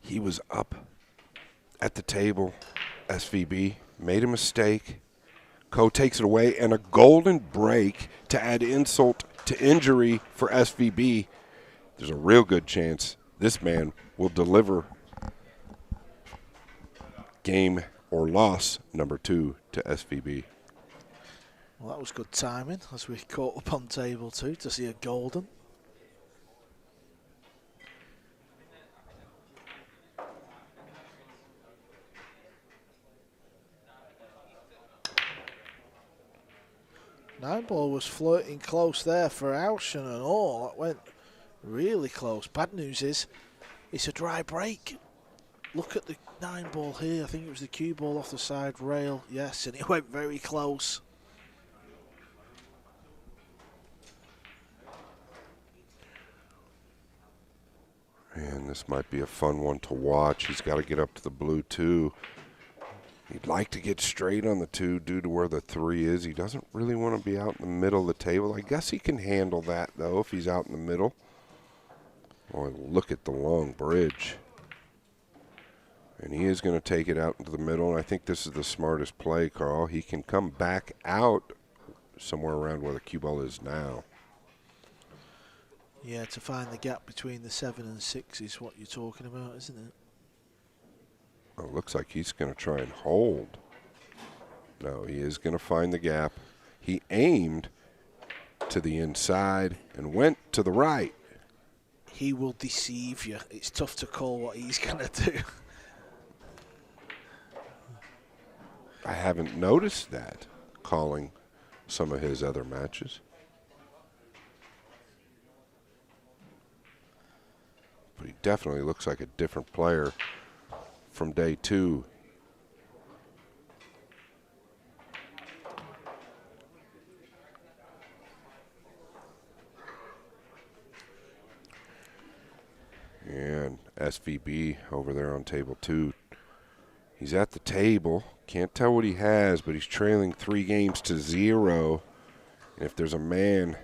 He was up at the table. SVB made a mistake. Ko takes it away, and a golden break to add insult to injury for SVB. There's a real good chance this man will deliver game or loss number 2 to SVB. Well, that was good timing as we caught up on table 2 to see a golden. Nineball was flirting close there for Ouschan and all. That went really close. Bad news is it's a dry break. Look at the Nineball here. I think it was the cue ball off the side rail. Yes, and it went very close. And this might be a fun one to watch. He's got to get up to the blue 2. He'd like to get straight on the 2 due to where the 3 is. He doesn't really want to be out in the middle of the table. I guess he can handle that, though, if he's out in the middle. Boy, look at the long bridge. And he is going to take it out into the middle, and I think this is the smartest play, Carl. He can come back out somewhere around where the cue ball is now. Yeah, to find the gap between the 7 and 6 is what you're talking about, isn't it? Oh, looks like he's going to try and hold. No, he is going to find the gap. He aimed to the inside and went to the right. He will deceive you. It's tough to call what he's going to do. I haven't noticed that calling some of his other matches. But he definitely looks like a different player from day 2. And SVB over there on table 2. He's at the table. Can't tell what he has, but he's trailing 3 games to 0. And if there's a man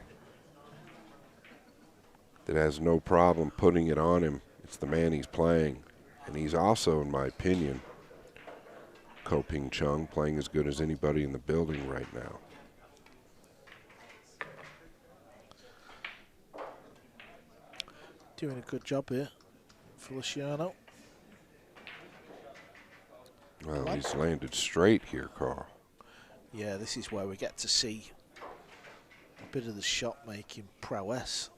that has no problem putting it on him, it's the man he's playing. And he's also, in my opinion, Ko-Ping Chong, playing as good as anybody in the building right now. Doing a good job here, Feliciano. Well, he's landed straight here, Carl. Yeah, this is where we get to see a bit of the shot-making prowess.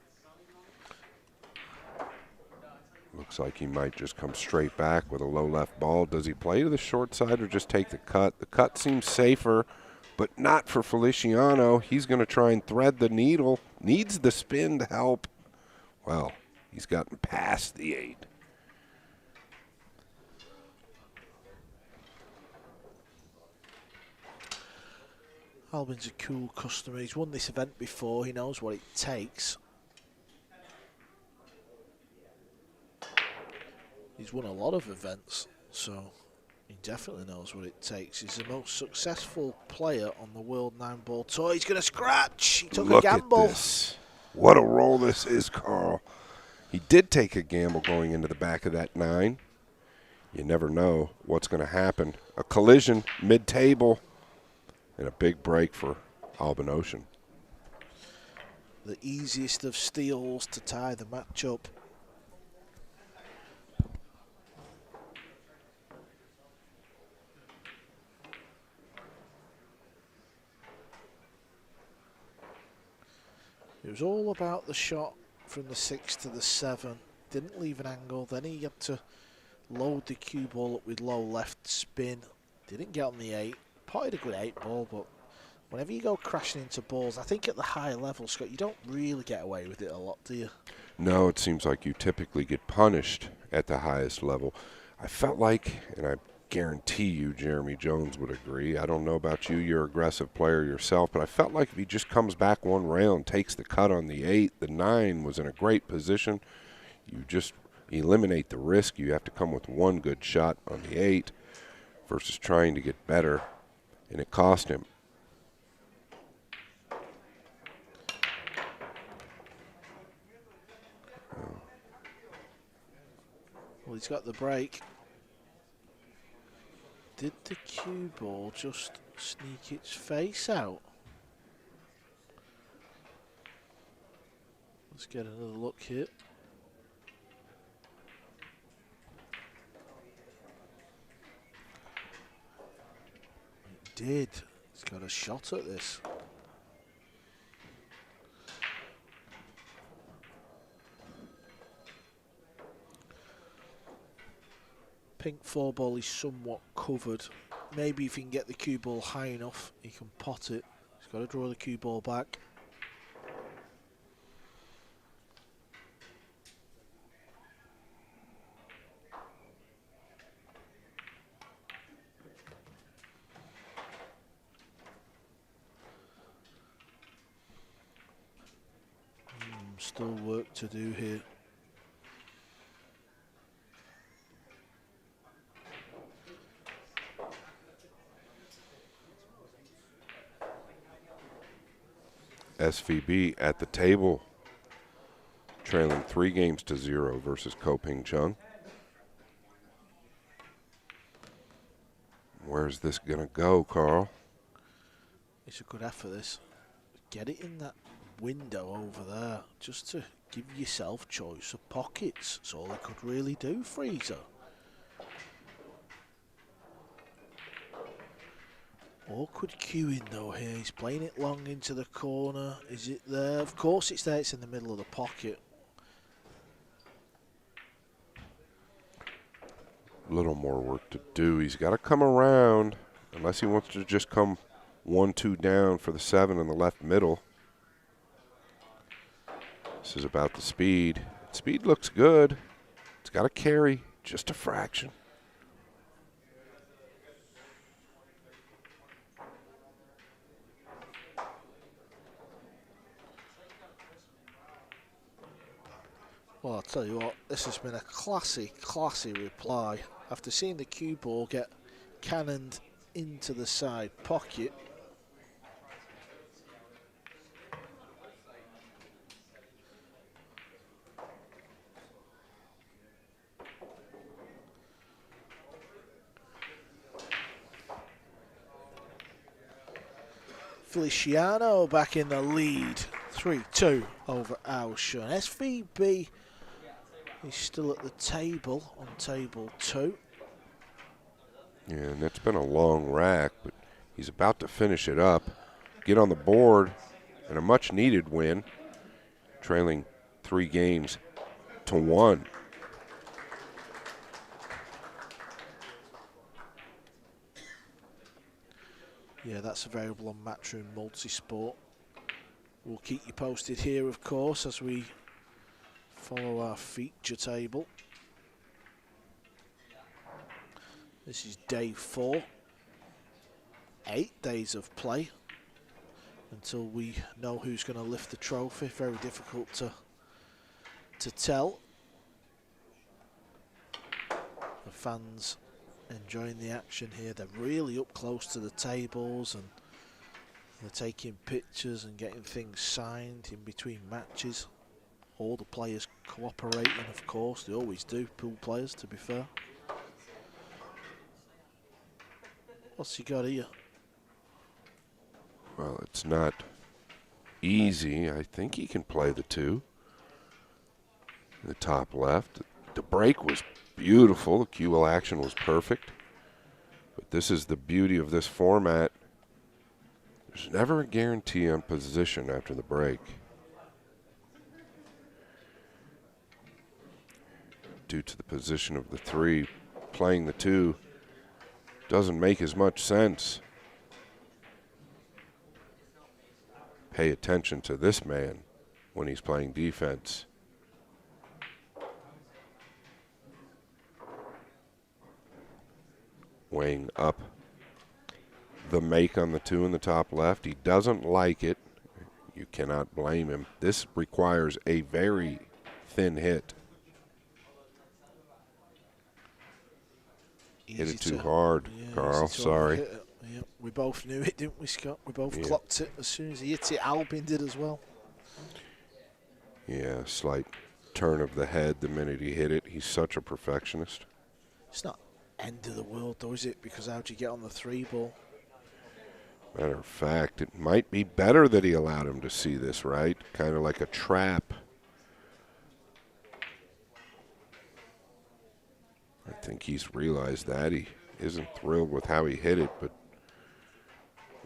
Looks like he might just come straight back with a low left ball. Does he play to the short side or just take the cut? The cut seems safer, but not for Feliciano. He's going to try and thread the needle. Needs the spin to help. Well, he's gotten past the 8. Albin's a cool customer. He's won this event before. He knows what it takes. He's won a lot of events, so he definitely knows what it takes. He's the most successful player on the World Nineball Tour. He's going to scratch. He took a gamble. Look at this. What a roll this is, Carl. He did take a gamble going into the back of that 9. You never know what's going to happen. A collision mid-table and a big break for Ouschan. The easiest of steals to tie the match up. It was all about the shot from the 6 to the 7. Didn't leave an angle. Then he had to load the cue ball up with low left spin. Didn't get on the 8. Potted a good 8 ball, but whenever you go crashing into balls, I think at the higher level, Scott, you don't really get away with it a lot, do you? No, it seems like you typically get punished at the highest level. I felt like, and I guarantee you Jeremy Jones would agree, I don't know about you, you're an aggressive player yourself, but I felt like if he just comes back one rail and takes the cut on the 8, the 9 was in a great position. You just eliminate the risk. You have to come with one good shot on the 8 versus trying to get better, and it cost him. Well, he's got the break. Did the cue ball just sneak its face out? Let's get another look here. It did. He's got a shot at this. Pink 4 ball is somewhat covered. Maybe if he can get the cue ball high enough, he can pot it. He's got to draw the cue ball back. Still work to do here. SVB at the table, trailing 3-0 versus Koping Chung. Where's this gonna go, Carl? It's a good effort, this. Get it in that window over there, just to give yourself choice of pockets. That's all he could really do, Freezer. Awkward cueing though here. He's playing it long into the corner. Is it there? Of course it's there. It's in the middle of the pocket. A little more work to do. He's got to come around, unless he wants to just come 1-2 down for the 7 in the left middle. This is about the speed. Speed looks good. It's got to carry just a fraction. Well, I'll tell you what, this has been a classy reply. After seeing the cue ball get cannoned into the side pocket, Feliciano back in the lead, 3-2 over Ouschan. SVB is still at the table on table 2. Yeah, and it's been a long rack, but he's about to finish it up, get on the board, and a much-needed win, trailing 3-1. Yeah, that's available on Matchroom Multisport. We'll keep you posted here, of course, as we follow our feature table. This is day 4. 8 days of play until we know who's going to lift the trophy. Very difficult to tell. The fans enjoying the action here. They're really up close to the tables and they're taking pictures and getting things signed in between matches. All the players cooperating, of course. They always do, pool players, to be fair. What's he got here? Well, it's not easy. I think he can play the 2. The top left. The break was beautiful. The cue action was perfect. But this is the beauty of this format. There's never a guarantee on position after the break. Due to the position of the 3, playing the 2 doesn't make as much sense. Pay attention to this man when he's playing defense. Weighing up the make on the 2 in the top left. He doesn't like it. You cannot blame him. This requires a very thin hit. Hit it too hard, yeah, Carl. Sorry. Yeah, we both knew it, didn't we, Scott? We both clocked it as soon as he hit it. Albin did as well. Yeah, slight turn of the head the minute he hit it. He's such a perfectionist. It's not end of the world, though, is it? Because how'd you get on the 3-ball? Matter of fact, it might be better that he allowed him to see this, right? Kind of like a trap. I think he's realized that. He isn't thrilled with how he hit it, but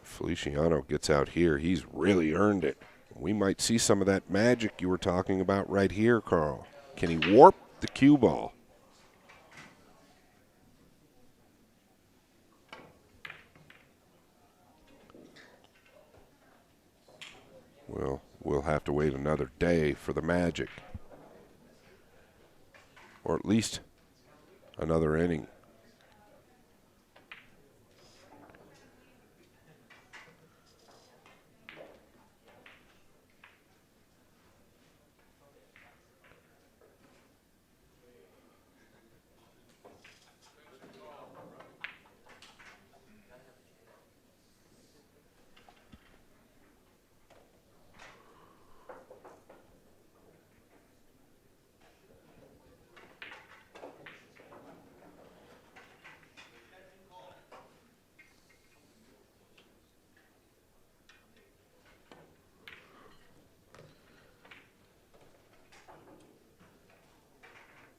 if Feliciano gets out here, he's really earned it. We might see some of that magic you were talking about right here, Carl. Can he warp the cue ball? Well, we'll have to wait another day for the magic. Or at least another inning.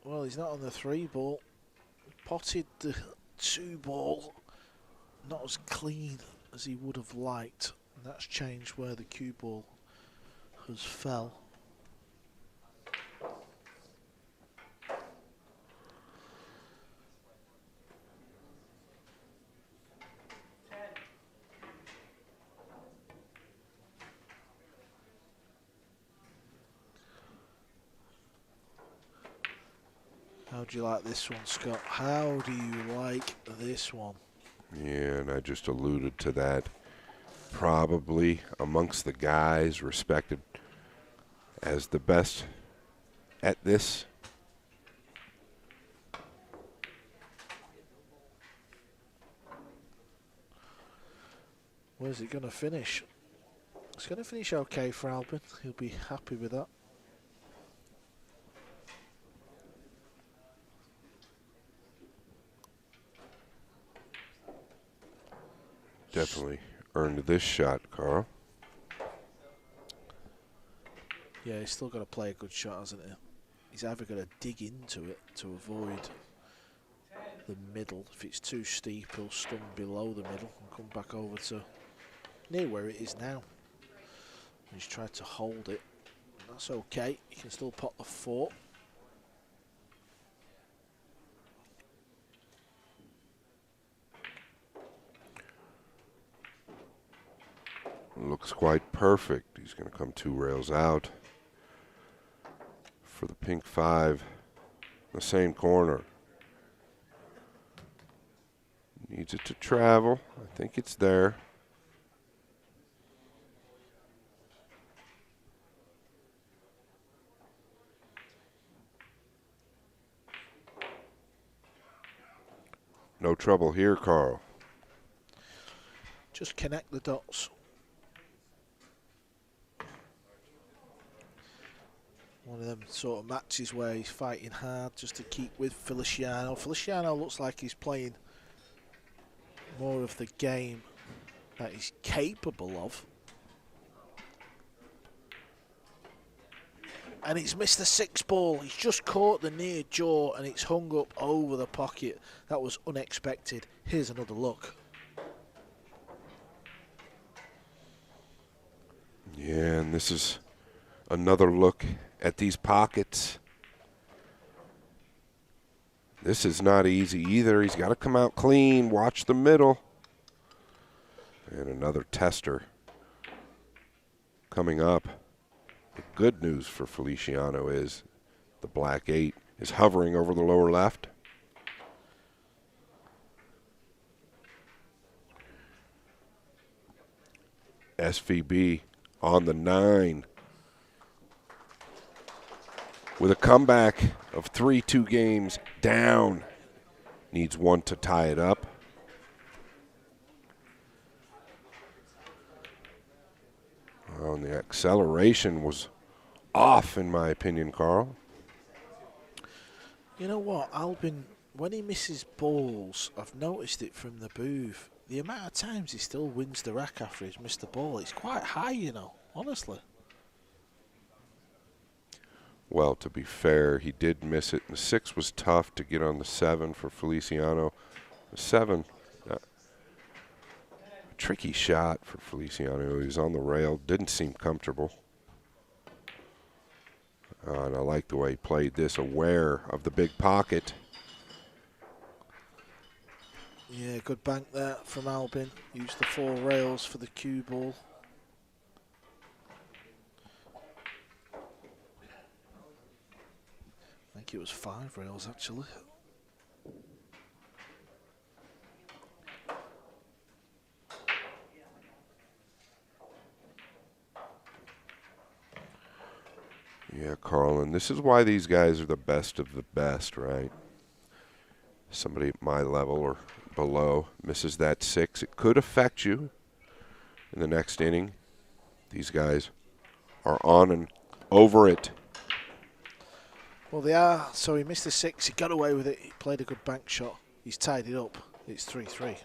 Well, he's not on the 3-ball. Potted the 2-ball. Not as clean as he would have liked. And that's changed where the cue ball has fell. How do you like this one, Scott? How do you like this one? Yeah, and I just alluded to that. Probably amongst the guys respected as the best at this. Where's it going to finish? It's going to finish okay for Albin. He'll be happy with that. Definitely earned this shot, Carl. Yeah, he's still got to play a good shot, hasn't he? He's either got to dig into it to avoid the middle. If it's too steep, he'll stun below the middle and come back over to near where it is now. He's tried to hold it. That's okay. He can still pot the 4. Looks quite perfect. He's going to come 2 rails out for the pink 5, the same corner. Needs it to travel. I think it's there. No trouble here, Carl. Just connect the dots. One of them sort of matches where he's fighting hard just to keep with Feliciano. Feliciano looks like he's playing more of the game that he's capable of. And he's missed the 6-ball. He's just caught the near jaw and it's hung up over the pocket. That was unexpected. Here's another look. Yeah, and this is another look at these pockets. This is not easy either. He's got to come out clean, watch the middle. And another tester coming up. The good news for Feliciano is the black 8 is hovering over the lower left. SVB on the 9. With a comeback of 3-2 games down. Needs 1 to tie it up. Oh, and the acceleration was off, in my opinion, Carl. You know what, Albin, when he misses balls, I've noticed it from the booth. The amount of times he still wins the rack after he's missed the ball, it's quite high, you know, honestly. Well, to be fair, he did miss it. The 6 was tough to get on the 7 for Feliciano. The 7, tricky shot for Feliciano. He was on the rail, didn't seem comfortable. And I like the way he played this, aware of the big pocket. Yeah, good bank there from Albin. Used the 4 rails for the cue ball. I think it was 5 rails actually. Yeah, Carl, and this is why these guys are the best of the best, right? Somebody at my level or below misses that 6. It could affect you in the next inning. These guys are on and over it. Well, they are. So he missed the 6. He got away with it. He played a good bank shot. He's tied it up. It's 3-3.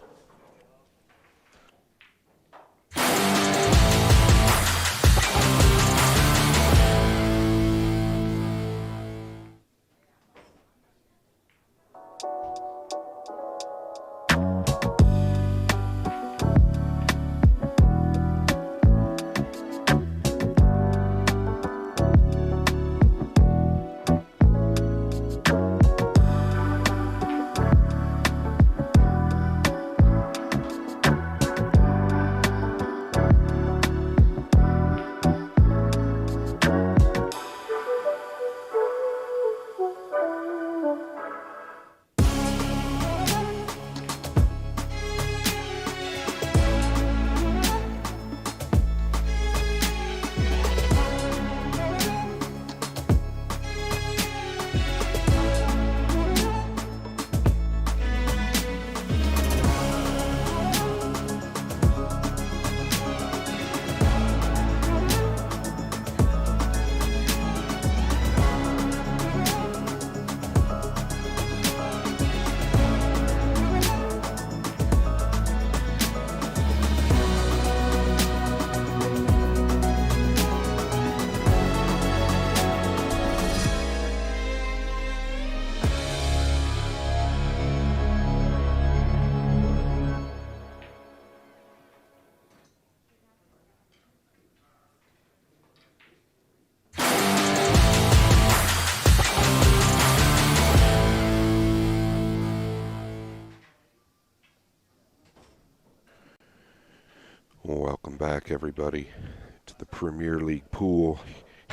Welcome back, everybody, to the Premier League pool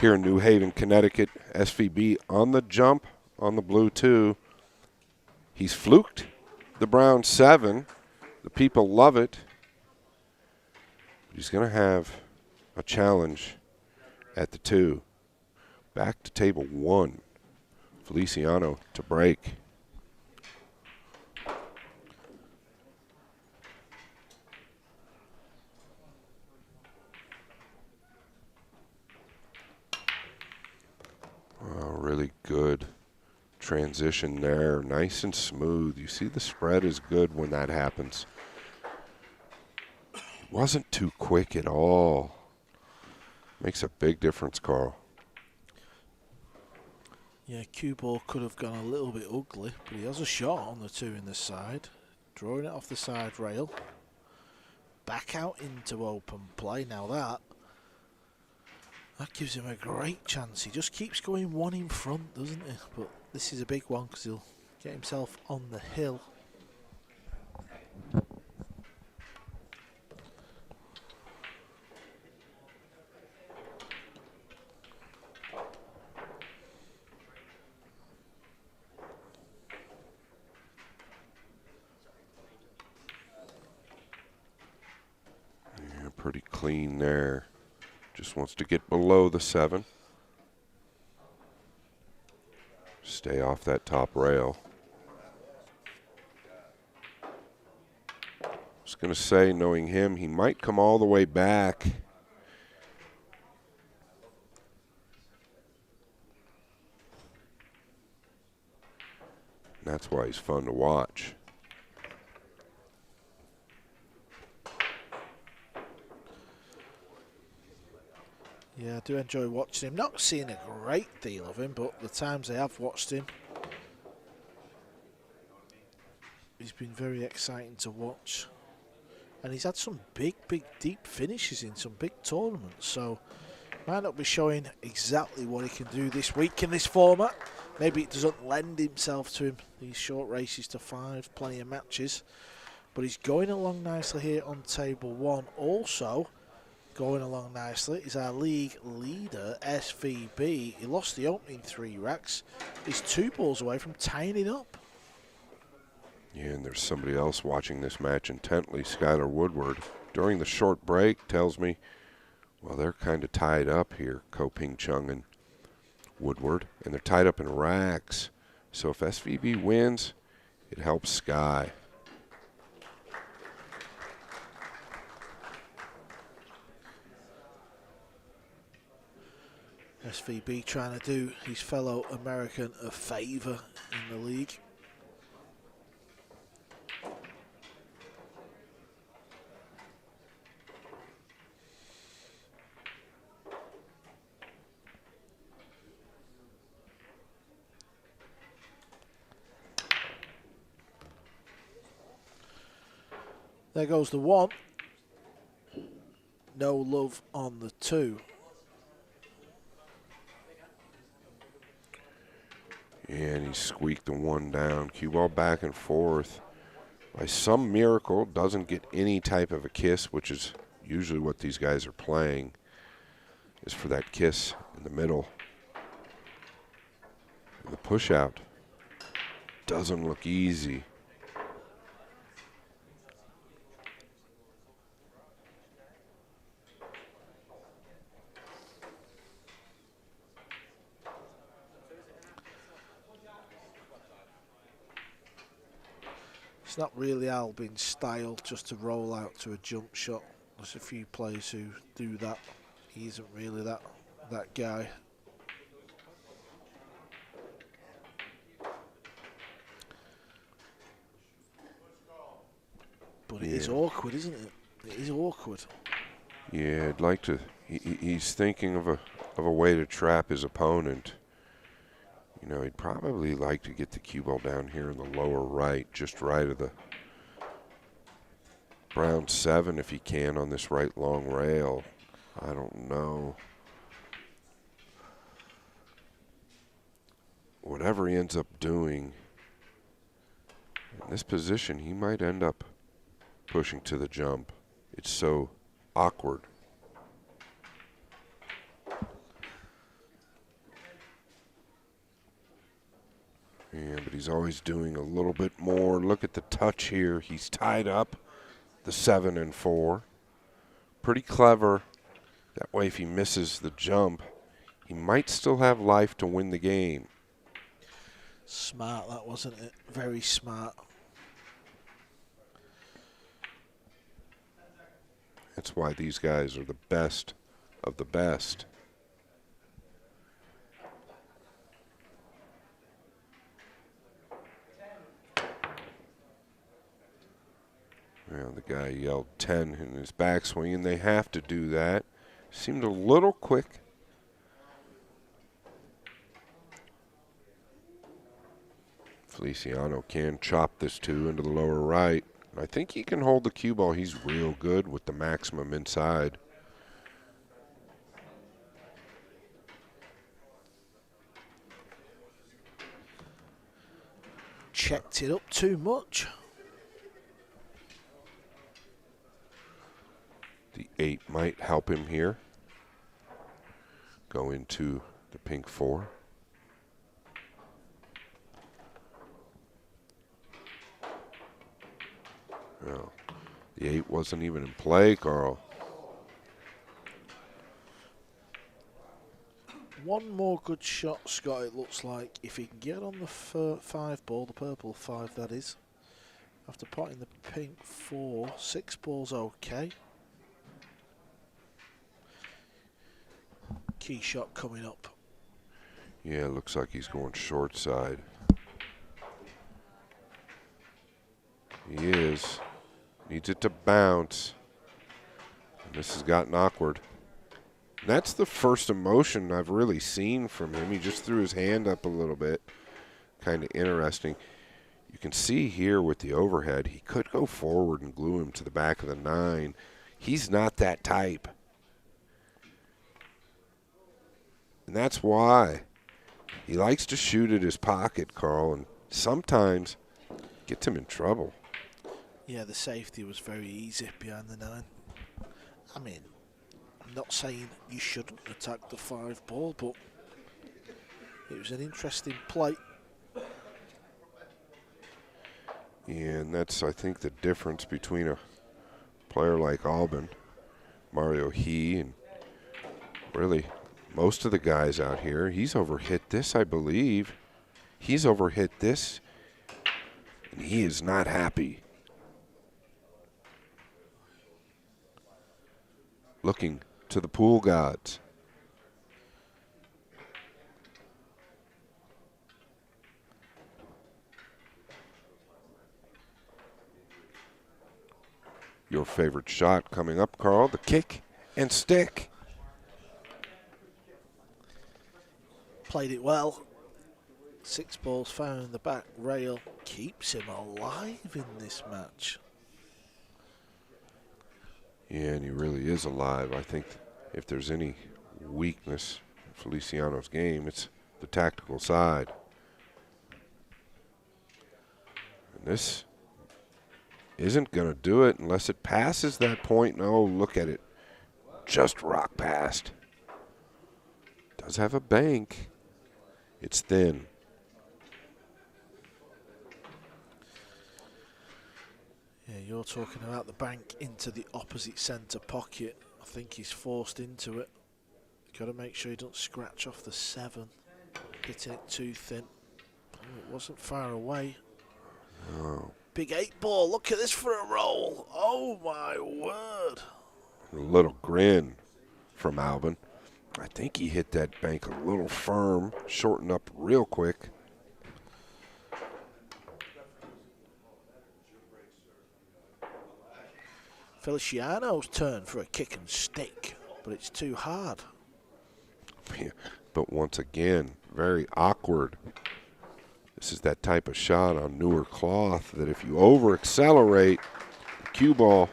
here in New Haven, Connecticut. SVB on the jump on the blue 2. He's fluked the brown 7. The people love it. He's going to have a challenge at the 2. Back to table 1. Feliciano to break. Really good transition there, nice and smooth. You see the spread is good when that happens. Wasn't too quick at all. Makes a big difference, Carl. Yeah, cue ball could have gone a little bit ugly, but he has a shot on the 2 in the side. Drawing it off the side rail. Back out into open play. Now that gives him a great chance. He just keeps going 1 in front, doesn't he? But this is a big one because he'll get himself on the hill. Yeah, pretty clean there. Just wants to get below the 7. Stay off that top rail. I was going to say, knowing him, he might come all the way back. and that's why he's fun to watch. Yeah, I do enjoy watching him. Not seeing a great deal of him, but the times I have watched him, he's been very exciting to watch. And he's had some big, deep finishes in some big tournaments, so might not be showing exactly what he can do this week in this format. Maybe it doesn't lend himself to him, these short races to 5, plenty of matches. But he's going along nicely here on table 1. Also, going along nicely is our league leader, SVB. He lost the opening 3 racks. He's 2 balls away from tying it up. Yeah, and there's somebody else watching this match intently, Skylar Woodward. During the short break, tells me, well, they're kind of tied up here, Ko-Ping Chong and Woodward, and they're tied up in racks. So if SVB wins, it helps Sky. SVB trying to do his fellow American a favour in the league. There goes the 1. No love on the 2. And he squeaked the 1 down. Cue ball back and forth. By some miracle, doesn't get any type of a kiss, which is usually what these guys are playing, is for that kiss in the middle. And the push out doesn't look easy. It's not really Albin's style just to roll out to a jump shot. There's a few players who do that. He isn't really that guy. But it is awkward, isn't it? It is awkward. Yeah, I'd like to. He's thinking of a way to trap his opponent. You know, he'd probably like to get the cue ball down here in the lower right, just right of the brown 7 if he can on this right long rail. I don't know. Whatever he ends up doing, in this position, he might end up pushing to the jump. It's so awkward. Yeah, but he's always doing a little bit more. Look at the touch here. He's tied up the 7 and 4. Pretty clever. That way, if he misses the jump, he might still have life to win the game. Smart, that wasn't it? Very smart. That's why these guys are the best of the best. Well, the guy yelled 10 in his backswing, and they have to do that. Seemed a little quick. Feliciano can chop this 2 into the lower right. I think he can hold the cue ball. He's real good with the maximum inside. Checked it up too much. The 8 might help him here. Go into the pink 4. Well, the 8 wasn't even in play, Carl. One more good shot, Scott, it looks like. If he can get on the 5 ball, the purple 5 that is. After potting the pink 4, 6 ball's okay. Key shot coming up. Yeah, looks like he's going short side. He is. Needs it to bounce. And this has gotten awkward. And that's the first emotion I've really seen from him. He just threw his hand up a little bit. Kind of interesting. You can see here with the overhead, he could go forward and glue him to the back of the 9. He's not that type. And that's why he likes to shoot at his pocket, Carl, and sometimes gets him in trouble. Yeah, the safety was very easy behind the 9. I mean, I'm not saying you shouldn't attack the 5 ball, but it was an interesting play. And that's, I think, the difference between a player like Albin, Mario He, and really most of the guys out here. He's overhit this, I believe. He's overhit this, and he is not happy. Looking to the pool gods. Your favorite shot coming up, Carl, the kick and stick. Played it well. 6 balls found in the back rail. Keeps him alive in this match. Yeah, and he really is alive. I think if there's any weakness in Feliciano's game, it's the tactical side. And this isn't going to do it unless it passes that point. No, look at it. Just rock past. Does have a bank. It's thin. Yeah, you're talking about the bank into the opposite centre pocket. I think he's forced into it. Got to make sure he doesn't scratch off the 7. Hitting it too thin. Oh, it wasn't far away. Oh. Big 8 ball. Look at this for a roll. Oh my word. A little grin from Albin. I think he hit that bank a little firm, shortened up real quick. Feliciano's turn for a kick and stick, but it's too hard. Yeah, but once again, very awkward. This is that type of shot on newer cloth that if you over-accelerate, the cue ball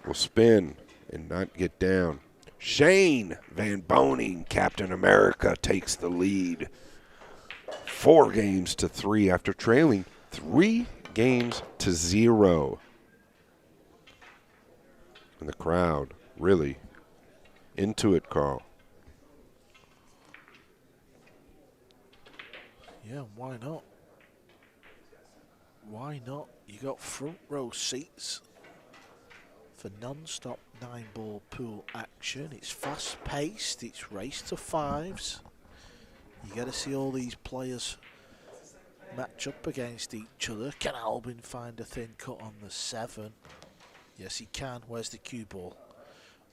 will spin and not get down. Shane Van Boening, Captain America, takes the lead. 4-3 after trailing 3-0. And the crowd really into it, Carl. Yeah, why not? Why not? You got front row seats for non-stop 9-ball pool action. It's fast-paced. It's race to 5s. You got to see all these players match up against each other. Can Albin find a thin cut on the 7? Yes, he can. Where's the cue ball?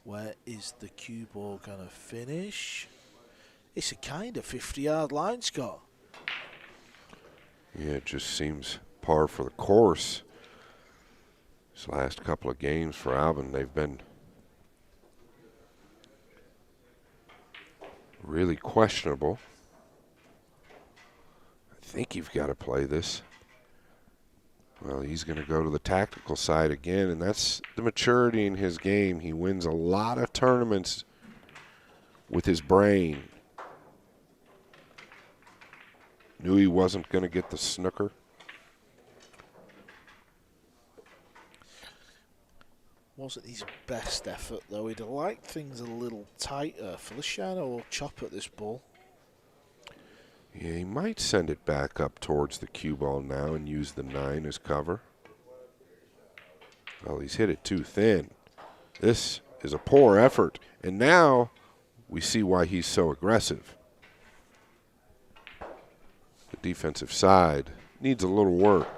Where is the cue ball going to finish? It's a kind of 50-yard line, Scott. Yeah, it just seems par for the course. This last couple of games for Albin, they've been really questionable. I think you've got to play this. Well, he's going to go to the tactical side again, and that's the maturity in his game. He wins a lot of tournaments with his brain. Knew he wasn't going to get the snooker. Wasn't his best effort, though. He'd have liked things a little tighter. Feliciano will chop at this ball. Yeah, he might send it back up towards the cue ball now and use the 9 as cover. Well, he's hit it too thin. This is a poor effort, and now we see why he's so aggressive. The defensive side needs a little work.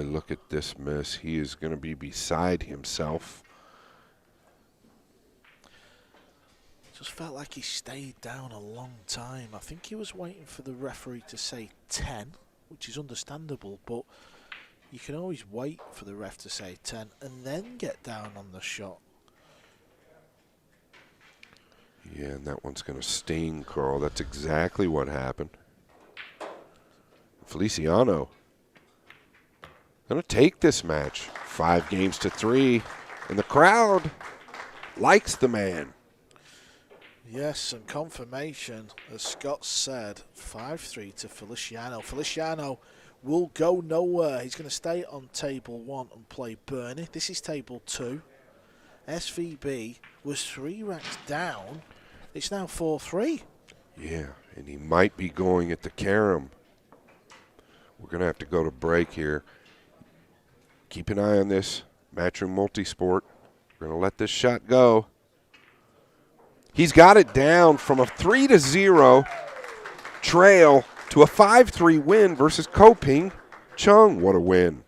look at this miss. He is going to be beside himself. Just felt like he stayed down a long time. I think he was waiting for the referee to say 10, which is understandable, but you can always wait for the ref to say 10 and then get down on the shot. Yeah, and that one's going to sting, Carl. That's exactly what happened. Feliciano going to take this match 5-3, and the crowd likes the man. Yes, and confirmation, as Scott said, 5-3 to Feliciano. Feliciano will go nowhere. He's going to stay on table 1 and play Bernie. This is table 2. SVB was 3 racks down. It's now 4-3. Yeah, and he might be going at the carom. We're going to have to go to break here. Keep an eye on this. Matchroom Multisport. We're going to let this shot go. He's got it down from a 3-0 trail to a 5-3 win versus Koping Chong. What a win.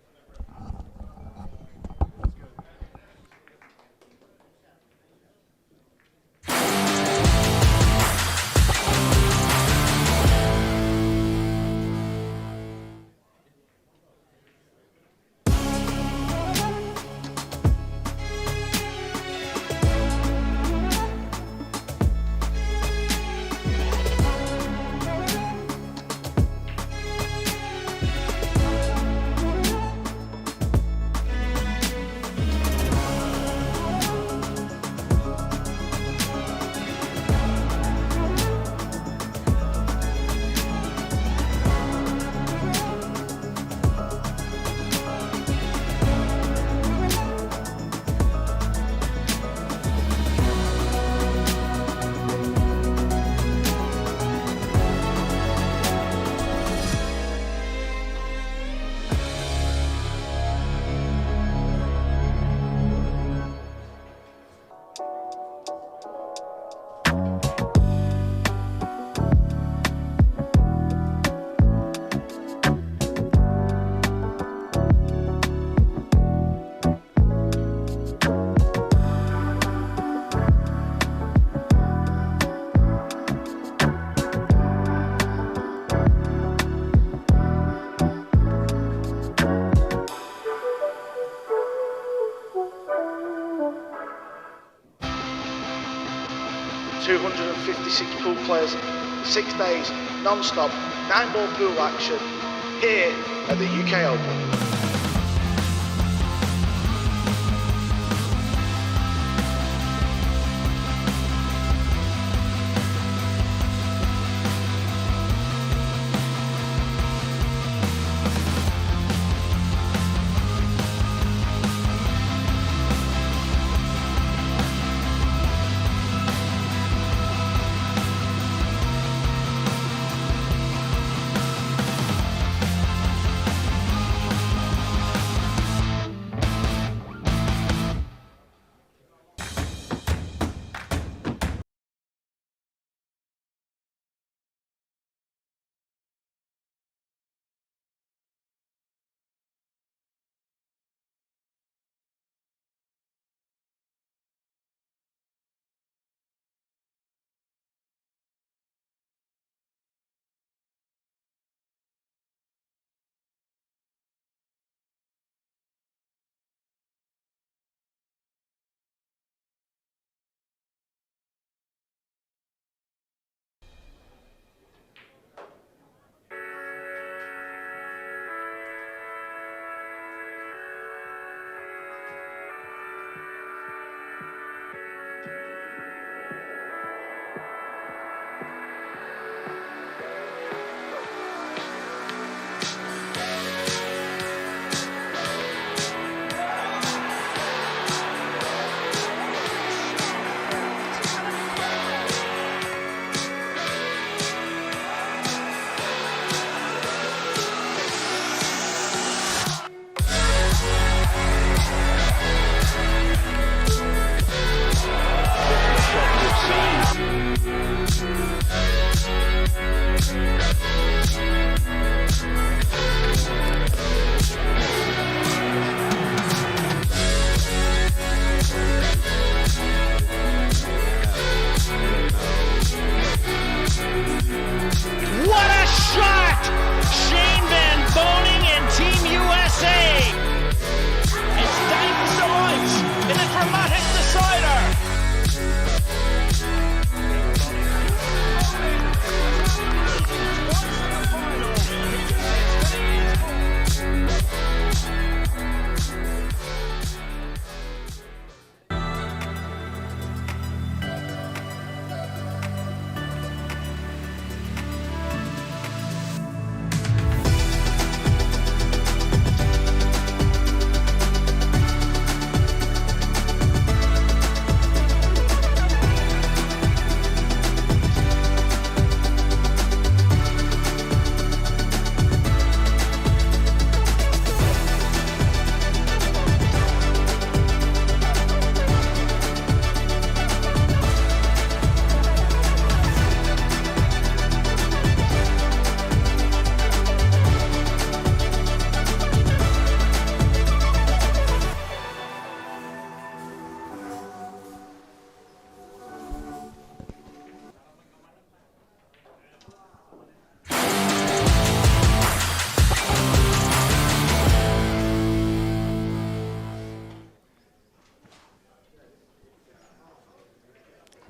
Pool players, 6 days non-stop 9-ball pool action here at the UK Open.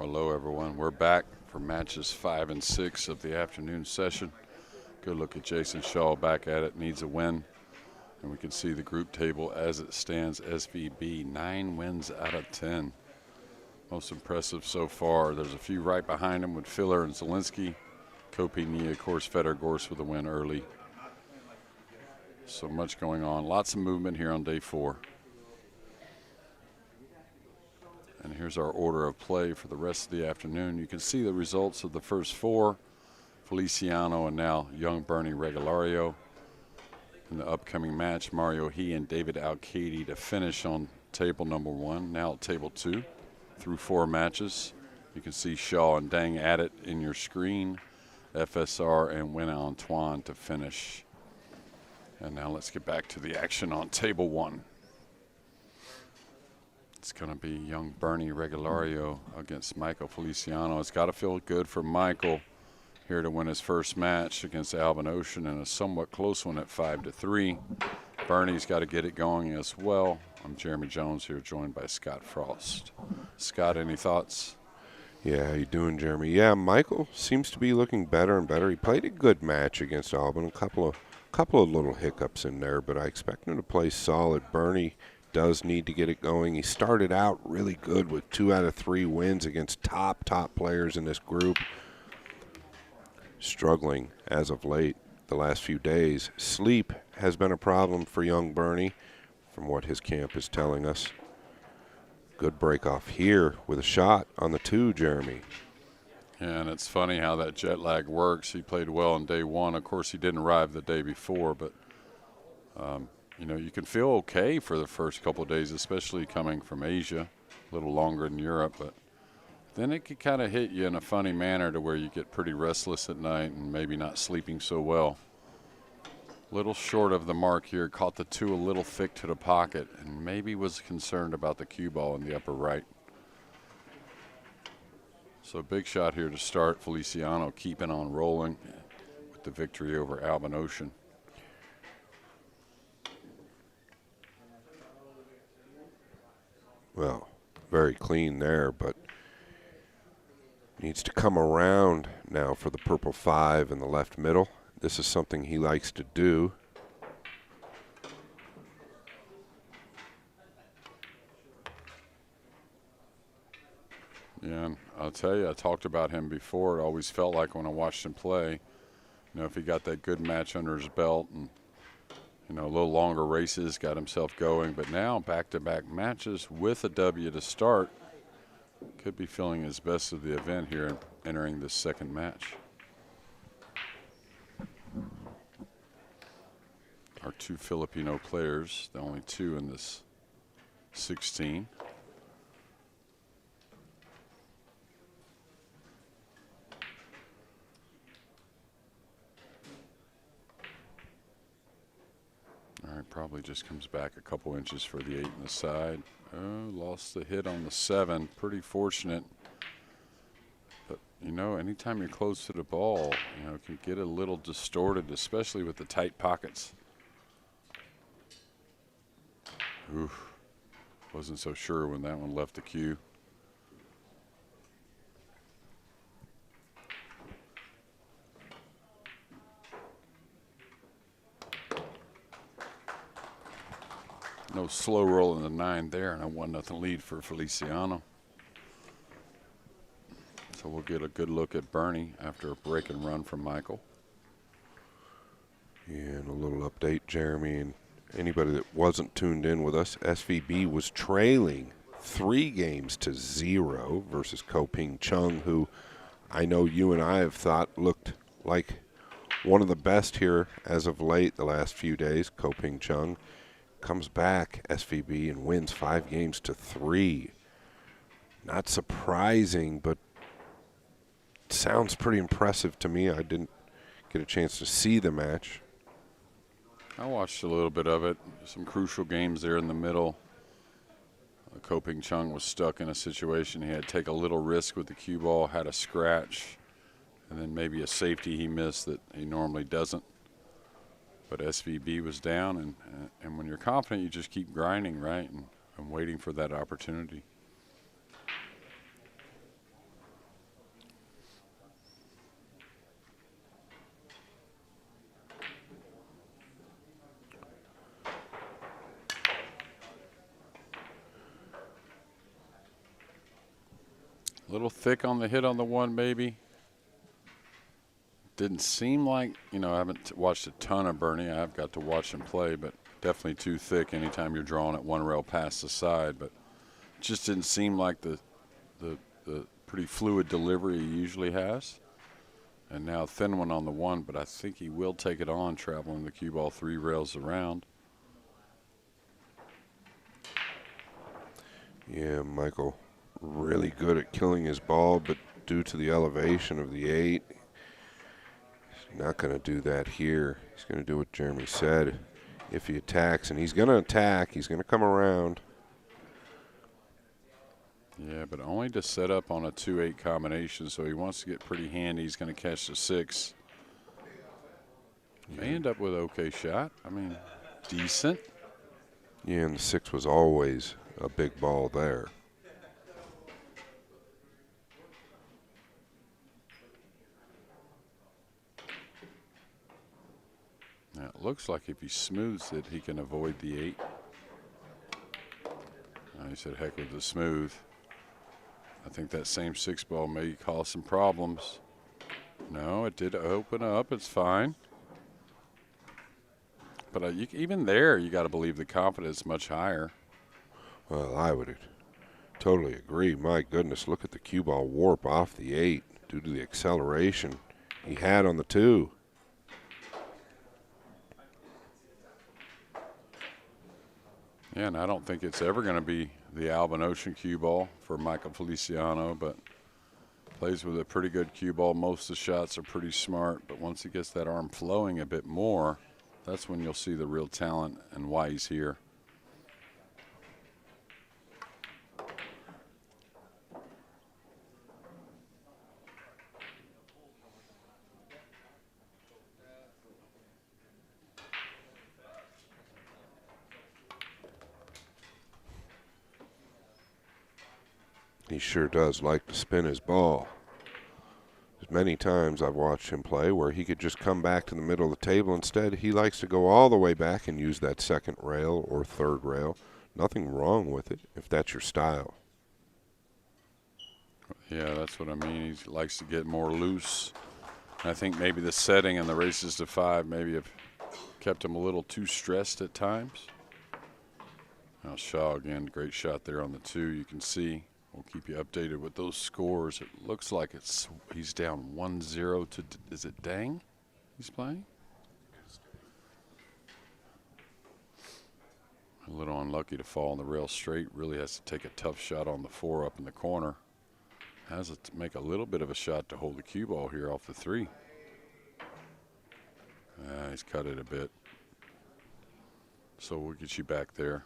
Hello, everyone. We're back for matches 5 and 6 of the afternoon session. Good look at Jason Shaw back at it. Needs a win. And we can see the group table as it stands. SVB, 9 wins out of 10. Most impressive so far. There's a few right behind him with Filler and Zielinski. Kopenia, of course, Feder, Gorst with a win early. So much going on. Lots of movement here on day 4. And here's our order of play for the rest of the afternoon. You can see the results of the first 4. Feliciano and now young Bernie Regalario. In the upcoming match, Mario He and David Alcady to finish on table number 1. Now at table 2 through 4 matches. You can see Shaw and Dang at it in your screen. FSR and Win Antoine to finish. And now let's get back to the action on table 1. It's going to be young Bernie Regalario against Michael Feliciano. It's got to feel good for Michael here to win his first match against Alvin Ouschan in a somewhat close one at 5-3. Bernie's got to get it going as well. I'm Jeremy Jones here, joined by Scott Frost. Scott, any thoughts? Yeah, how you doing, Jeremy? Yeah, Michael seems to be looking better and better. He played a good match against Alvin. A couple of little hiccups in there, but I expect him to play solid. Bernie does need to get it going. He started out really good with 2 out of 3 wins against top players in this group. Struggling as of late the last few days. Sleep has been a problem for young Bernie from what his camp is telling us. Good break off here with a shot on the 2, Jeremy. Yeah, and it's funny how that jet lag works. He played well on day 1. Of course, he didn't arrive the day before, but you know, you can feel okay for the first couple of days, especially coming from Asia, a little longer in Europe, but then it could kind of hit you in a funny manner to where you get pretty restless at night and maybe not sleeping so well. Little short of the mark here, caught the 2 a little thick to the pocket and maybe was concerned about the cue ball in the upper right. So big shot here to start. Feliciano keeping on rolling with the victory over Alvin Ouschan. Well, very clean there, but needs to come around now for the purple 5 in the left middle. This is something he likes to do. Yeah, and I'll tell you, I talked about him before. It always felt like when I watched him play, you know, if he got that good match under his belt and, you know, a little longer races, got himself going. But now back-to-back matches with a W to start. Could be feeling his best of the event here entering this second match. Our 2 Filipino players, the only 2 in this 16. All right, probably just comes back a couple inches for the 8 in the side. Oh, lost the hit on the 7. Pretty fortunate. But, you know, anytime you're close to the ball, you know, it can get a little distorted, especially with the tight pockets. Oof. Wasn't so sure when that one left the cue. No slow roll in the 9 there, and a 1-0 lead for Feliciano. So we'll get a good look at Bernie after a break and run from Michael. And a little update, Jeremy, and anybody that wasn't tuned in with us, SVB was trailing 3-0 versus Koping Chong, who I know you and I have thought looked like one of the best here as of late the last few days. Koping Chong comes back, SVB, and wins 5-3. Not surprising, but sounds pretty impressive to me. I didn't get a chance to see the match. I watched a little bit of it. Some crucial games there in the middle. Koping Chong was stuck in a situation. He had to take a little risk with the cue ball, had a scratch, and then maybe a safety he missed that he normally doesn't. But SVB was down, and when you're confident, you just keep grinding, right, and waiting for that opportunity. A little thick on the hit on the one, maybe. Didn't seem like, I haven't watched a ton of Bernie. I've got to watch him play, but definitely too thick anytime you're drawing it one rail past the side. But just didn't seem like the pretty fluid delivery he usually has. And now a thin one on the one, but I think he will take it on traveling the cue ball 3 rails around. Yeah, Michael really good at killing his ball, but due to the elevation of the 8, he's not going to do that here. He's going to do what Jeremy said. If he attacks, and he's going to attack, he's going to come around. Yeah, but only to set up on a 2-8 combination, so he wants to get pretty handy. He's going to catch the 6. May end up with an okay shot. I mean, decent. Yeah, and the 6 was always a big ball there. Now, it looks like if he smooths it, he can avoid the 8. He said, heck with the smooth. I think that same 6 ball may cause some problems. No, it did open up. It's fine. But even there, you got to believe the confidence much higher. Well, I would totally agree. My goodness, look at the cue ball warp off the 8 due to the acceleration he had on the 2. Yeah, and I don't think it's ever going to be the Albin Ouschan cue ball for Michael Feliciano, but plays with a pretty good cue ball. Most of the shots are pretty smart, but once he gets that arm flowing a bit more, that's when you'll see the real talent and why he's here. He sure does like to spin his ball. There's many times I've watched him play where he could just come back to the middle of the table. Instead, he likes to go all the way back and use that 2nd rail or 3rd rail. Nothing wrong with it if that's your style. Yeah, that's what I mean. He likes to get more loose. And I think maybe the setting and the races to 5 maybe have kept him a little too stressed at times. Now Shaw again, great shot there on the 2. You can see. We'll keep you updated with those scores. It looks like he's down 1-0 to, is it Dang he's playing? A little unlucky to fall on the rail straight. Really has to take a tough shot on the 4 up in the corner. Has to make a little bit of a shot to hold the cue ball here off the 3. He's cut it a bit. So we'll get you back there.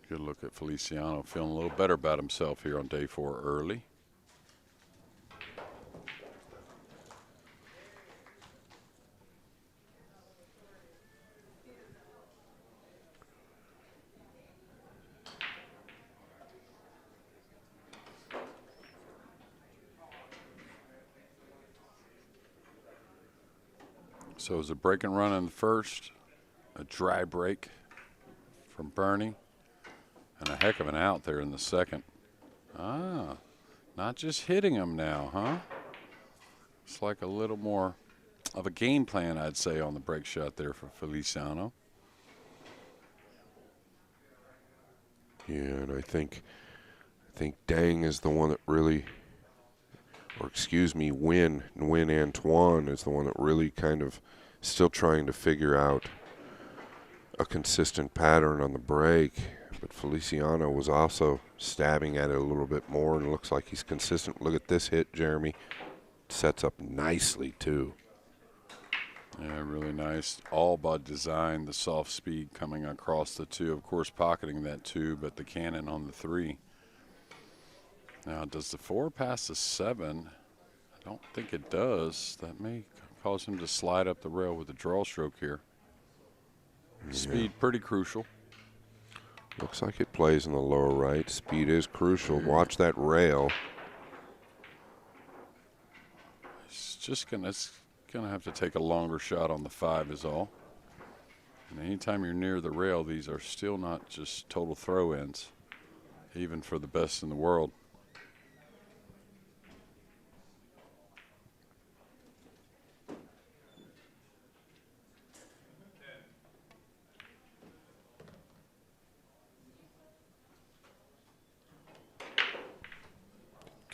Good look at Feliciano, feeling a little better about himself here on day 4 early. So it was a break and run in the first, a dry break from Bernie. And a heck of an out there in the second. Not just hitting him now, huh? It's like a little more of a game plan, I'd say, on the break shot there for Feliciano. Yeah, and I think Dang is the one that really, or excuse me, Nguyen Antoine is the one that really kind of still trying to figure out a consistent pattern on the break. But Feliciano was also stabbing at it a little bit more, and it looks like he's consistent. Look at this hit, Jeremy. Sets up nicely, too. Yeah, really nice. All by design, the soft speed coming across the 2. Of course, pocketing that 2, but the cannon on the 3. Now, does the 4 pass the 7? I don't think it does. That may cause him to slide up the rail with the draw stroke here. Yeah. Speed, pretty crucial. Looks like it plays in the lower right. Speed is crucial. Watch that rail. It's just gonna have to take a longer shot on the 5 is all. And anytime you're near the rail, these are still not just total throw-ins, even for the best in the world.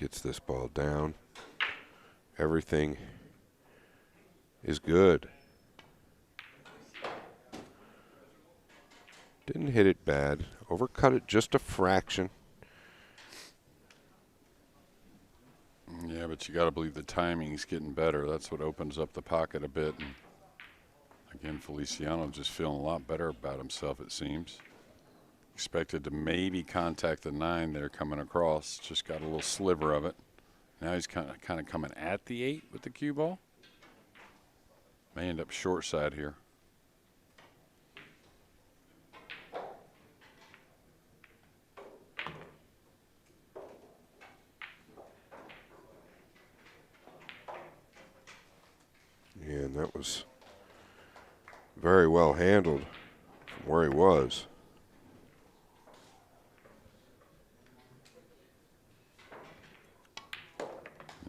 gets this ball down. Everything is good. Didn't hit it bad. Overcut it just a fraction. Yeah, but you got to believe the timing's getting better. That's what opens up the pocket a bit. And again, Feliciano just feeling a lot better about himself, it seems. Expected to maybe contact the 9 there coming across. Just got a little sliver of it. Now he's kind of coming at the 8 with the cue ball. May end up short side here. And that was very well handled from where he was.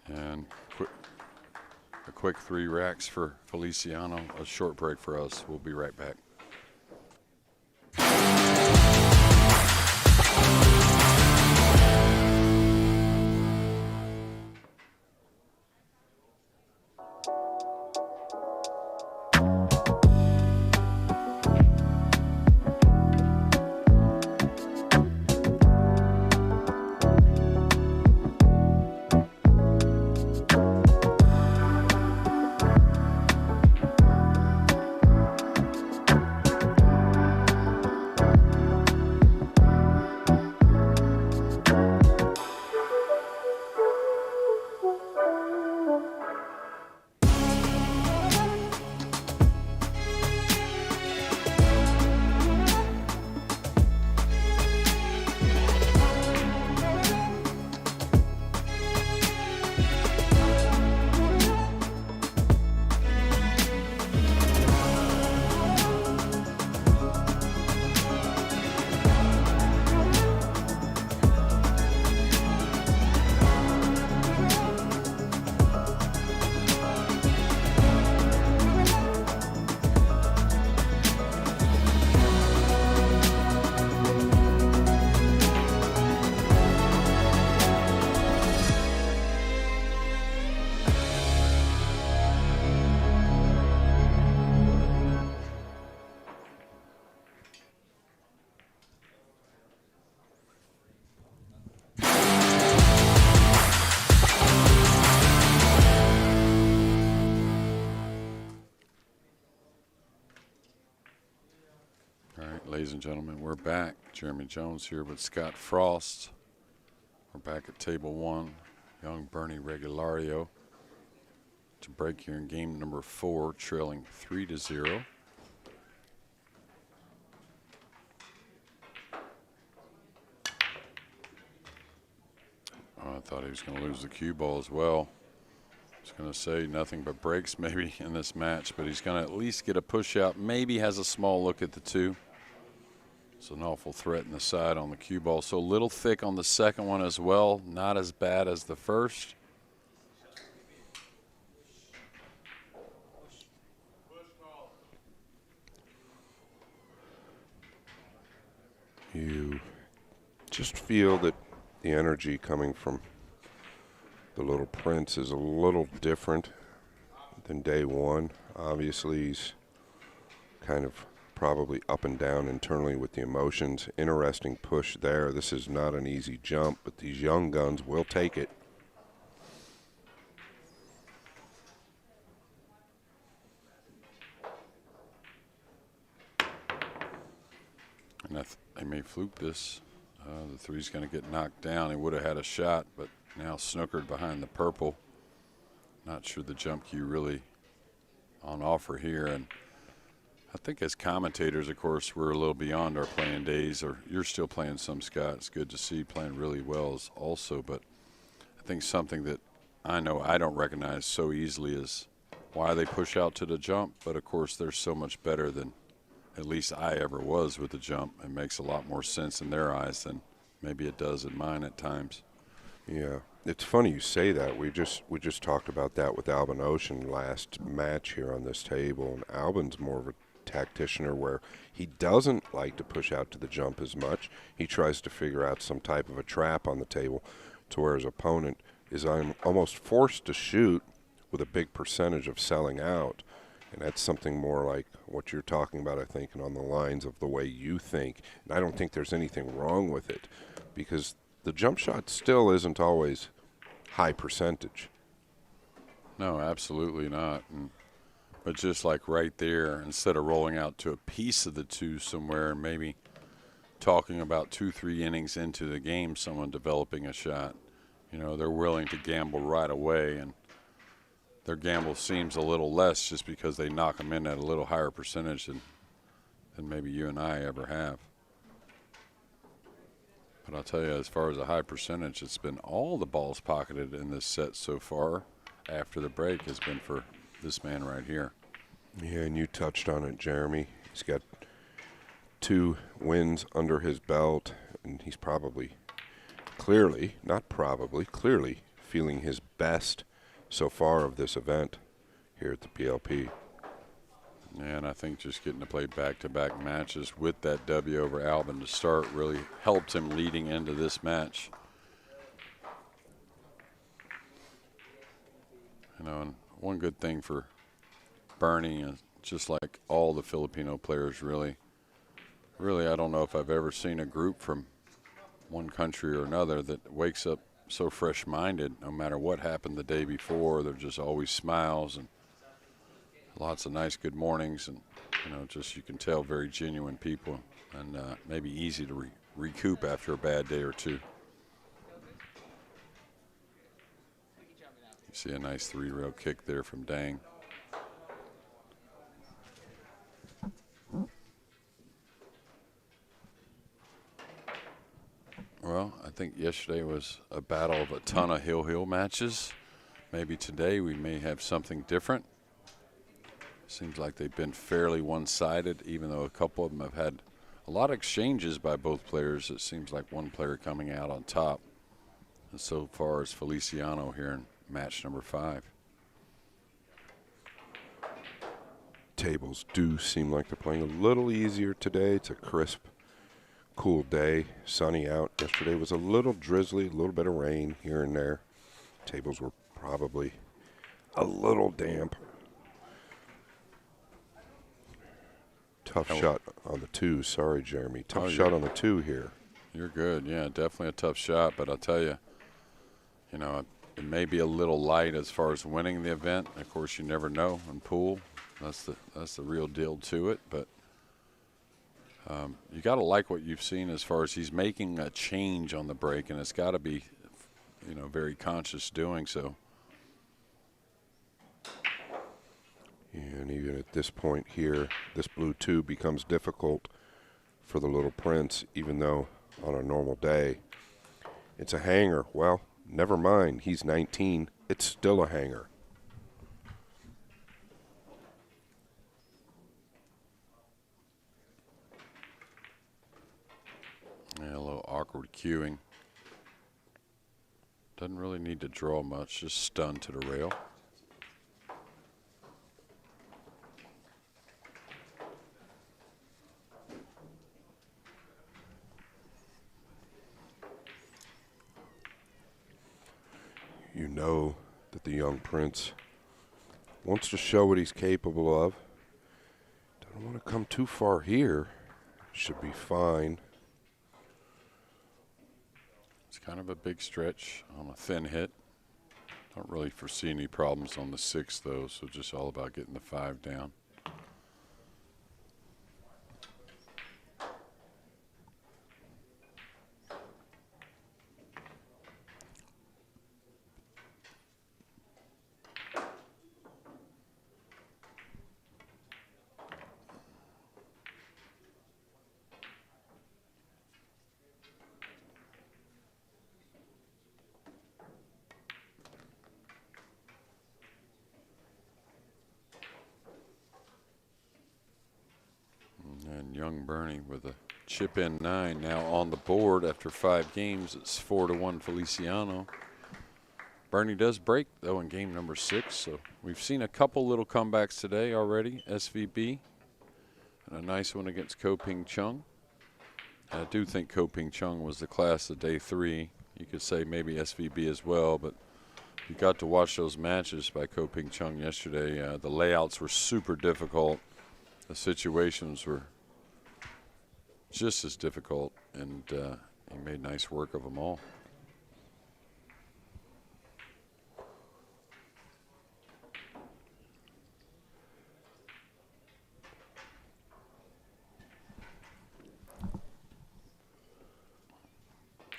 And a quick 3 racks for Feliciano. A short break for us. We'll be right back. Ladies and gentlemen, we're back. Jeremy Jones here with Scott Frost. We're back at table 1. Young Bernie Regalario to break here in game number 4, trailing 3-0. I thought he was going to lose the cue ball as well. I was going to say nothing but breaks maybe in this match, but he's going to at least get a push out. Maybe has a small look at the 2. It's an awful threat in the side on the cue ball. So a little thick on the second one as well. Not as bad as the first. You just feel that the energy coming from the little prince is a little different than day 1. Obviously, he's kind of probably up and down internally with the emotions. Interesting push there. This is not an easy jump, but these young guns will take it. And they may fluke this. The 3's going to get knocked down. He would have had a shot, but now snookered behind the purple. Not sure the jump cue really on offer here. And I think as commentators, of course, we're a little beyond our playing days, or you're still playing some, Scott. It's good to see playing really well also, but I think something that I know I don't recognize so easily is why they push out to the jump, but of course they're so much better than at least I ever was with the jump. It makes a lot more sense in their eyes than maybe it does in mine at times. Yeah, it's funny you say that. We just talked about that with Albin Ouschan last match here on this table, and Albin's more of a tacticianer where he doesn't like to push out to the jump as much. He tries to figure out some type of a trap on the table. to where his opponent is almost forced to shoot with a big percentage of selling out. And that's something more like what you're talking about, I think, and on the lines of the way you think. And I don't think there's anything wrong with it, because the jump shot still isn't always high percentage. No, absolutely not. But just like right there, instead of rolling out to a piece of the two somewhere and maybe talking about 2-3 innings into the game, someone developing a shot, you know, they're willing to gamble right away, and their gamble seems a little less just because they knock them in at a little higher percentage than maybe you and I ever have. But I'll tell you, as far as a high percentage, it's been all the balls pocketed in this set so far after the break has been for this man right here. Yeah, and you touched on it, Jeremy. He's got 2 wins under his belt, and he's clearly feeling his best so far of this event here at the PLP. And I think just getting to play back-to-back matches with that W over Albin to start really helped him leading into this match. You know, and one good thing for Bernie, and just like all the Filipino players, really, I don't know if I've ever seen a group from one country or another that wakes up so fresh-minded. No matter what happened the day before, they're just always smiles and lots of nice good mornings, and you know, just you can tell very genuine people, and maybe easy to recoup after a bad day or two. You see a nice 3-rail kick there from Dang. Well, I think yesterday was a battle of a ton of hill matches. Maybe today we may have something different. Seems like they've been fairly one-sided, even though a couple of them have had a lot of exchanges by both players. It seems like one player coming out on top. And so far as Feliciano here in match number 5. Tables do seem like they're playing a little easier today. It's a crisp, cool day, sunny out. Yesterday was a little drizzly, a little bit of rain here and there. Tables were probably a little damp. Tough shot on the 2. Sorry, Jeremy. Tough shot on the 2 here. You're good. Yeah, definitely a tough shot. But I'll tell you, you know, it may be a little light as far as winning the event. Of course, you never know in pool. That's the real deal to it. But you got to like what you've seen as far as he's making a change on the break, and it's got to be, you know, very conscious doing so. And even at this point here, this blue 2 becomes difficult for the little Prince, even though on a normal day it's a hanger. Well, never mind. He's 19. It's still a hanger. Yeah, a little awkward cueing. Doesn't really need to draw much, just stun to the rail. You know that the young Prince wants to show what he's capable of. Doesn't want to come too far here. Should be fine. It's kind of a big stretch on a thin hit. Don't really foresee any problems on the 6, though, so just all about getting the 5 down. And young Bernie with a chip-in 9 now on the board after 5 games. It's 4-1 Feliciano. Bernie does break, though, in game number 6. So we've seen a couple little comebacks today already. SVB and a nice one against Ko Ping Chung. I do think Ko Ping Chung was the class of day 3, You could say maybe SVB as well, but you got to watch those matches by Ko Ping Chung yesterday. The layouts were super difficult. The situations were just as difficult, and he made nice work of them all.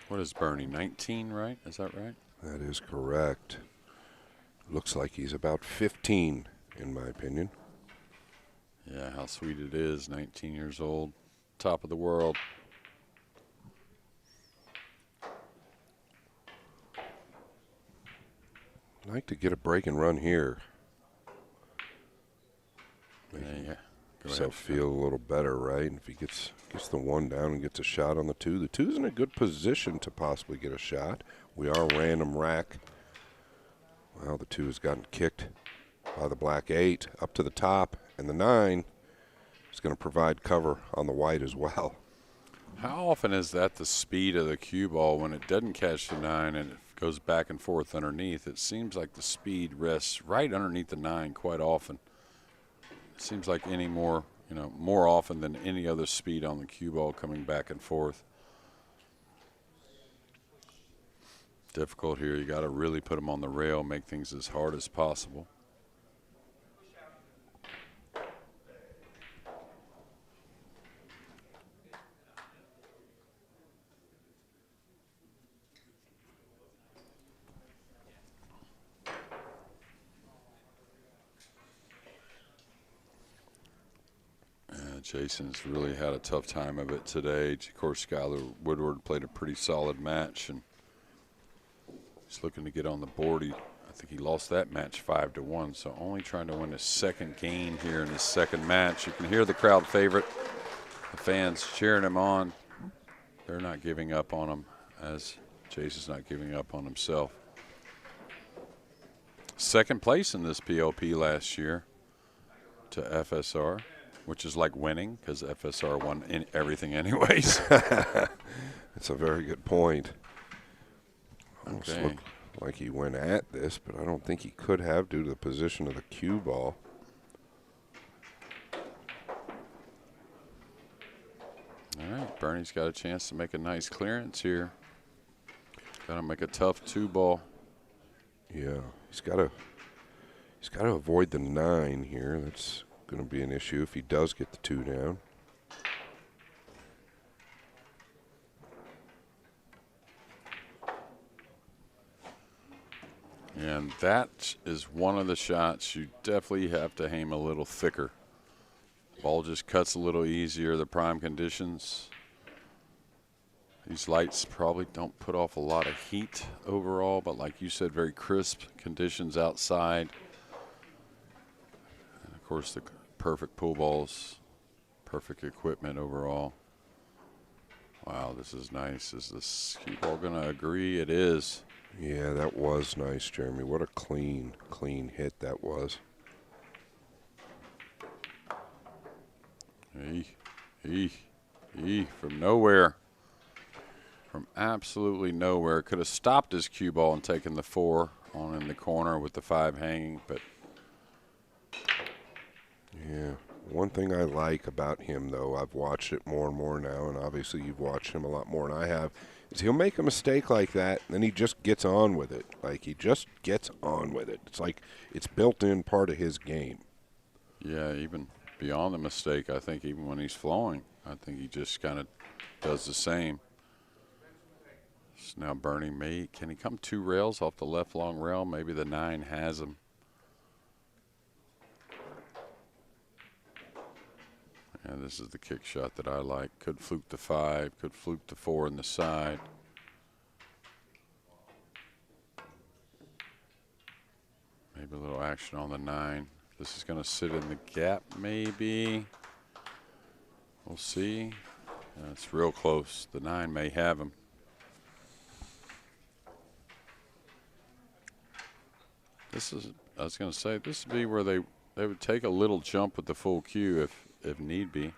What is Bernie, 19, right? Is that right? That is correct. Looks like he's about 15, in my opinion. Yeah, how sweet it is, 19 years old, top of the world. I'd like to get a break and run here. Yeah. So feel a little better, right? And if he gets the one down and gets a shot on the two's in a good position to possibly get a shot. We are random rack. Well, the 2 has gotten kicked by the black 8 up to the top, and the 9 is going to provide cover on the white as well. How often is that the speed of the cue ball when it doesn't catch the 9 and it goes back and forth underneath? It seems like the speed rests right underneath the 9 quite often. It seems like more often than any other speed on the cue ball coming back and forth. Difficult here. You got to really put them on the rail, make things as hard as possible. Jason's really had a tough time of it today. Of course, Skylar Woodward played a pretty solid match, and he's looking to get on the board. I think he lost that match 5-1, so only trying to win his second game here in his second match. You can hear the crowd favorite, the fans cheering him on. They're not giving up on him, as Jason's not giving up on himself. Second place in this PLP last year to FSR, which is like winning because FSR won everything anyways. That's a very good point. Almost Okay. looked like he went at this, but I don't think he could have due to the position of the cue ball. All right, Bernie's got a chance to make a nice clearance here. Got to make a tough 2-ball. Yeah, he's got to avoid the 9 here. That's going to be an issue if he does get the 2 down. And that is one of the shots you definitely have to aim a little thicker. Ball just cuts a little easier, the prime conditions. These lights probably don't put off a lot of heat overall, but like you said, very crisp conditions outside. And of course, the perfect pool balls, perfect equipment overall. Wow, this is nice. Is this cue ball going to agree? It is. Yeah, that was nice, Jeremy. What a clean hit that was. From nowhere. From absolutely nowhere. Could have stopped his cue ball and taken the 4 on in the corner with the 5 hanging, but. Yeah. One thing I like about him, though, I've watched it more and more now, and obviously you've watched him a lot more than I have, is he'll make a mistake like that, and then he just gets on with it. Like, he just gets on with it. It's like it's built-in part of his game. Yeah, even beyond the mistake, I think even when he's flowing, I think he just kind of does the same. So now Bernie can he come 2 rails off the left long rail? Maybe the 9 has him. And this is the kick shot that I like. Could fluke the 5, could fluke the 4 in the side. Maybe a little action on the 9. This is going to sit in the gap, maybe. We'll see. It's real close. The 9 may have him. I was going to say, this would be where they would take a little jump with the full cue if need be.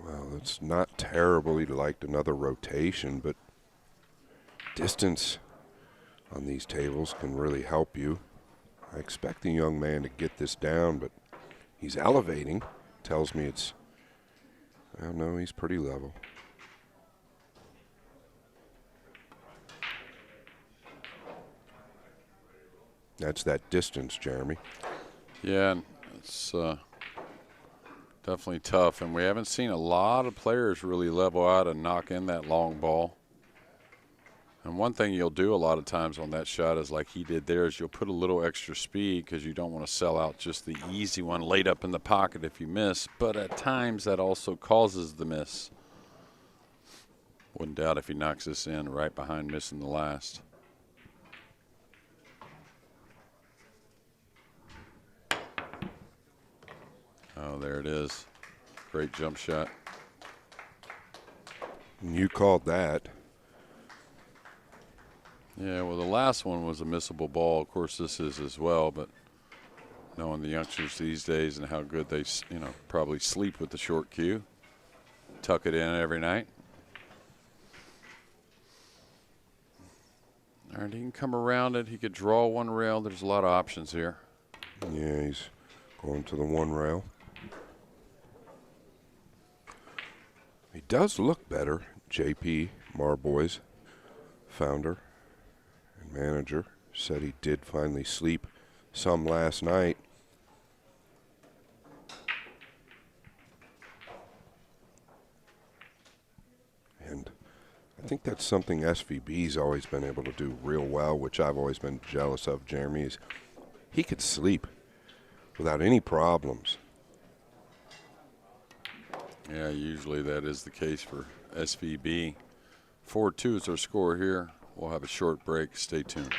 Well, it's not terrible. He'd liked another rotation, but distance on these tables can really help you. I expect the young man to get this down, but he's elevating. Tells me it's, I don't know, he's pretty level. That's that distance, Jeremy. Yeah, it's definitely tough, and we haven't seen a lot of players really level out and knock in that long ball. And one thing you'll do a lot of times on that shot is like he did there is you'll put a little extra speed because you don't want to sell out just the easy one laid up in the pocket if you miss. But at times that also causes the miss. Wouldn't doubt if he knocks this in right behind missing the last. Oh, there it is. Great jump shot. You called that. Yeah, well, the last one was a missable ball. Of course, this is as well, but knowing the youngsters these days and how good they, probably sleep with the short cue, tuck it in every night. All right, he can come around it. He could draw one rail. There's a lot of options here. Yeah, he's going to the one rail. He does look better. JP Marboy's founder and manager said he did finally sleep some last night. And I think that's something SVB's always been able to do real well, which I've always been jealous of, Jeremy, is he could sleep without any problems. Yeah, usually that is the case for SVB. 4-2 is our score here. We'll have a short break. Stay tuned.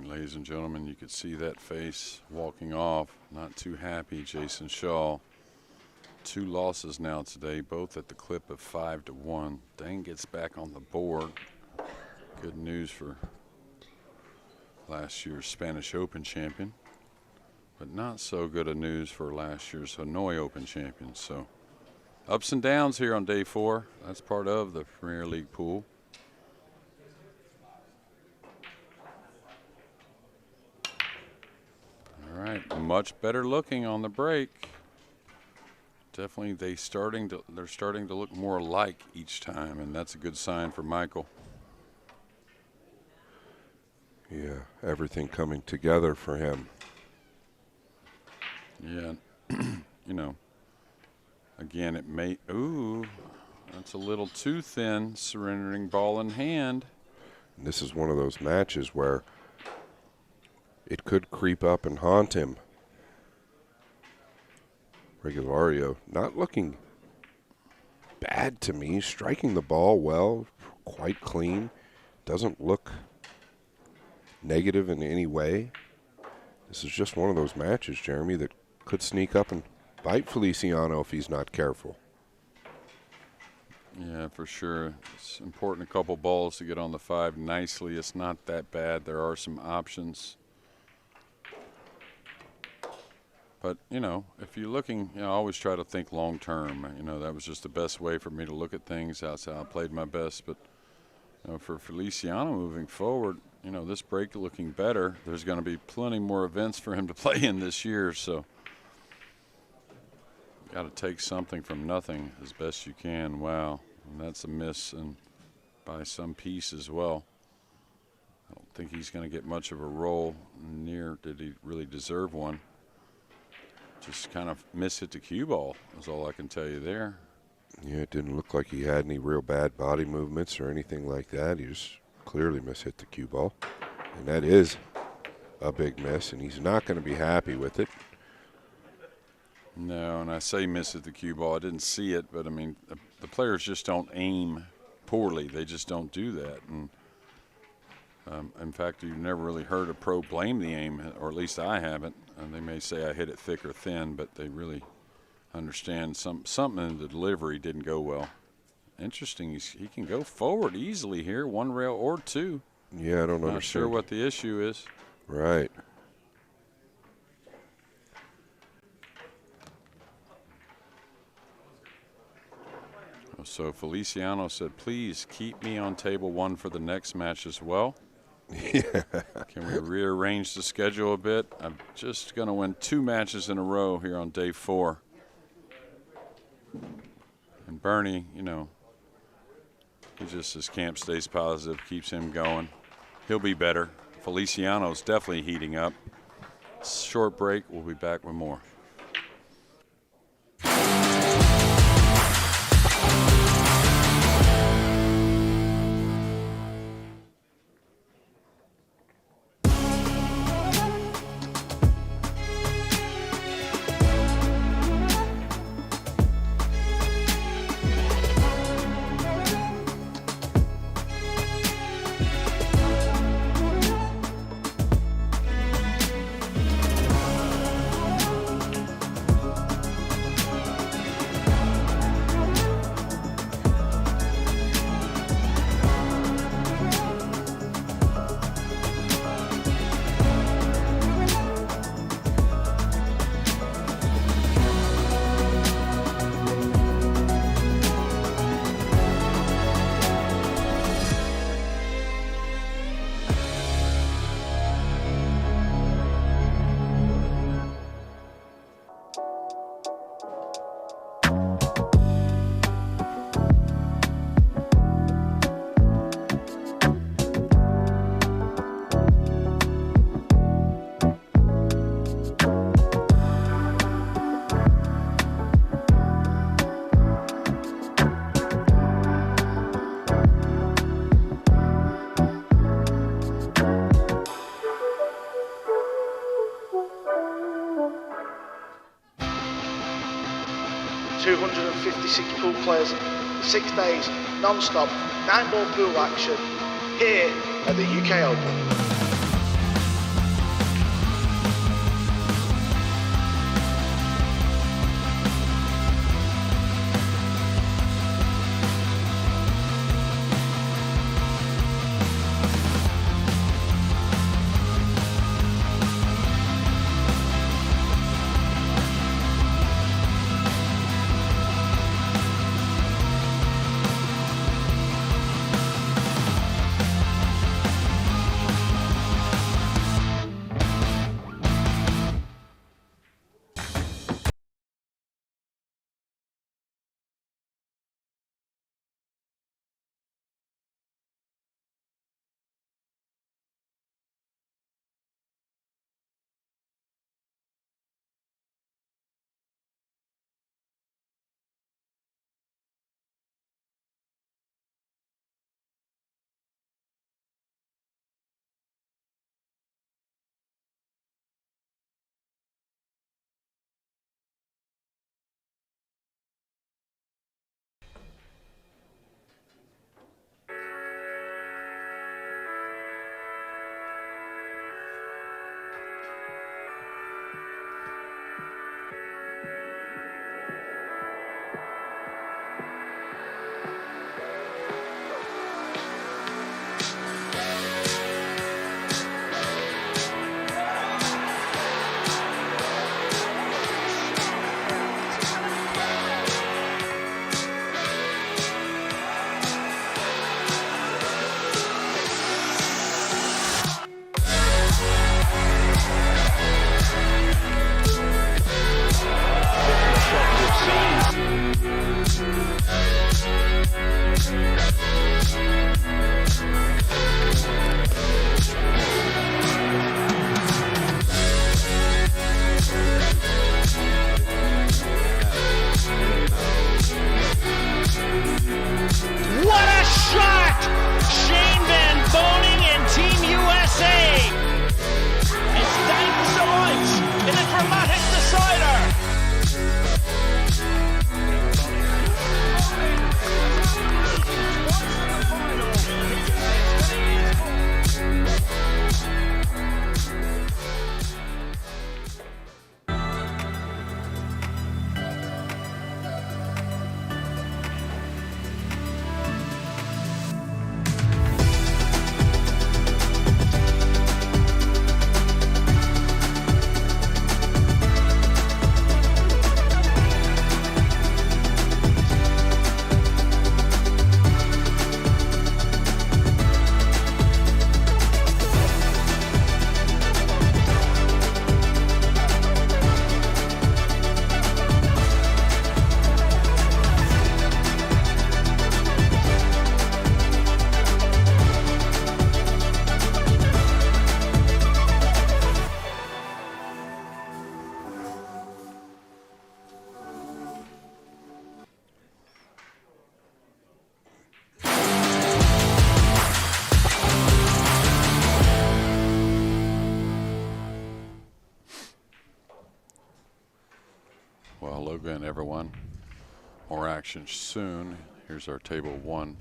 Ladies and gentlemen, you could see that face walking off. Not too happy, Jason Shaw. 2 losses now today, both at the clip of 5-1. Dang gets back on the board. Good news for last year's Spanish Open champion, but not so good a news for last year's Hanoi Open champion. So ups and downs here on day 4. That's part of the Premier League pool. All right, much better looking on the break. Definitely they're starting to look more alike each time, and that's a good sign for Michael. Yeah, everything coming together for him. Yeah, again, it may, that's a little too thin, surrendering ball in hand. And this is one of those matches where it could creep up and haunt him. Regalario not looking bad to me, striking the ball well, quite clean. Doesn't look negative in any way. This is just one of those matches, Jeremy, that could sneak up and bite Feliciano if he's not careful. Yeah, for sure. It's important a couple balls to get on the 5 nicely. It's not that bad. There are some options. But, you know, if you're looking, you know, I always try to think long term. You know, that was just the best way for me to look at things. That's how I played my best. But, you know, for Feliciano moving forward, you know, this break looking better, there's going to be plenty more events for him to play in this year. So, got to take something from nothing as best you can. Wow, and that's a miss, and by some piece as well. I don't think he's going to get much of a roll. Near did he really deserve one? Just kind of miss-hit the cue ball is all I can tell you there. Yeah, it didn't look like he had any real bad body movements or anything like that. He just clearly mishit the cue ball, and that is a big miss, and he's not going to be happy with it. No, and I say miss at the cue ball. I didn't see it, but, I mean, the players just don't aim poorly. They just don't do that. And in fact, you've never really heard a pro blame the aim, or at least I haven't. And they may say I hit it thick or thin, but they really understand something in the delivery didn't go well. Interesting. He can go forward easily here, one rail or two. Yeah, I don't understand. Not sure what the issue is. Right. So Feliciano said, please keep me on table 1 for the next match as well. Yeah. Can we rearrange the schedule a bit? I'm just going to win 2 matches in a row here on day 4. And Bernie, you know, his camp stays positive, keeps him going. He'll be better. Feliciano's definitely heating up. Short break. We'll be back with more. Pool players, 6 days non-stop 9-ball pool action here at the UK Open. Well, hello again, everyone. More action soon. Here's our table 1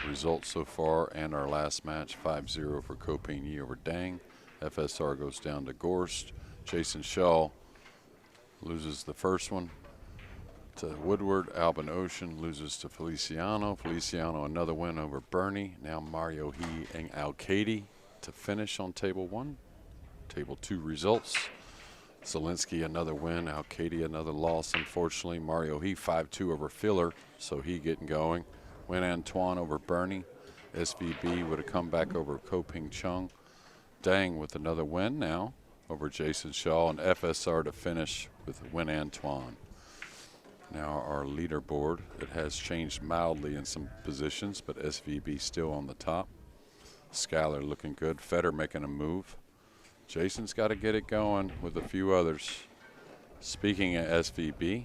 results so far and our last match, 5-0 for Koping over Dang. FSR goes down to Gorst. Jason Shaw loses the first one to Woodward. Ouschan loses to Feliciano. Feliciano another win over Bernie. Now Mario He and Al-Kaidi to finish on table 1. Table 2 results. Zelinsky another win. Al-Kaidi another loss, unfortunately. Mario He 5-2 over Filler, so he getting going. Win Antoine over Bernie. SVB with a comeback over Koping Chong. Dang with another win now over Jason Shaw, and FSR to finish with Win Antoine. Now our leaderboard, it has changed mildly in some positions, but SVB still on the top. Skyler looking good. Feder making a move. Jason's got to get it going with a few others. Speaking of SVB,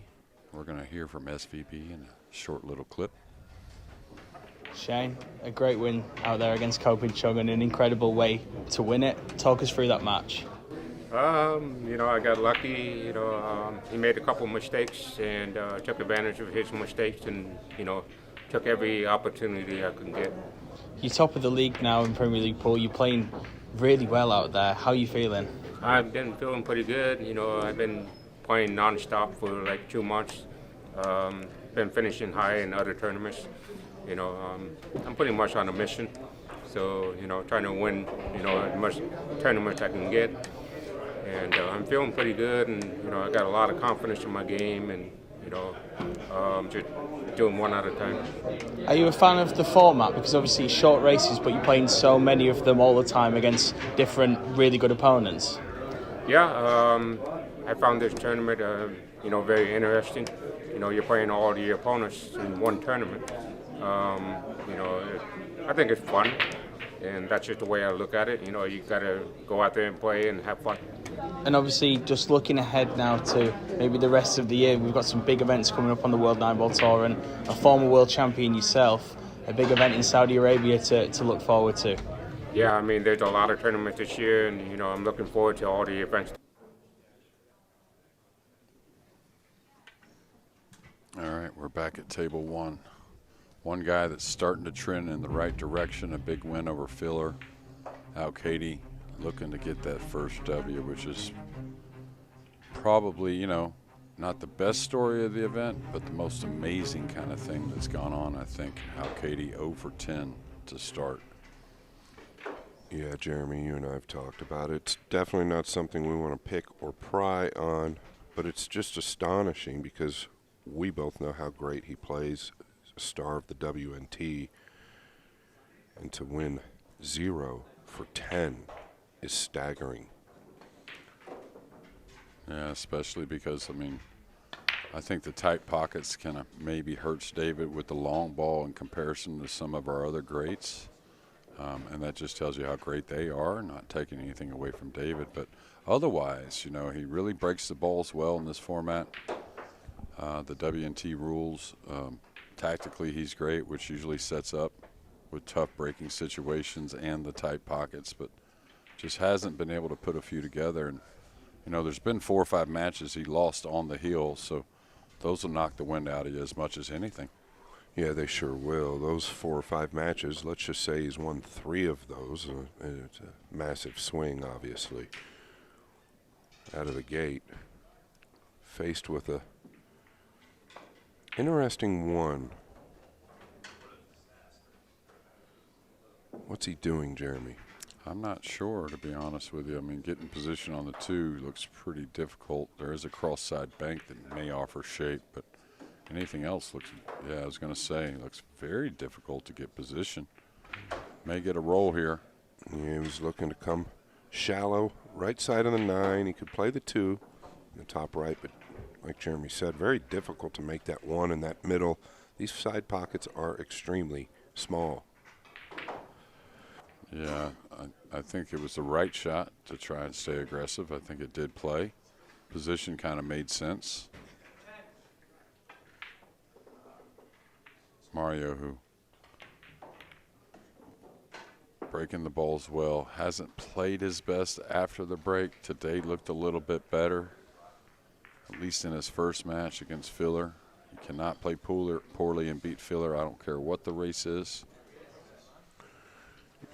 we're going to hear from SVB in a short little clip. Shane, a great win out there against Koping Chong and an incredible way to win it. Talk us through that match. I got lucky. He made a couple mistakes and took advantage of his mistakes and, took every opportunity I could get. You're top of the league now in Premier League pool. You're playing really well out there. How are you feeling? I've been feeling pretty good. I've been playing non-stop for like 2 months. Been finishing high in other tournaments. I'm pretty much on a mission. So, trying to win, as much tournaments I can get. And I'm feeling pretty good, and, I got a lot of confidence in my game, and, just doing one at a time. Are you a fan of the format? Because obviously it's short races, but you're playing so many of them all the time against different really good opponents. Yeah, I found this tournament, very interesting. You're playing all the opponents in one tournament. I think it's fun, and that's just the way I look at it. You got to go out there and play and have fun. And obviously, just looking ahead now to maybe the rest of the year, we've got some big events coming up on the World Nineball Tour, and a former world champion yourself, a big event in Saudi Arabia to look forward to. Yeah, there's a lot of tournaments this year, and, I'm looking forward to all the events. All right, we're back at table 1. One guy that's starting to trend in the right direction, a big win over Filler. Al-Kaidi looking to get that first W, which is probably, not the best story of the event, but the most amazing kind of thing that's gone on, I think. Al-Kaidi 0 for 10 to start. Yeah, Jeremy, you and I have talked about it. It's definitely not something we want to pick or pry on, but it's just astonishing because we both know how great he plays, a star of the WNT, and to win 0 for 10 is staggering. Yeah, especially because, I think the tight pockets kind of maybe hurts David with the long ball in comparison to some of our other greats. And that just tells you how great they are, not taking anything away from David. But otherwise, he really breaks the balls well in this format. The WNT rules, tactically he's great, which usually sets up with tough breaking situations and the tight pockets, but just hasn't been able to put a few together. And, there's been 4 or 5 matches he lost on the heel, so those will knock the wind out of you as much as anything. Yeah, they sure will. Those 4 or 5 matches, let's just say he's won 3 of those. It's a massive swing, obviously, out of the gate. Faced with a interesting one. What's he doing, Jeremy? I'm not sure, to be honest with you. Getting position on the 2 looks pretty difficult. There is a cross-side bank that may offer shape, but anything else looks, I was going to say, looks very difficult to get position. May get a roll here. Yeah, he was looking to come shallow, right side of the 9. He could play the 2 in the top right, but like Jeremy said, very difficult to make that 1 in that middle. These side pockets are extremely small. Yeah, I think it was the right shot to try and stay aggressive. I think it did play. Position kind of made sense. Mario, who breaking the balls well, hasn't played his best after the break. Today looked a little bit better. at least in his first match against Filler. You cannot play poorly and beat Filler. I don't care what the race is.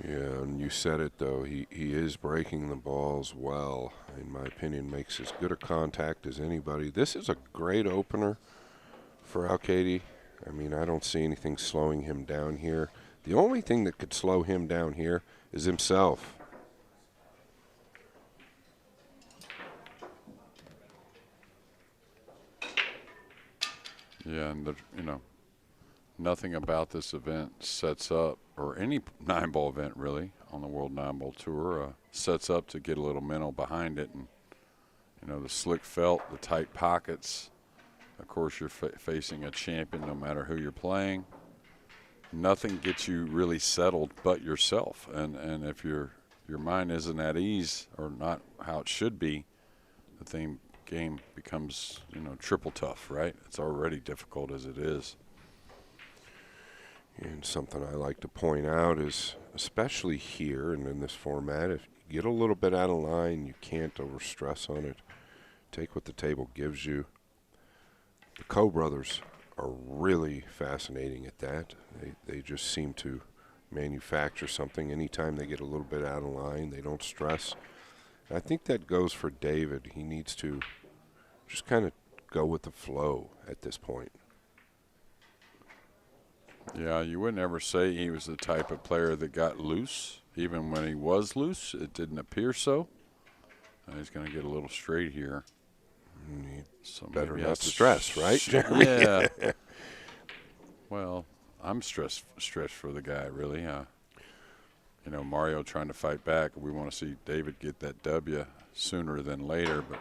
Yeah, and you said it, though. He is breaking the balls well. In my opinion, makes as good a contact as anybody. This is a great opener for Al-Kaidi. I mean, I don't see anything slowing him down here. The only thing that could slow him down here is himself. Yeah, and nothing about this event sets up, or any nine-ball event really on the World Nine-Ball Tour, sets up to get a little mental behind it. And the slick felt, the tight pockets. Of course, you're facing a champion no matter who you're playing. Nothing gets you really settled but yourself. And if your mind isn't at ease or not how it should be, the game becomes, triple tough, right? It's already difficult as it is. And something I like to point out is, especially here and in this format, if you get a little bit out of line, you can't overstress on it. Take what the table gives you. The Coe brothers are really fascinating at that. They just seem to manufacture something anytime they get a little bit out of line. They don't stress. And I think that goes for David. He needs to just kind of go with the flow at this point. Yeah, you wouldn't ever say he was the type of player that got loose. Even when he was loose, it didn't appear so. He's going to get a little straight here. So better not stress, right, Jeremy? Yeah. Well, I'm stressed for the guy, really. Mario trying to fight back. We want to see David get that W sooner than later, but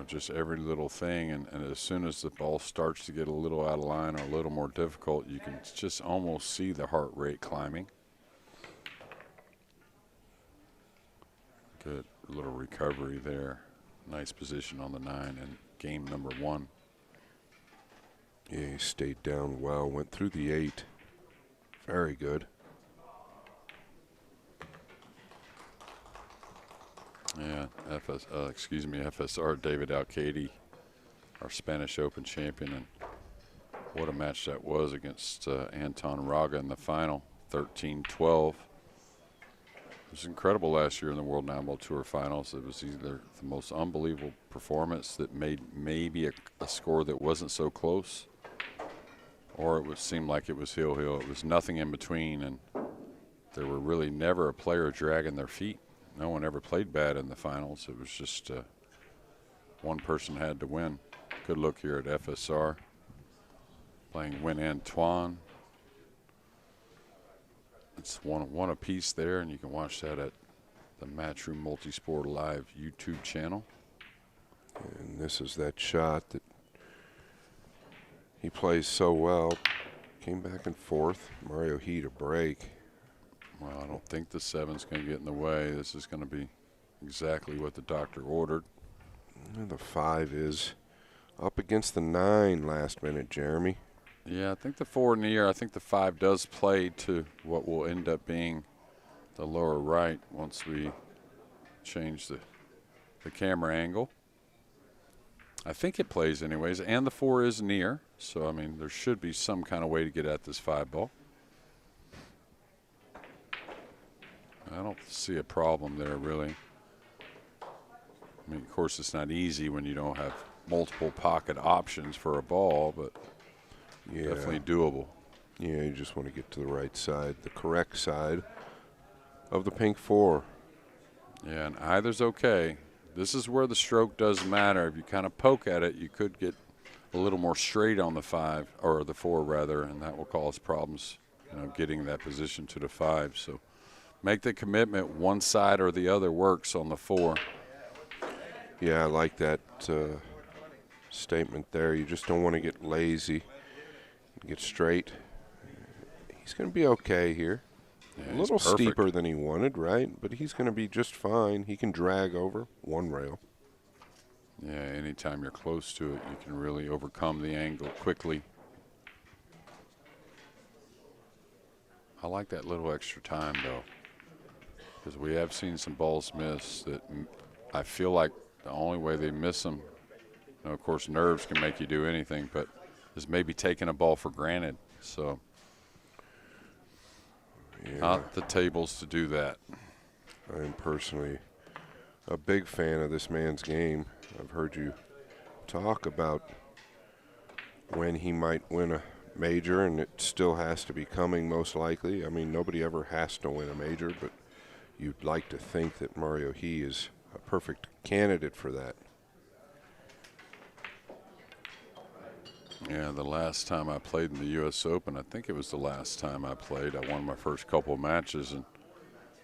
just every little thing, and as soon as the ball starts to get a little out of line or a little more difficult, you can just almost see the heart rate climbing. Good little recovery there. Nice position on the 9 in game number 1. Yeah, he stayed down well, went through the 8. Very good. Yeah, FSR David Al-Kaidi, our Spanish Open champion, and what a match that was against Anton Raga in the final, 13-12. It was incredible last year in the World Nine-Ball Tour Finals. It was either the most unbelievable performance that made maybe a score that wasn't so close, or it would seem like it was heel-heel. It was nothing in between, and there were really never a player dragging their feet. No one ever played bad in the finals. It was just one person had to win. Good look here at FSR, playing Win Antoine. It's one apiece there, and you can watch that at the Matchroom Multisport Live YouTube channel. And this is that shot that he plays so well. Came back and forth. Mario Heat a break. Well, I don't think the 7's going to get in the way. This is going to be exactly what the doctor ordered. And the 5 is up against the 9 last minute, Jeremy. Yeah, I think the 4 near. I think the 5 does play to what will end up being the lower right once we change the camera angle. I think it plays anyways, and the 4 is near. So, I mean, there should be some kind of way to get at this 5 ball. I don't see a problem there, really. I mean, of course, it's not easy when you don't have multiple pocket options for a ball, but yeah, definitely doable. Yeah, you just want to get to the right side, the correct side of the pink 4. Yeah, and either's okay. This is where the stroke does matter. If you kind of poke at it, you could get a little more straight on the 5, or the 4 rather, and that will cause problems, getting that position to the 5. So make the commitment, one side or the other works on the 4. Yeah, I like that statement there. You just don't want to get lazy, get straight. He's going to be okay here. Yeah, a little steeper than he wanted, right? But he's going to be just fine. He can drag over one rail. Yeah, anytime you're close to it, you can really overcome the angle quickly. I like that little extra time, though, because we have seen some balls miss that I feel like The only way they miss them, of course, nerves can make you do anything, but is maybe taking a ball for granted. So not the tables to do that. I'm personally a big fan of this man's game. I've heard you talk about when he might win a major, and it still has to be coming most likely. I mean, nobody ever has to win a major, but you'd like to think that Mario He is a perfect candidate for that. Yeah, the last time I played in the U.S. Open, I think it was the last time I played. I won my first couple of matches and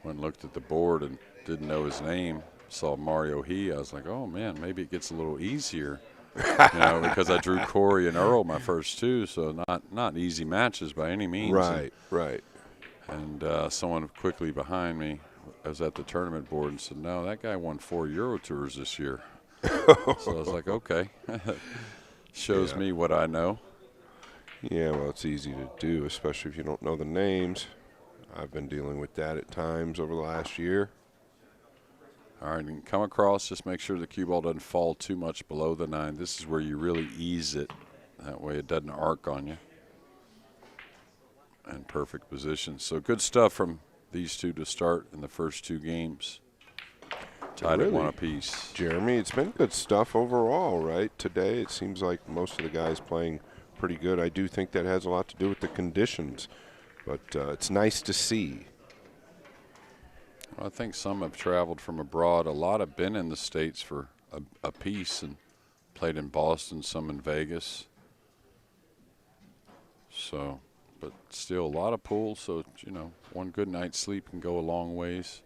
went and looked at the board and didn't know his name. Saw Mario He. I was like, oh, man, maybe it gets a little easier, because I drew Corey and Earl my first two, so not easy matches by any means. Right. And someone quickly behind me, I was at the tournament board and said, no, that guy won 4 Euro Tours this year. So I was like, okay. Shows me what I know. Yeah, well, it's easy to do, especially if you don't know the names. I've been dealing with that at times over the last year. All right, and come across, just make sure the cue ball doesn't fall too much below the 9. This is where you really ease it. That way it doesn't arc on you. And perfect position. So good stuff from these two to start in the first 2 games. Tied at 1 apiece. Jeremy, it's been good stuff overall, right? Today it seems like most of the guys playing pretty good. I do think that has a lot to do with the conditions, but it's nice to see. Well, I think some have traveled from abroad. A lot have been in the States for a piece and played in Boston, some in Vegas. So, but still a lot of pools, so, one good night's sleep can go a long ways.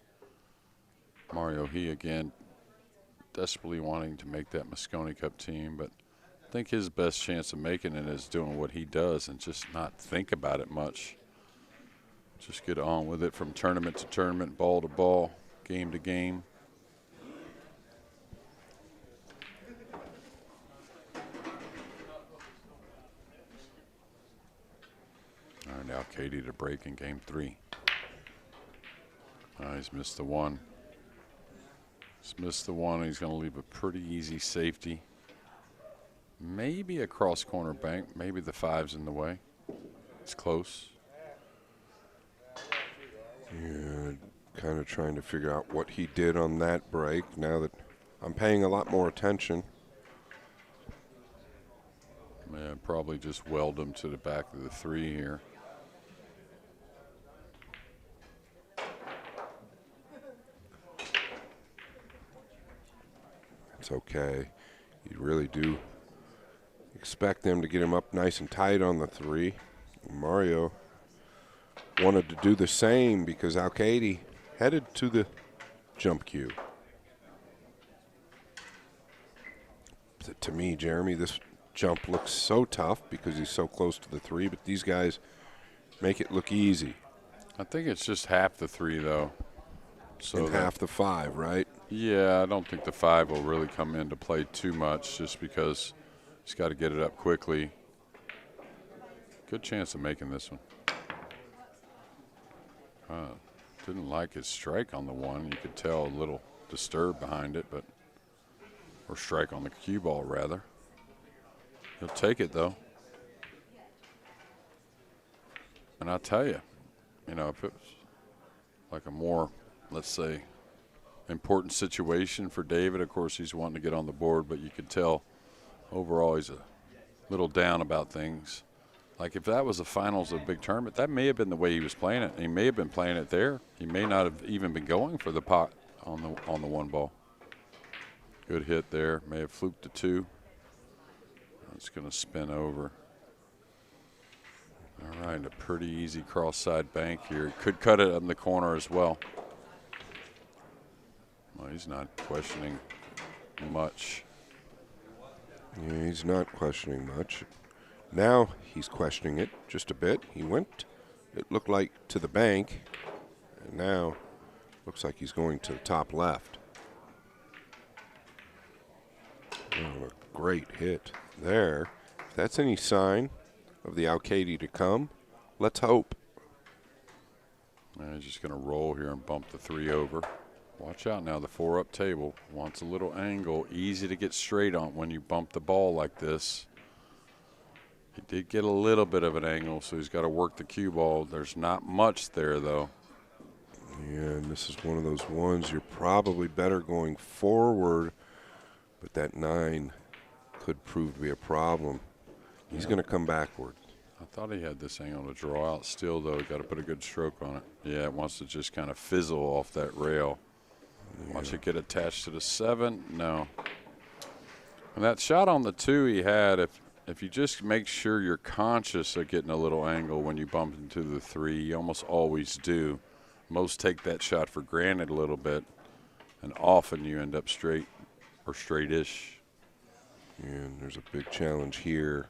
Mario He, again, desperately wanting to make that Moscone Cup team, but I think his best chance of making it is doing what he does and just not think about it much. Just get on with it from tournament to tournament, ball to ball, game to game. All right, now Katie to break in game 3. He's missed the 1. He's missed the 1. He's going to leave a pretty easy safety. Maybe a cross corner bank. Maybe the 5's in the way. It's close. Yeah, kind of trying to figure out what he did on that break now that I'm paying a lot more attention. Yeah, probably just weld him to the back of the 3 here. It's okay. You really do expect them to get him up nice and tight on the 3. Mario wanted to do the same because Al-Kaidi headed to the jump cue. To me, Jeremy, this jump looks so tough because he's so close to the 3, but these guys make it look easy. I think it's just half the 3, though. So and half the 5, right? Yeah, I don't think the 5 will really come into play too much just because he's got to get it up quickly. Good chance of making this one. Didn't like his strike on the 1. You could tell a little disturbed behind it, but or strike on the cue ball, rather. He'll take it, though. And I'll tell you, if it was like a more, let's say, important situation for David, of course, he's wanting to get on the board, but you could tell overall he's a little down about things. Like if that was the finals of a big tournament, that may have been the way he was playing it. He may have been playing it there. He may not have even been going for the pot on the 1 ball. Good hit there. May have fluked the 2. It's going to spin over. All right, a pretty easy cross-side bank here. Could cut it in the corner as well. Well, he's not questioning much. Yeah, he's not questioning much. Now he's questioning it just a bit. He went, it looked like, to the bank, and now looks like he's going to the top left. Oh, a great hit there. If that's any sign of the Al-Kaidi to come, let's hope. He's just going to roll here and bump the 3 over. Watch out now, the 4-up table wants a little angle, easy to get straight on when you bump the ball like this. He did get a little bit of an angle, so he's got to work the cue ball. There's not much there, though. Yeah, and this is one of those ones you're probably better going forward, but that 9 could prove to be a problem. He's going to come backward. I thought he had this angle to draw out still, though. Got to put a good stroke on it. Yeah, it wants to just kind of fizzle off that rail. Yeah. Watch it get attached to the 7. No. And that shot on the 2 he had, if you just make sure you're conscious of getting a little angle when you bump into the 3, you almost always do. Most take that shot for granted a little bit, and often you end up straight or straight-ish. And there's a big challenge here.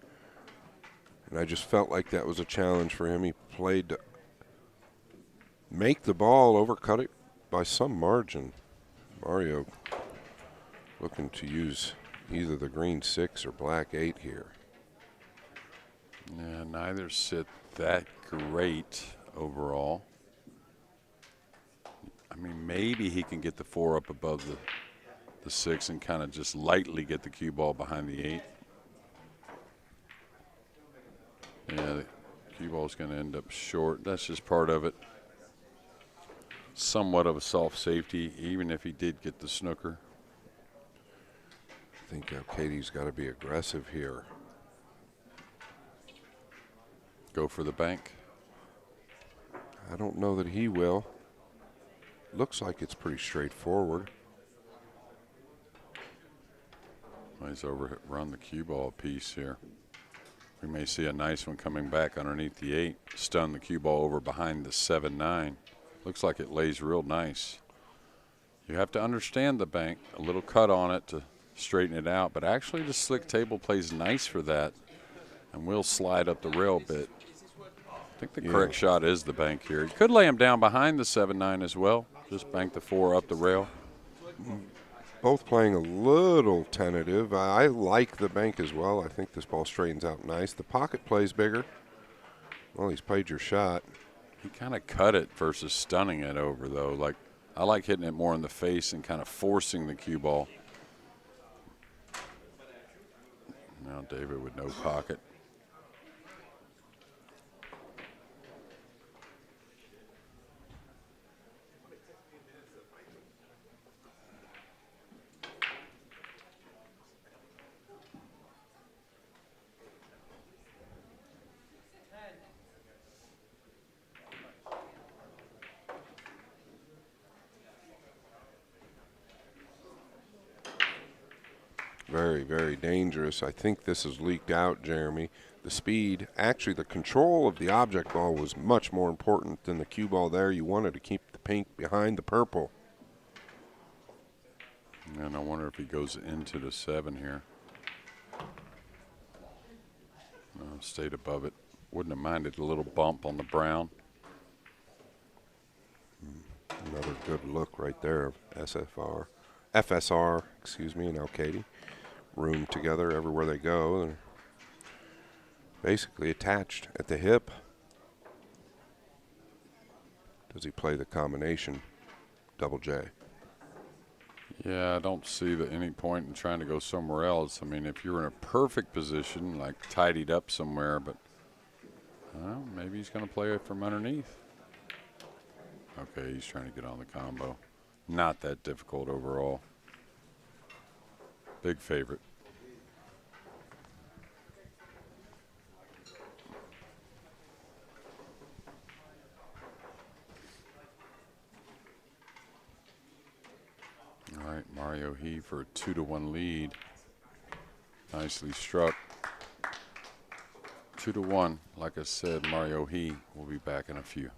And I just felt like that was a challenge for him. He played to make the ball, overcut it by some margin. Mario looking to use either the green 6 or black 8 here. Yeah, neither sit that great overall. I mean, maybe he can get the 4 up above the 6 and kind of just lightly get the cue ball behind the 8. Yeah, the cue ball's going to end up short. That's just part of it. Somewhat of a soft safety, even if he did get the snooker. I think Katie's got to be aggressive here. Go for the bank. I don't know that he will. Looks like it's pretty straightforward. Well, he's overrun the cue ball piece here. We may see a nice one coming back underneath the 8. Stun the cue ball over behind the 7-9. Looks like it lays real nice. You have to understand the bank. A little cut on it to straighten it out. But actually the slick table plays nice for that. And will slide up the rail a bit. I think the correct shot is the bank here. You could lay him down behind the 7-9 as well. Just bank the 4 up the rail. Both playing a little tentative. I like the bank as well. I think this ball straightens out nice. The pocket plays bigger. Well, he's played your shot. He kind of cut it versus stunning it over, though. Like, I like hitting it more in the face and kind of forcing the cue ball. Now David with no pocket. Very, very dangerous. I think this has leaked out, Jeremy. The speed, actually the control of the object ball was much more important than the cue ball there. You wanted to keep the pink behind the purple. And I wonder if he goes into the 7 here. No, stayed above it. Wouldn't have minded a little bump on the brown. Another good look right there of FSR, excuse me, and Katie. Room together everywhere they go. They're basically attached at the hip. Does he play the combination double J? Yeah, I don't see any point in trying to go somewhere else. I mean, if you're in a perfect position, like tidied up somewhere, but well, maybe he's going to play it from underneath. Okay, he's trying to get on the combo. Not that difficult overall. Big favorite. All right, Mario He for a 2-1 lead. Nicely struck. 2-1. Like I said, Mario He will be back in a few.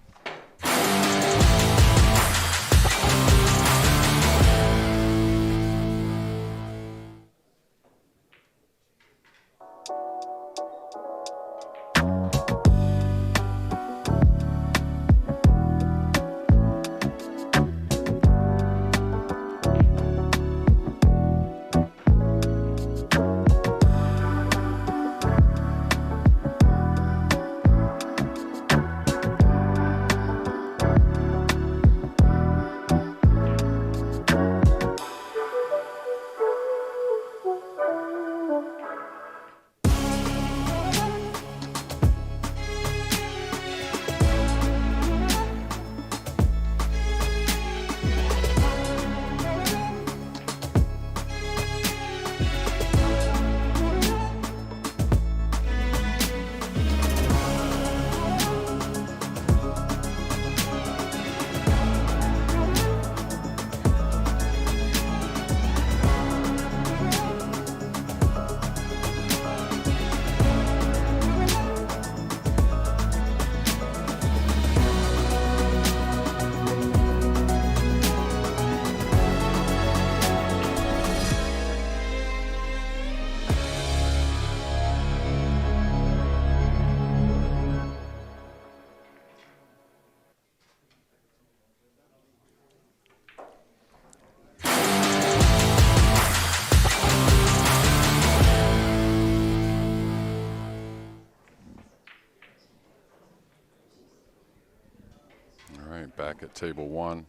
back at table 1.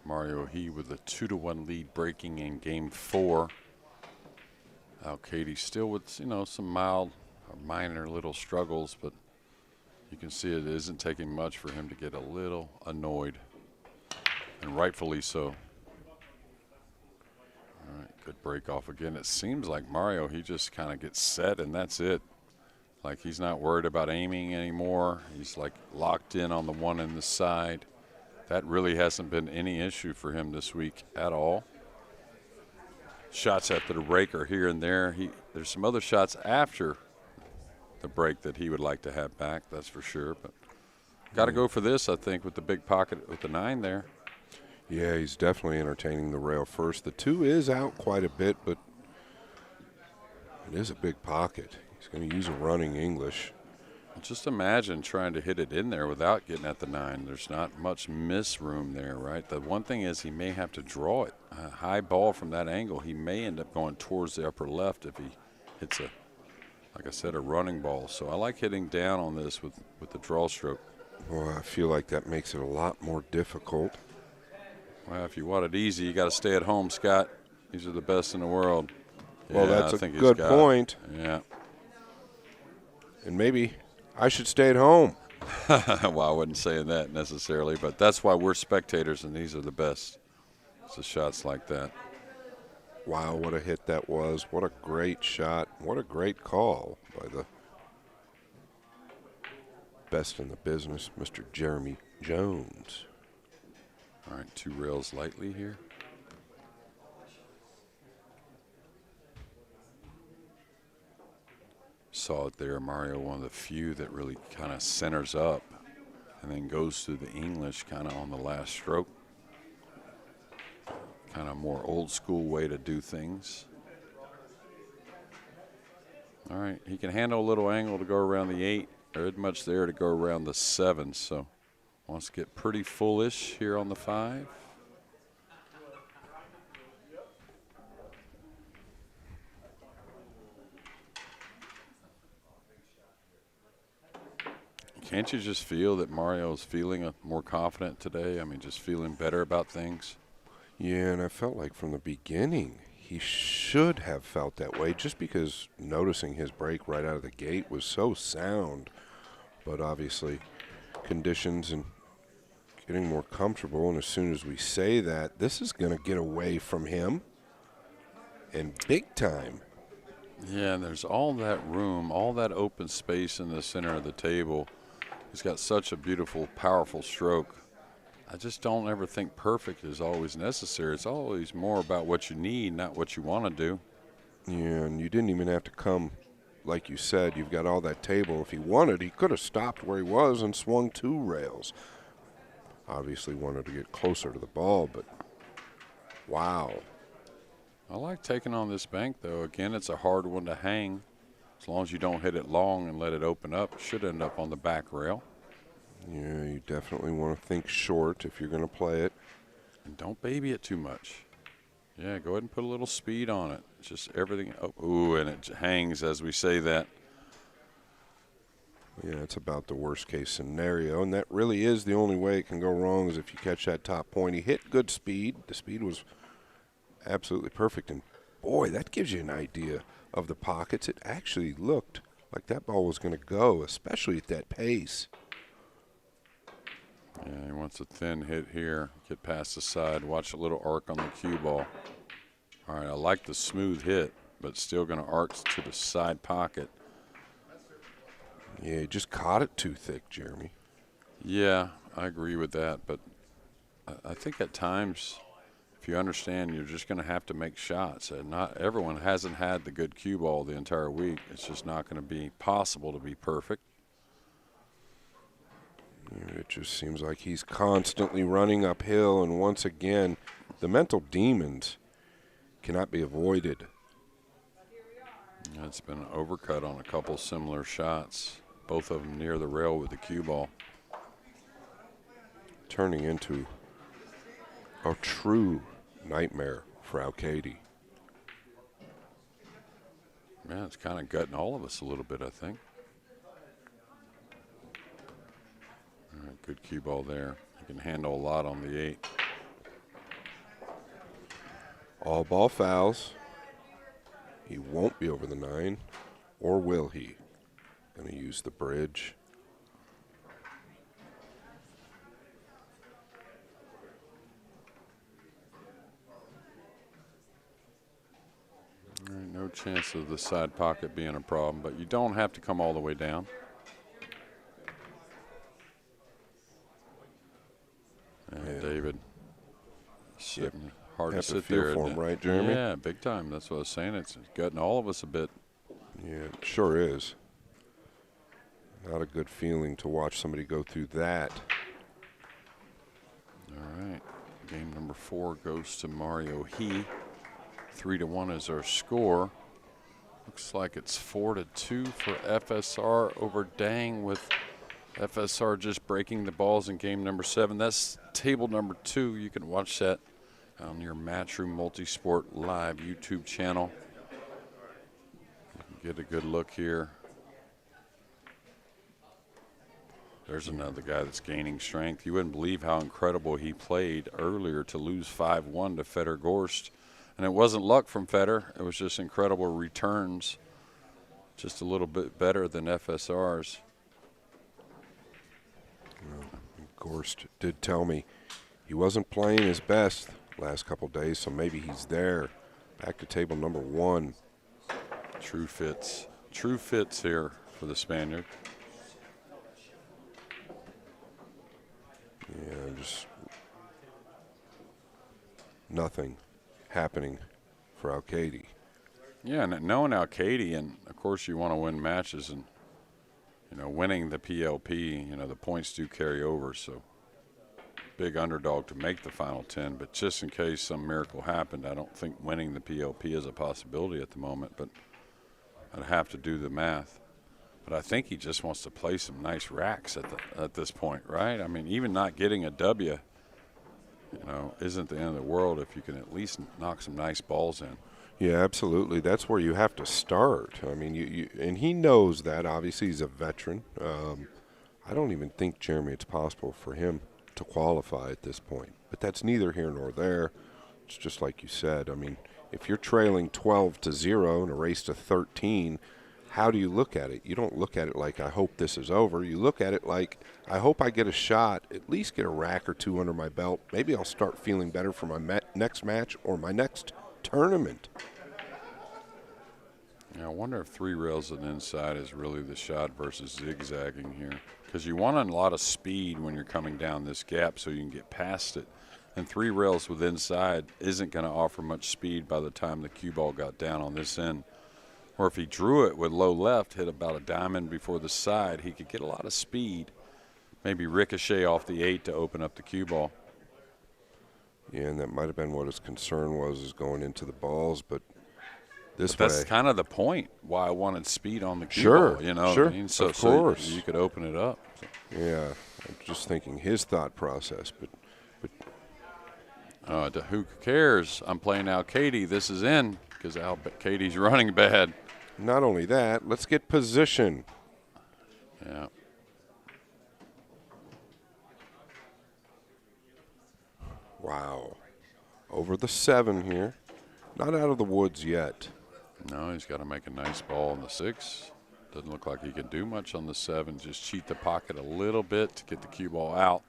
Mario He with a 2-1 lead breaking in game 4. Katie still with, some mild or minor little struggles, but you can see it isn't taking much for him to get a little annoyed, and rightfully so. All right, good break off again. It seems like Mario, he just kind of gets set and that's it. Like he's not worried about aiming anymore. He's like locked in on the one in the side. That really hasn't been any issue for him this week at all. Shots after the break are here and there. There's some other shots after the break that he would like to have back, that's for sure. But got to go for this, I think, with the big pocket with the 9 there. Yeah, he's definitely entertaining the rail first. The 2 is out quite a bit, but it is a big pocket. He's going to use a running English. Just imagine trying to hit it in there without getting at the 9. There's not much miss room there, right? The one thing is he may have to draw it. A high ball from that angle, he may end up going towards the upper left if he hits like I said, a running ball. So I like hitting down on this with the draw stroke. Well, I feel like that makes it a lot more difficult. Well, if you want it easy, you got to stay at home, Scott. These are the best in the world. Well, yeah, that's a good point. Yeah. And maybe I should stay at home. Well, I wasn't saying that necessarily, but that's why we're spectators, and these are the best. It's the shots like that. Wow, what a hit that was. What a great shot. What a great call by the best in the business, Mr. Jeremy Jones. All right, 2 rails lightly here. Saw it there, Mario, one of the few that really kind of centers up and then goes through the English kind of on the last stroke. Kind of more old school way to do things. All right, he can handle a little angle to go around the 8. There isn't much there to go around the 7, so wants to get pretty foolish here on the 5. Can't you just feel that Mario's feeling more confident today? I mean, just feeling better about things? Yeah, and I felt like from the beginning he should have felt that way just because noticing his break right out of the gate was so sound. But obviously conditions and getting more comfortable, and as soon as we say that, this is going to get away from him and big time. Yeah, and there's all that room, all that open space in the center of the table. He's got such a beautiful, powerful stroke. I just don't ever think perfect is always necessary. It's always more about what you need, not what you want to do. Yeah, and you didn't even have to come, like you said, you've got all that table. If he wanted, he could have stopped where he was and swung 2 rails. Obviously wanted to get closer to the ball, but wow. I like taking on this bank, though. Again, it's a hard one to hang. As long as you don't hit it long and let it open up, it should end up on the back rail. Yeah, you definitely want to think short if you're going to play it. And don't baby it too much. Yeah, go ahead and put a little speed on it. It's just everything. Oh, ooh, and it hangs as we say that. Yeah, it's about the worst case scenario, and that really is the only way it can go wrong is if you catch that top point. He hit good speed. The speed was absolutely perfect, and boy, that gives you an idea of the pockets. It actually looked like that ball was going to go, especially at that pace. Yeah, he wants a thin hit here. Get past the side. Watch a little arc on the cue ball. All right, I like the smooth hit, but still going to arc to the side pocket. Yeah, he just caught it too thick, Jeremy. Yeah, I agree with that, but I think at times, if you understand, you're just going to have to make shots. And not everyone hasn't had the good cue ball the entire week. It's just not going to be possible to be perfect. It just seems like he's constantly running uphill, and once again, the mental demons cannot be avoided. It's been an overcut on a couple similar shots, both of them near the rail with the cue ball. Turning into a true nightmare for Alcady. Man, it's kind of gutting all of us a little bit, I think. All right, good cue ball there. can handle a lot on the 8. All ball fouls. He won't be over the 9, or will he? Going to use the bridge. All right, no chance of the side pocket being a problem, but you don't have to come all the way down. And David sitting hard to sit there. For him, right, Jeremy? Yeah, big time. That's what I was saying. It's gutting all of us a bit. Yeah, it sure is. Not a good feeling to watch somebody go through that. All right. Game number 4 goes to Mario He. 3-1 is our score. Looks like it's 4-2 for FSR over Dang, with FSR just breaking the balls in game number 7. That's table number 2. You can watch that on your Matchroom Multisport Live YouTube channel. You can get a good look here. There's another guy that's gaining strength. You wouldn't believe how incredible he played earlier to lose 5-1 to Feder Gorst. And it wasn't luck from Feder. It was just incredible returns. Just a little bit better than FSR's. Gorst did tell me he wasn't playing his best last couple days, so maybe he's there. Back to table number 1. True fits. True fits here for the Spaniard. Yeah, just nothing happening for Al-Kaidi. Yeah, and knowing Al-Kaidi, and of course you want to win matches, and winning the PLP, the points do carry over, so big underdog to make the final 10, but just in case some miracle happened, I don't think winning the PLP is a possibility at the moment, but I'd have to do the math. But I think he just wants to play some nice racks at this point, right? I mean, even not getting a W, isn't the end of the world if you can at least knock some nice balls in. Yeah, absolutely. That's where you have to start. I mean, and he knows that. Obviously, he's a veteran. I don't even think, Jeremy, it's possible for him to qualify at this point. But that's neither here nor there. It's just like you said. I mean, if you're trailing 12-0 in a race to 13, how do you look at it? You don't look at it like, I hope this is over. You look at it like, I hope I get a shot, at least get a rack or 2 under my belt. Maybe I'll start feeling better for my next match or my next tournament. Yeah, I wonder if 3 rails and inside is really the shot versus zigzagging here, because you want a lot of speed when you're coming down this gap so you can get past it. And 3 rails with inside isn't going to offer much speed by the time the cue ball got down on this end. Or if he drew it with low left, hit about a diamond before the side, he could get a lot of speed. Maybe ricochet off the 8 to open up the cue ball. Yeah, and that might have been what his concern was, is going into the balls, but that's kind of the point why I wanted speed on the cue sure, ball, you know sure, what I mean? So, of course. So you could open it up. Yeah, I'm just thinking his thought process, but who cares? I'm playing Al-Kaidi. This is in because Al-Kaidi's running bad. Not only that, let's get position. Yeah. Wow. Over the 7 here. Not out of the woods yet. No, he's got to make a nice ball on the 6. Doesn't look like he can do much on the 7. Just cheat the pocket a little bit to get the cue ball out.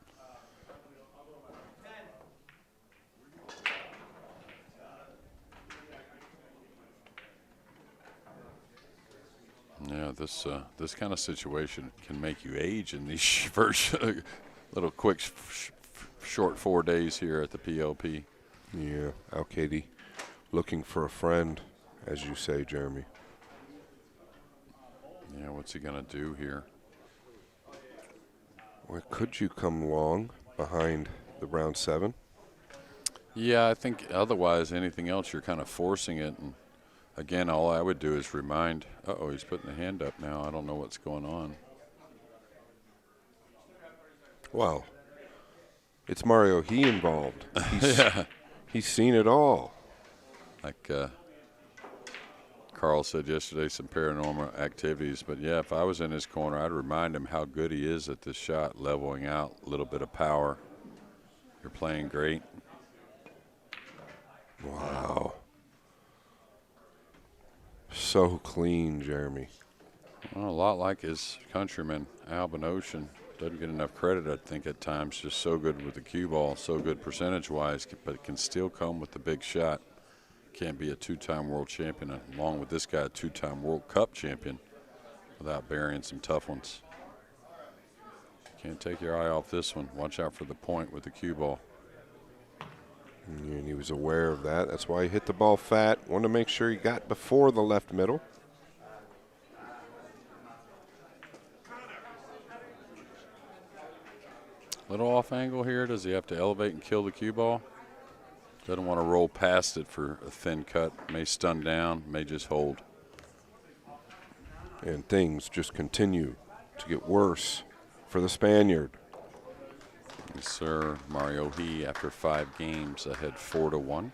Yeah, this kind of situation can make you age in these first little quick, short 4 days here at the PLP. Yeah, Al-Kaidi looking for a friend, as you say, Jeremy. Yeah, what's he going to do here? Well, could you come along behind the brown 7? Yeah, I think otherwise anything else you're kind of forcing it. And again, all I would do is remind, uh-oh, he's putting the hand up now. I don't know what's going on. Well, it's Mario He involved. Yeah. He's seen it all. Like Carl said yesterday, some paranormal activities. But, yeah, if I was in his corner, I'd remind him how good he is at this shot, leveling out, a little bit of power. You're playing great. Wow. So clean, Jeremy. Well, a lot like his countryman, Ouschan. Doesn't get enough credit, I think, at times. Just so good with the cue ball, so good percentage-wise, but it can still come with the big shot. Can't be a two-time world champion, along with this guy, a two-time World Cup champion, without burying some tough ones. Can't take your eye off this one. Watch out for the point with the cue ball. And he was aware of that. That's why he hit the ball fat. Wanted to make sure he got before the left middle. Little off angle here. Does he have to elevate and kill the cue ball? Doesn't want to roll past it for a thin cut. May stun down, may just hold. And things just continue to get worse for the Spaniard. Yes, sir. Mario He, after 5 games, ahead 4-1.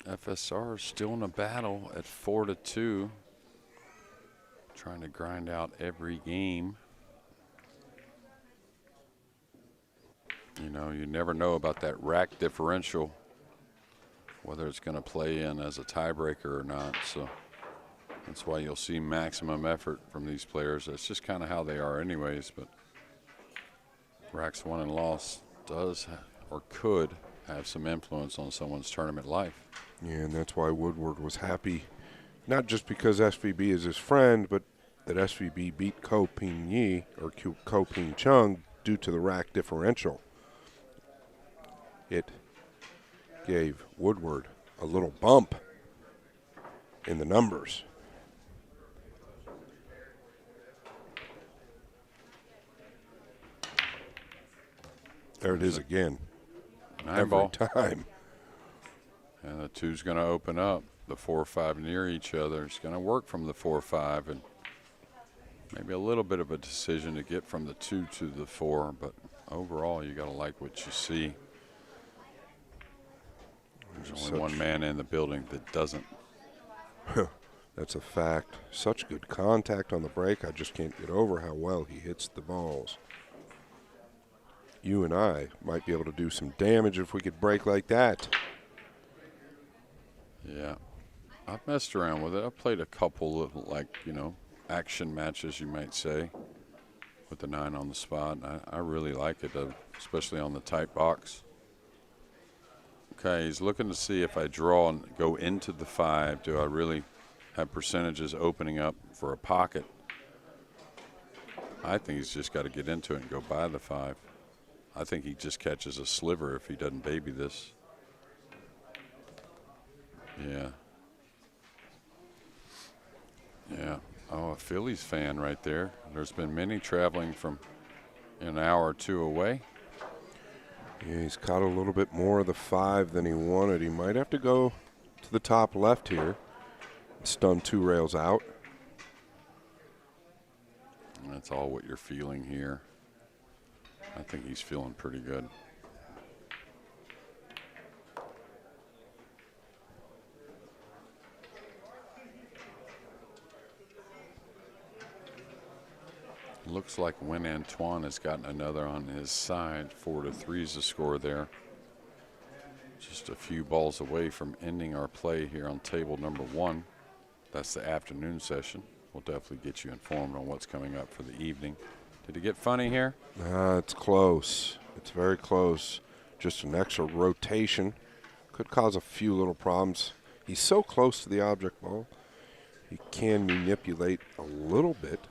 FSR still in a battle at 4-2. Trying to grind out every game. You know, you never know about that rack differential, whether it's going to play in as a tiebreaker or not. So that's why you'll see maximum effort from these players. That's just kind of how they are anyways, but racks won and lost does or could have some influence on someone's tournament life. Yeah, and that's why Woodward was happy, not just because SVB is his friend, but that SVB beat Ko Ping Yi or Ko Ping Chong due to the rack differential. It gave Woodward a little bump in the numbers. There it is again. Nineball. Every time. And the 2's going to open up. The 4-5 near each other. It's going to work from the 4-5, and maybe a little bit of a decision to get from the 2 to the 4, but overall you got to like what you see. There's only one man in the building that doesn't. That's a fact. Such good contact on the break. I just can't get over how well he hits the balls. You and I might be able to do some damage if we could break like that. Yeah. I've messed around with it. I've played a couple of, like, you know, action matches, you might say, with the 9 on the spot. I really like it, especially on the tight box. Okay, he's looking to see if I draw and go into the 5, do I really have percentages opening up for a pocket? I think he's just got to get into it and go by the 5. I think he just catches a sliver if he doesn't baby this. Yeah. Yeah. Oh, a Phillies fan right there. There's been many traveling from an hour or 2 away. Yeah, he's caught a little bit more of the 5 than he wanted. He might have to go to the top left here. Stun 2 rails out. That's all what you're feeling here. I think he's feeling pretty good. Looks like when Antoine has gotten another on his side, 4-3 is the score there. Just a few balls away from ending our play here on table number 1. That's the afternoon session. We'll definitely get you informed on what's coming up for the evening. Did it get funny here? It's close. It's very close. Just an extra rotation. Could cause a few little problems. He's so close to the object ball. He can manipulate a little bit.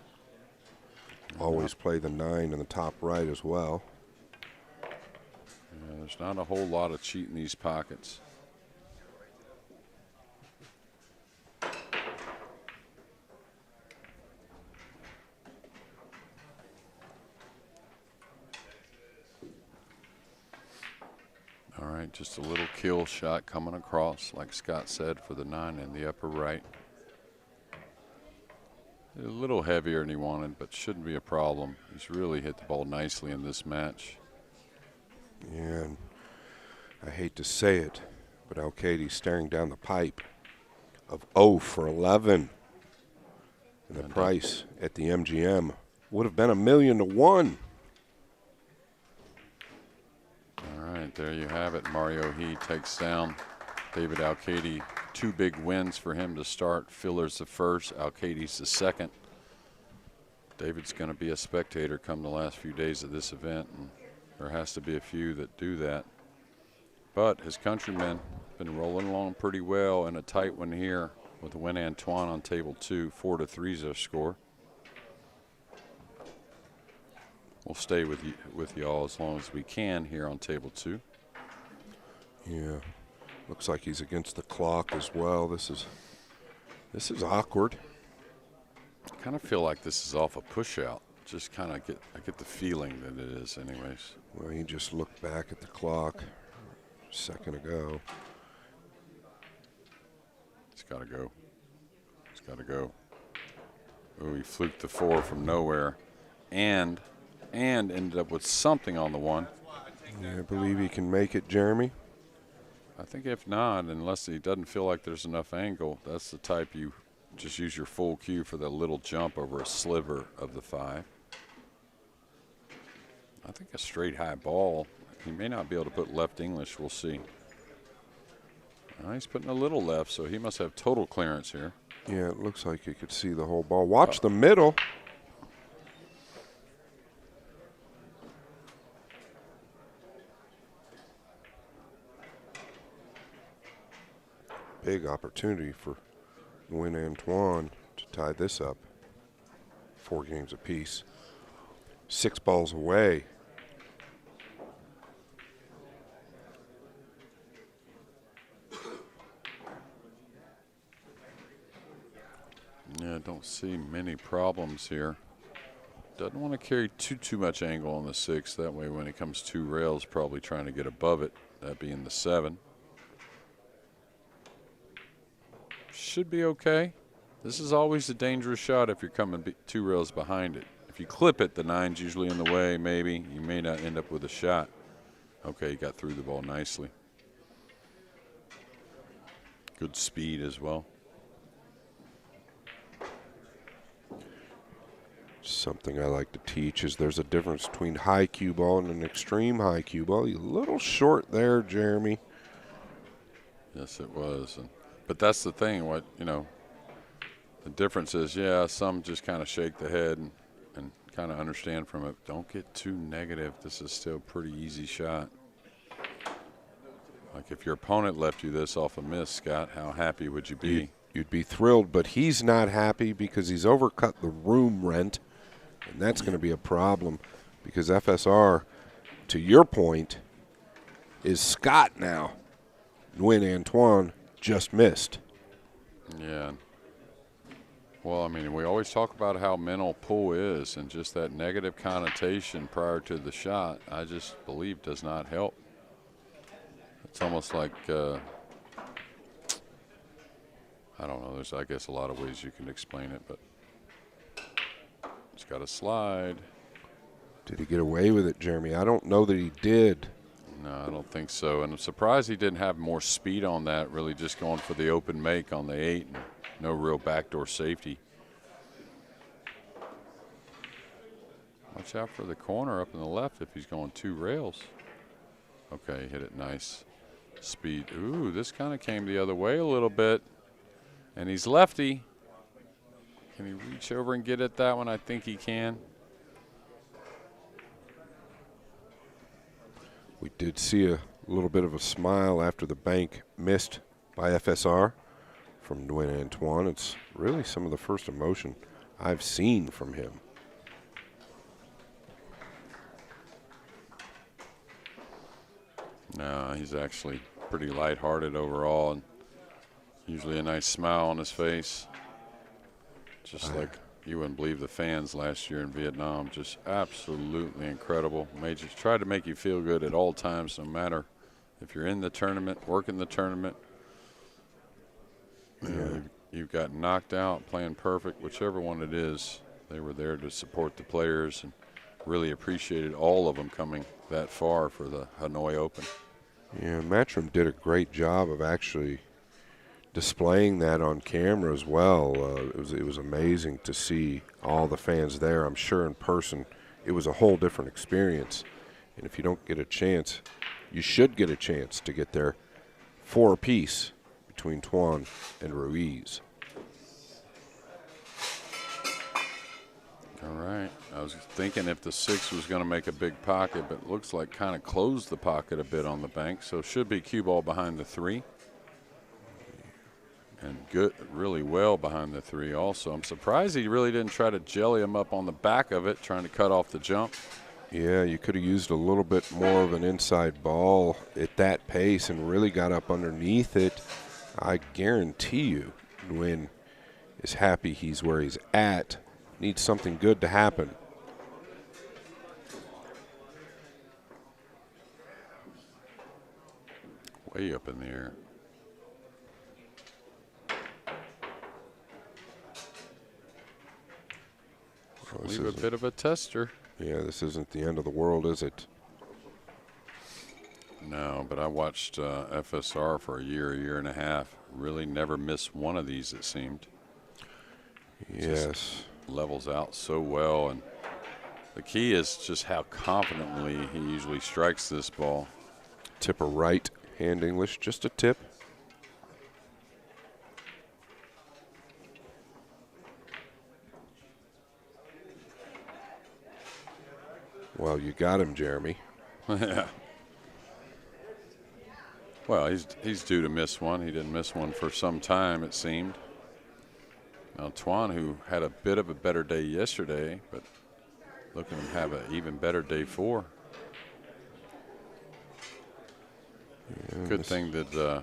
Always play the 9 in the top right as well. Yeah, there's not a whole lot of cheat in these pockets. All right, just a little kill shot coming across, like Scott said, for the 9 in the upper right. A little heavier than he wanted, but shouldn't be a problem. He's really hit the ball nicely in this match. Yeah, and I hate to say it, but Al-Kaid's staring down the pipe of 0 for 11. And the price at the MGM would have been $1,000,000 to 1. there you have it. Mario He takes down David Alcady. 2 big wins for him to start. Filler's the first, Alcady's the second. David's going to be a spectator come the last few days of this event, and there has to be a few that do that. But his countrymen been rolling along pretty well in a tight one here with Win Antoine on table 2. 4-3 is their score. We'll stay with y'all as long as we can here on table 2. Yeah, looks like he's against the clock as well. This is awkward. I kind of feel like this is off a push out. Just kind of I get the feeling that it is anyways. Well, he just looked back at the clock a second ago. It's got to go. It's got to go. Oh, he fluked the 4 from nowhere and ended up with something on the 1. Yeah, I believe he can make it, Jeremy. I think if not, unless he doesn't feel like there's enough angle, that's the type you just use your full cue for the little jump over a sliver of the 5. I think a straight high ball. He may not be able to put left English. We'll see. He's putting a little left, so he must have total clearance here. Yeah, it looks like you could see the whole ball. Watch the middle. Big opportunity for Win Antoine to tie this up. 4 games apiece. 6 balls away. Yeah, don't see many problems here. Doesn't want to carry too much angle on the 6. That way when he comes 2 rails, probably trying to get above it, that being the 7. Should be okay. This is always a dangerous shot if you're coming 2 rails behind it. If you clip it, the 9's usually in the way, maybe. You may not end up with a shot. Okay, he got through the ball nicely. Good speed as well. Something I like to teach is there's a difference between high cue ball and an extreme high cue ball. You're a little short there, Jeremy. Yes, it was. But that's the thing. The difference is, yeah, some just kind of shake the head and kind of understand from it. Don't get too negative. This is still a pretty easy shot. Like if your opponent left you this off a miss, Scott, how happy would you be? You'd be thrilled, but he's not happy because he's overcut the room rent, and that's going to be a problem because FSR, to your point, is Scott now. Win Antoine just missed. Yeah. Well, I mean, we always talk about how mental pull is, and just that negative connotation prior to the shot, I just believe does not help. It's almost like, I don't know, there's, I guess, a lot of ways you can explain it, but it's got to slide. Did he get away with it, Jeremy? I don't know that he did. No, I don't think so. And I'm surprised he didn't have more speed on that, really just going for the open make on the 8 and no real backdoor safety. Watch out for the corner up in the left if he's going 2 rails. Okay, hit it nice. Speed. Ooh, this kind of came the other way a little bit. And he's lefty. Can he reach over and get at that one? I think he can. We did see a little bit of a smile after the bank missed by FSR from Nguyen Antoine. It's really some of the first emotion I've seen from him. No, he's actually pretty lighthearted overall, and usually a nice smile on his face. Just like you wouldn't believe the fans last year in Vietnam. Just absolutely incredible. Just tried to make you feel good at all times, no matter if you're in the tournament, working the tournament. You've got knocked out, playing perfect, whichever one it is. They were there to support the players and really appreciated all of them coming that far for the Hanoi Open. Yeah, Matchroom did a great job of actually displaying that on camera as well. It was amazing to see all the fans there. I'm sure in person it was a whole different experience. And if you don't get a chance, you should get a chance to get there 4 apiece between Tuan and Ruiz. All right. I was thinking if the 6 was going to make a big pocket, but it looks like kind of closed the pocket a bit on the bank. So should be cue ball behind the 3. And good, really well behind the 3 also. I'm surprised he really didn't try to jelly him up on the back of it, trying to cut off the jump. Yeah, you could have used a little bit more of an inside ball at that pace and really got up underneath it. I guarantee you, Nguyen is happy he's where he's at. Needs something good to happen. Way up in the air. Leave a bit of a tester. Yeah, this isn't the end of the world, is it? No, but I watched FSR for a year and a half. Really never missed one of these, it seemed. Yes. Just levels out so well, and the key is just how confidently he usually strikes this ball. Tip a right hand English, just a tip. Well, you got him, Jeremy. Yeah. Well, he's due to miss one. He didn't miss one for some time, it seemed. Now, Tuan, who had a bit of a better day yesterday, but looking to have an even better day 4. Yeah, Good thing that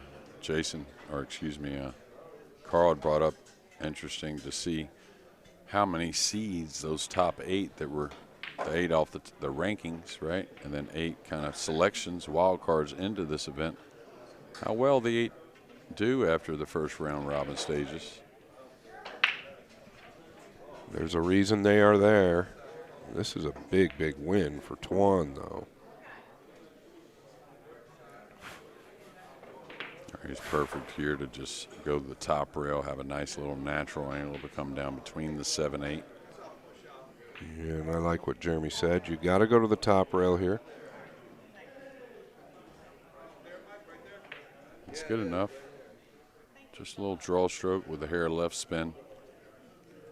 Carl had brought up. Interesting to see how many seeds those top 8 that were the 8 off the rankings, right? And then 8 kind of selections, wild cards into this event. How well the 8 do after the first round robin stages. There's a reason they are there. This is a big, big win for Tuan, though. He's perfect here to just go to the top rail, have a nice little natural angle to come down between the 7-8. Yeah, and I like what Jeremy said. You got to go to the top rail here. It's good enough. Just a little draw stroke with a hair left spin.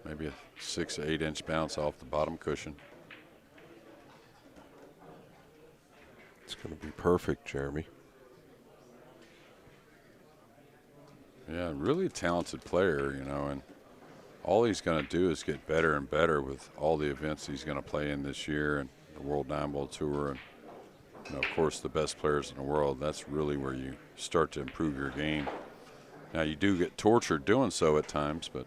Maybe a 6 to 8 inch bounce off the bottom cushion. It's going to be perfect, Jeremy. Yeah, really talented player, you know, and all he's going to do is get better and better with all the events he's going to play in this year and the World Nineball Tour and, you know, of course, the best players in the world. That's really where you start to improve your game. Now, you do get tortured doing so at times, but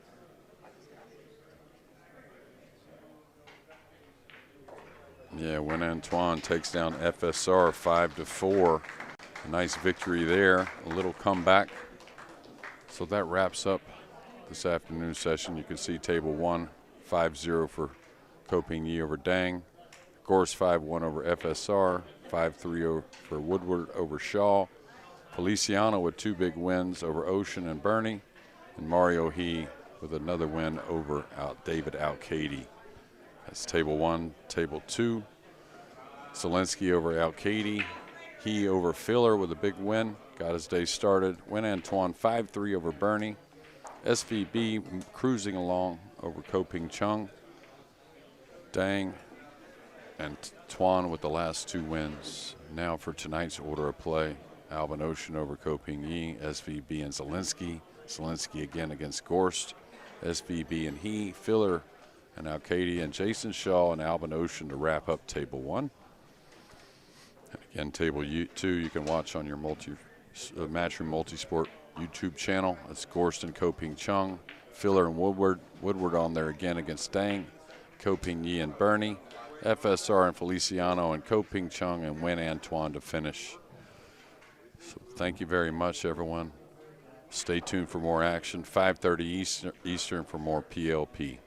yeah, when Antoine takes down FSR 5-4, a nice victory there, a little comeback. So that wraps up this afternoon session. You can see table 1, 5-0 for Koping-Yi over Dang. Gorst 5-1 over FSR, 5-3 for Woodward over Shaw. Feliciano with 2 big wins over Ouschan and Boening. And Mario He with another win over David Al-Kaidi. That's table 1. Table 2, Zelensky over Al-Kaidi. He over Filler with a big win. Got his day started. Win Antoine 5-3 over Boening. SVB cruising along over Koping Chong. Dang and Tuan with the last 2 wins. Now for tonight's order of play. Albin Ouschan over Koping-Yi, SVB and Zelensky. Zelensky again against Gorst. SVB and He, Filler and Al-Kaidi and Jason Shaw and Albin Ouschan to wrap up table 1. And again, table 2 you can watch on your Matchroom Multisport YouTube channel. It's Gorst and Koping Chong, Filler and Woodward. Woodward on there again against Dang, Koping-Yi and Boening, FSR and Feliciano and Koping Chong, and Win Antoine to finish. So thank you very much, everyone. Stay tuned for more action. 5:30 Eastern for more PLP.